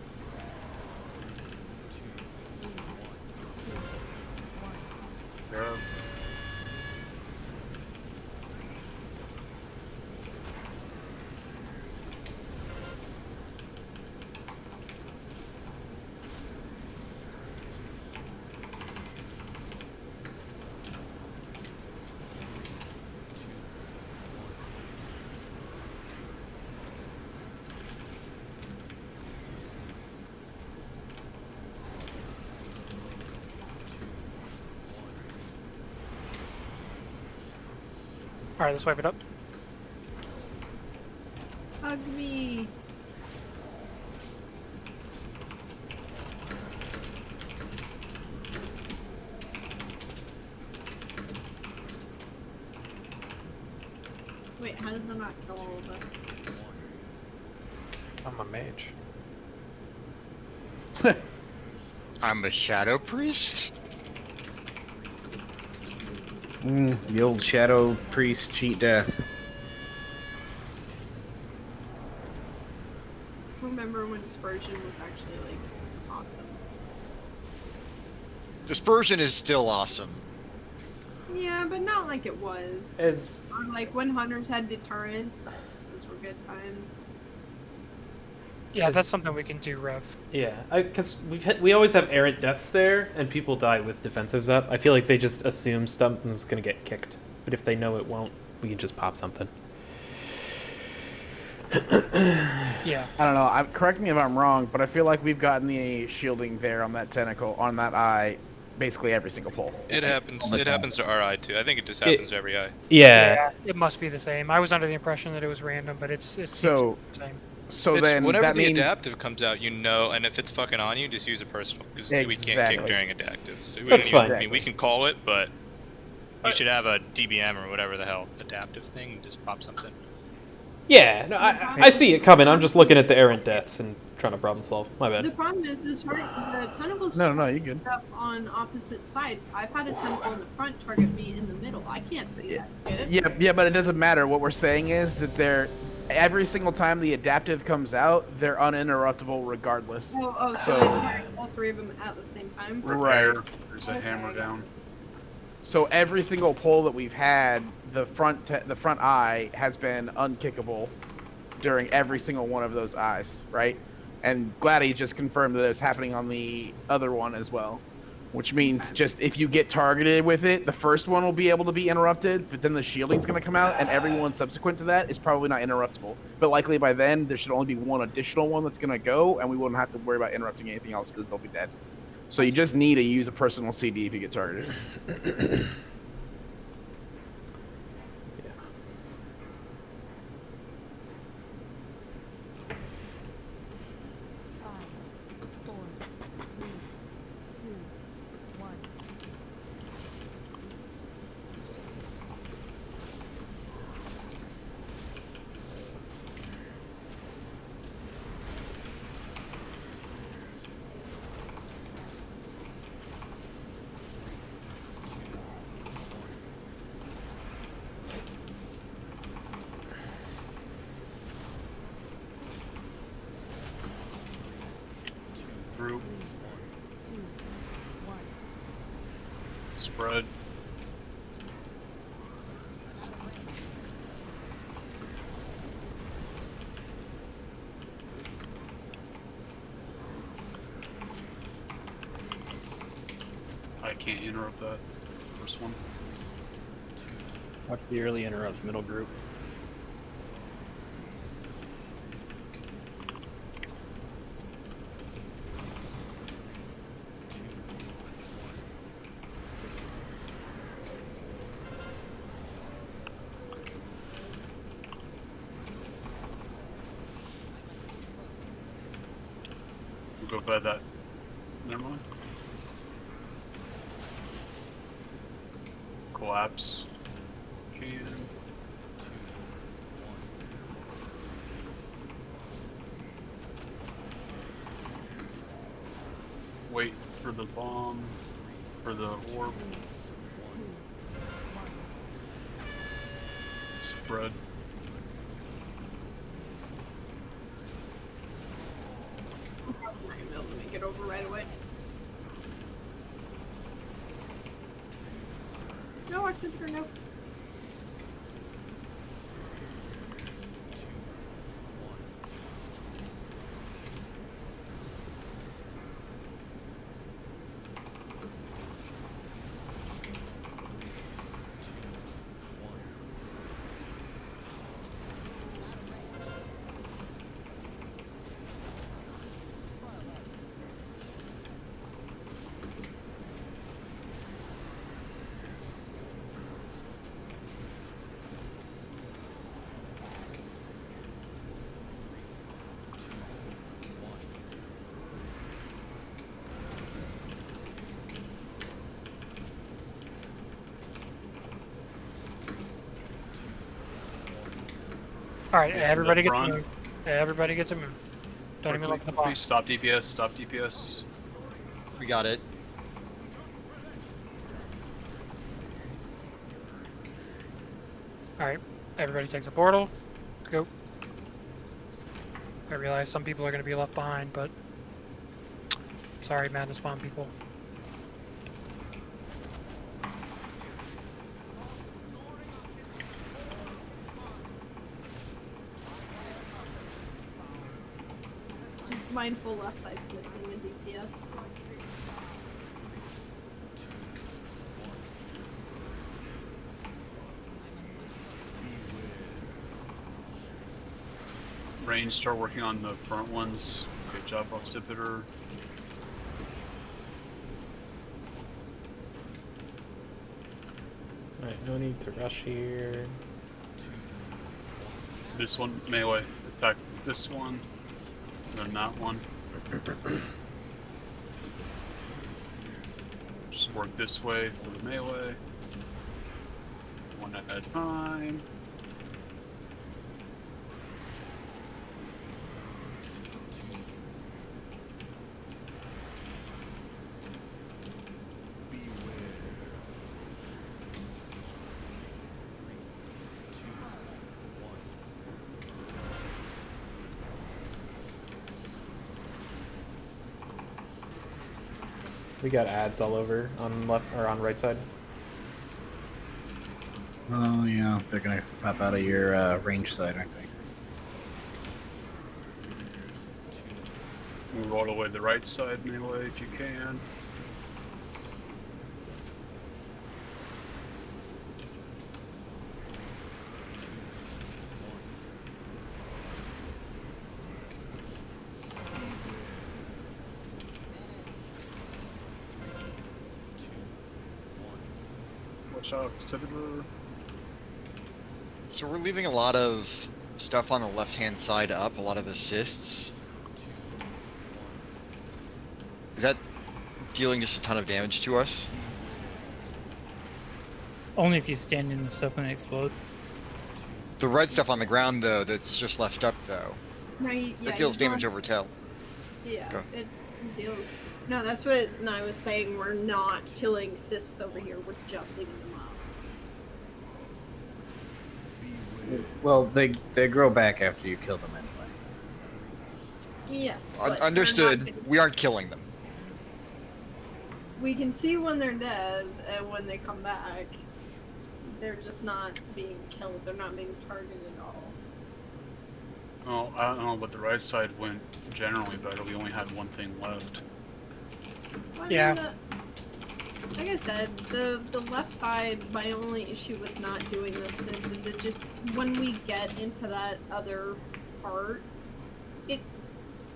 Yeah. Alright, let's wipe it up. Hug me. Wait, how did that not kill all of us? I'm a mage. I'm a shadow priest. The old shadow priest cheat death. Remember when Dispersion was actually like awesome? Dispersion is still awesome. Yeah, but not like it was. Or like when hunters had deterrents, those were good times. Yeah, that's something we can do, Rev. Yeah, because we always have errant deaths there, and people die with defensives up. I feel like they just assume something's gonna get kicked, but if they know it won't, we can just pop something. Yeah. I don't know. Correct me if I'm wrong, but I feel like we've gotten the shielding there on that tentacle, on that eye, basically every single pull. It happens. It happens to our eye too. I think it just happens to every eye. Yeah. It must be the same. I was under the impression that it was random, but it's so the same. So It's then whenever that the means adaptive comes out, you know, and if it's fucking on you, just use a personal because we can't kick Exactly. during adaptive. So we That's don't even, fine. I mean, we can call it, but you should have a DBM or whatever the hell adaptive thing and just pop something. Yeah, no, I see it coming. I'm just looking at the errant deaths and trying to problem solve. My bad. The problem is the tentacles No, you're good. stuff on opposite sides. I've had a tentacle in the front target me in the middle. I can't see that shit. Yeah, but it doesn't matter. What we're saying is that every single time the adaptive comes out, they're uninterruptible regardless. So it attacks all three of them at the same time. Right. There's a hammer down. So every single pull that we've had, the front eye has been unkickable during every single one of those eyes, right? And Gladdy just confirmed that it's happening on the other one as well, which means just if you get targeted with it, the first one will be able to be interrupted, but then the shielding's going to come out, and everyone subsequent to that is probably not interruptible. But likely by then, there should only be one additional one that's going to go, and we wouldn't have to worry about interrupting anything else because they'll be dead. So you just need to use a personal CD if you get targeted. Group. Spread. can't interrupt that first one. Watch the early interrupts, middle group. We'll go by that. Never mind. Collapse. Can. Wait for the bomb. For the orb. Spread. I'm probably not gonna be able to make it over right away. No, Oxygen, no. Alright, everybody gets a front. move. Everybody gets a move. Don't even look at the Quickly, box. stop DPS, stop DPS. We got it. Alright, everybody takes a portal. Let's go. I realize some people are going to be left behind, but... Sorry, Madness Bomb people. Just mindful left side's missing a DPS. Range, start working on the front ones. Good job, Occipitor. Alright, no need to rush here. This one, melee. Attack this one. Then that one. Just work this way for the melee. One at a time. We got ads all over on left or on right side. Oh yeah, they're gonna pop out of your range side, aren't they? Move all the way to the right side melee if you can. Watch out, Occipitor. So we're leaving a lot of stuff on the left-hand side up, a lot of assists. Is that dealing just a ton of damage to us? Only if you stand in the stuff and it explodes. The red stuff on the ground, though, that's just left up, though. Right, yeah, That deals you damage want- over tail. Yeah, Go. it deals. No, that's what I was saying. We're not killing cysts over here. We're just leaving them up. Well, they grow back after you kill them anyway. Yes. but they're Understood. not- We aren't killing them. We can see when they're dead, and when they come back, they're just not being killed. They're not being targeted at all. Oh, I don't know, but the right side went generally better. We only had one thing left. Well, I Yeah. mean, Like I said, the left side, my only issue with not doing the assist is it just, when we get into that other part,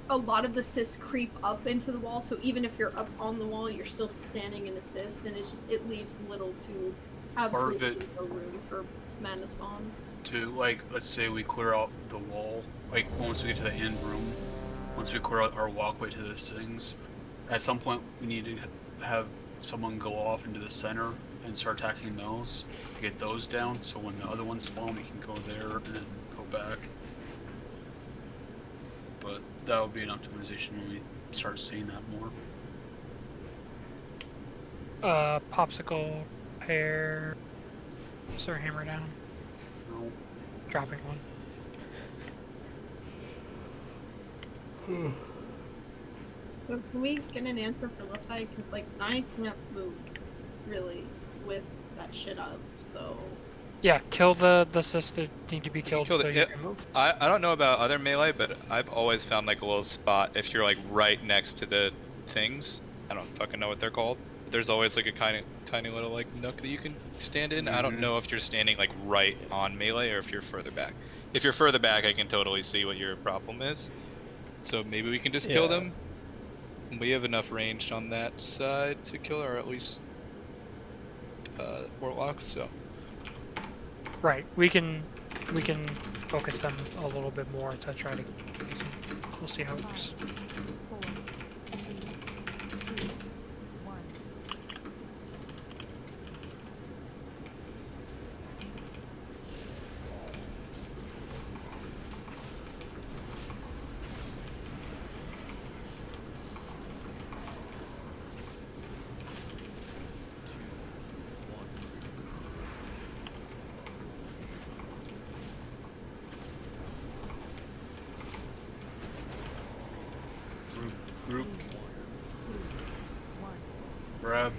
a lot of the cysts creep up into the wall, so even if you're up on the wall, you're still standing in assist, and it leaves little to absolutely no room for madness bombs. To, like, let's say we clear out the wall, like, once we get to the end room, once we clear out our walkway to those things, at some point we need to have someone go off into the center and start attacking those, to get those down, so when the other ones spawn, we can go there and then go back. But that will be an optimization when we start seeing that more. Popsicle, pear. Is there a hammer down? No. Dropping one. So can we get an answer for left side? Because, like, I can't move, really, with that shit up, so... Yeah, kill the cysts that need to be killed so you can move. I don't know about other melee, but I've always found like a little spot if you're like right next to the things. I don't fucking know what they're called. But there's always like a tiny little like nook that you can stand in. I don't know if you're standing like right on melee or if you're further back. If you're further back, I can totally see what your problem is. So maybe we can just kill them. We have enough ranged on that side to kill, or at least warlocks. So. Right, we can focus them a little bit more to try to. We'll see how it works. 4, 3, 2, 1. Group. 2, 1. Grab.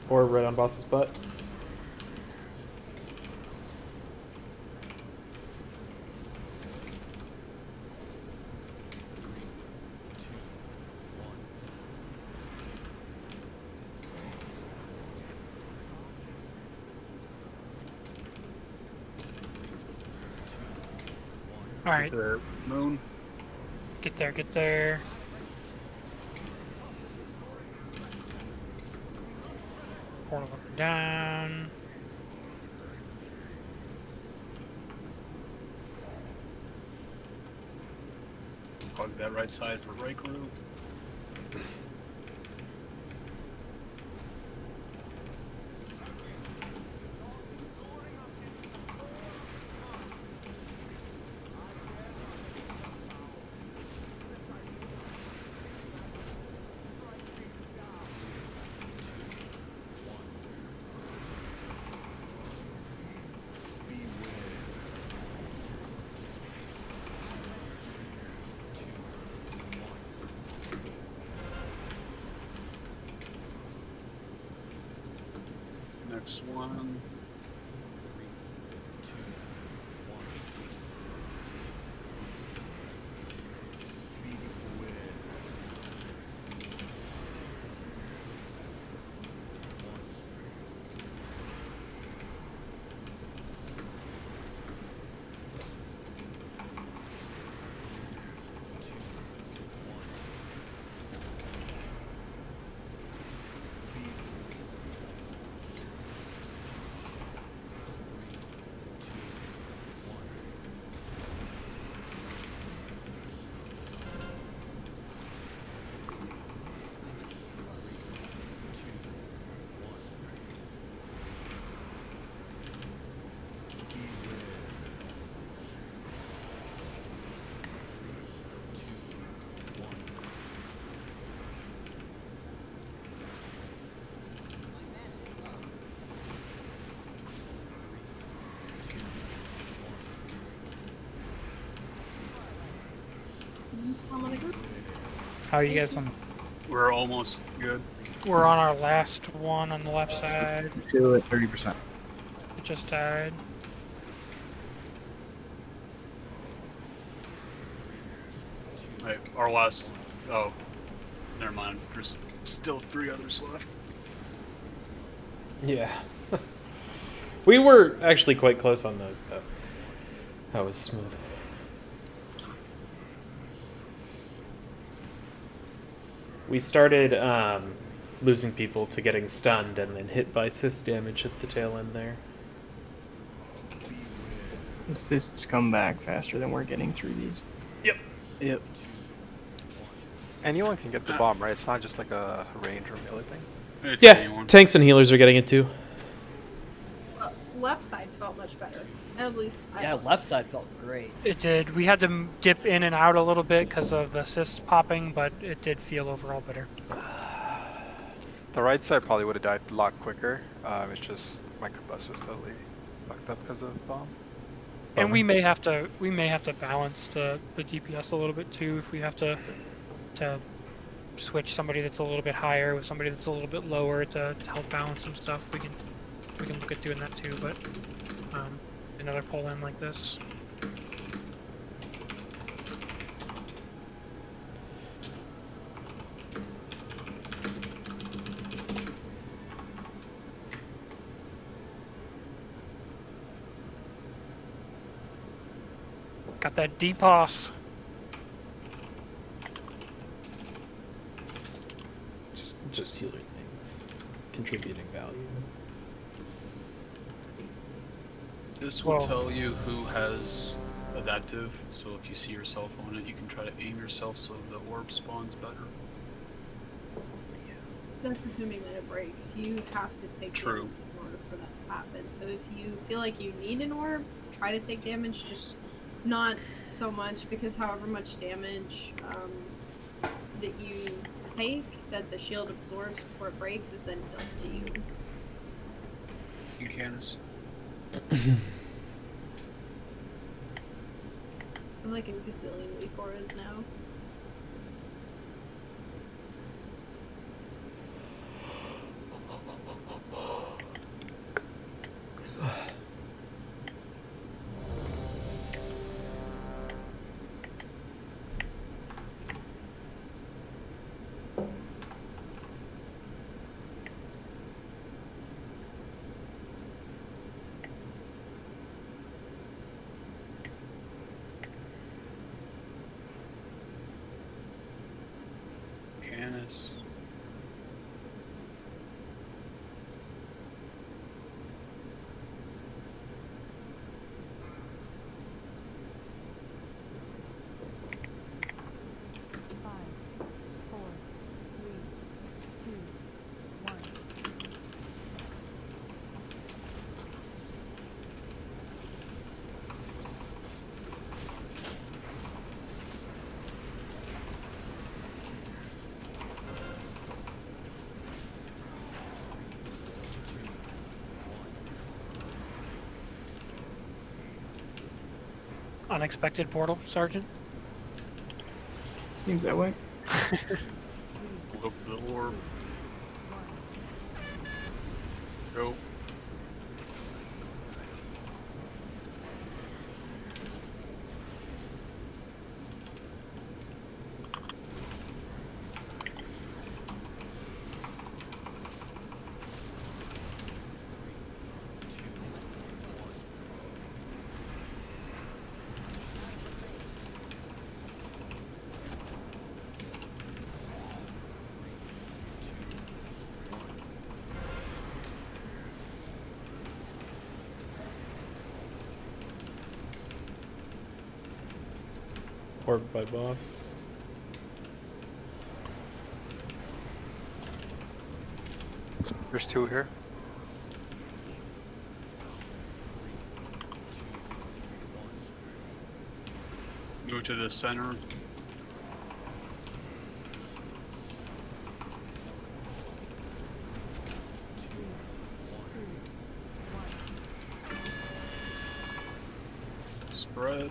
Or right on boss's butt. All right. Moon. Get there, get there. Portal up and down. Plug that right side for right group. next one. How are you guys on? We're almost good. We're on our last one on the left side. Still at 30%. It just died. Wait, our last. Oh, never mind. There's still 3 others left. Yeah. We were actually quite close on those, though. That was smooth. We started losing people to getting stunned and then hit by cyst damage at the tail end there. The cysts come back faster than we're getting through these. Yep. Anyone can get the bomb, right? It's not just like a range or melee thing. It's Yeah, anyone. tanks and healers are getting it too. Left side felt much better. At least I Yeah, felt. left side felt great. It did. We had to dip in and out a little bit because of the cysts popping, but it did feel overall better. The right side probably would have died a lot quicker. It's just my combust was totally fucked up because of bomb. And we may have to balance the DPS a little bit too if we have to switch somebody that's a little bit higher with somebody that's a little bit lower to help balance some stuff. We can look at doing that too, but another pull in like this. Got that DPOS. Just healer things. Contributing value. This will Well- tell you who has adaptive, so if you see yourself on it, you can try to aim yourself so the orb spawns better. That's assuming that it breaks. You have to take True. damage in order for that to happen. So if you feel like you need an orb, try to take damage. Just not so much, because however much damage that you take, that the shield absorbs before it breaks, is then done to you. You Canis. I'm like a gazillion weak auras now. Canis. Unexpected portal, Sergeant. Seems that way. We'll go for the orb. Go. Orb by boss. There's 2 here. Move to the center. Spread.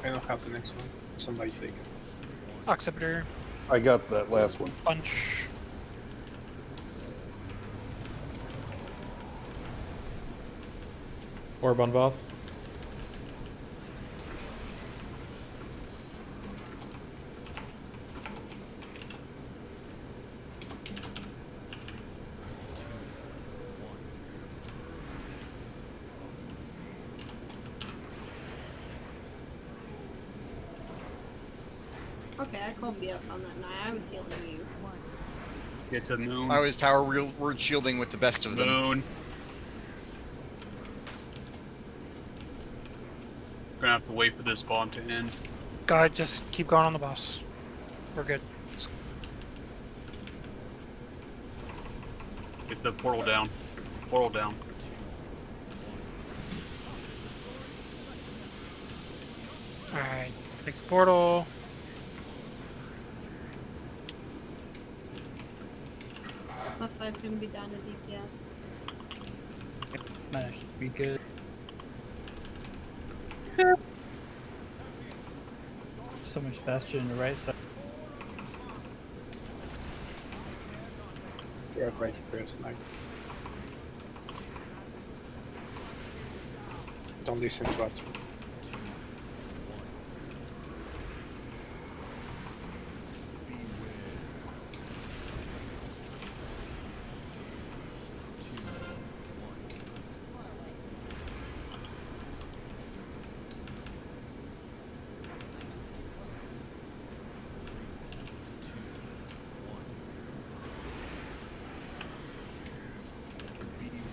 I don't have the next one. Somebody take it. Occipitor. I got that last one. Punch. Orb on boss. Okay, I called BS on that night. I was healing you. Get to moon. I was power word shielding with the best of them. Moon. Gonna have to wait for this bomb to end. Go ahead, just keep going on the boss. We're good. Get the portal down. Portal down. Alright, take the portal. Left side's gonna be down to DPS. That should be good. So much faster than the right side. You're right here, snipe. Don't listen to it.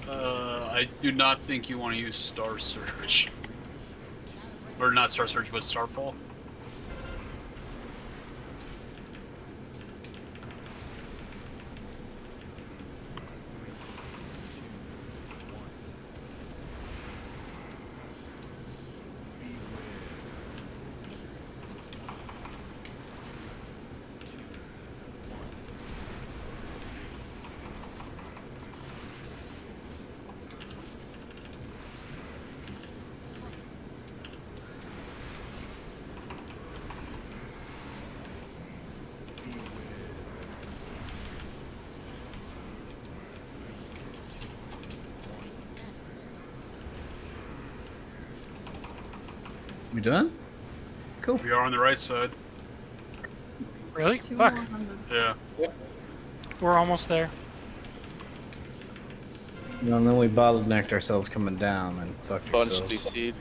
I do not think you want to use Star Surge. Or not Star Surge, but Starfall. We done? Cool. We are on the right side. Really? Two Fuck. more on the- Yeah. We're almost there. And then we bottlenecked ourselves coming down and fucked Bunch ourselves. DC'd.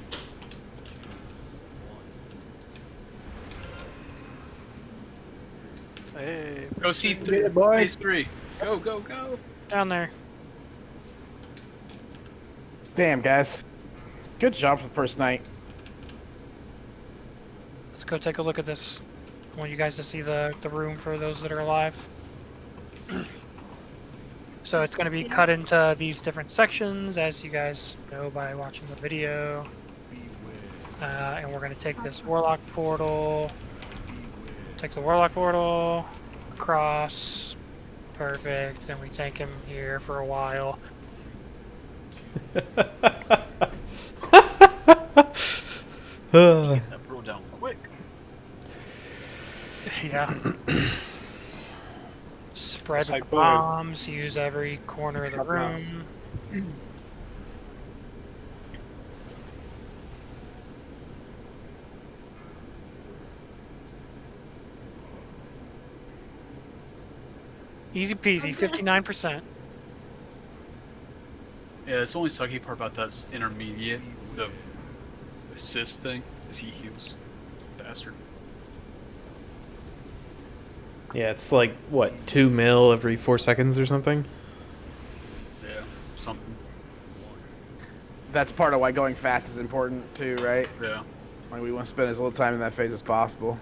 Hey. Go see it, boys. phase 3. Go, go, go. Down there. Damn, guys. Good job for the first night. Let's go take a look at this. I want you guys to see the room for those that are alive. So it's going to be cut into these different sections, as you guys know by watching the video. And we're going to take this Warlock portal. Take the Warlock portal across. Perfect. And we take him here for a while. Get that portal down quick. Yeah. Spread the Side boy. bombs, use every corner of the Cut mouse. room. Easy peasy, 59%. Yeah, it's the only sucky part about that's intermediate, the assist thing, is he heals. Bastard. Yeah, it's like, what, 2 mil every 4 seconds or something? Yeah, something. That's part of why going fast is important too, right? Yeah. Like we want to spend as little time in that phase as possible.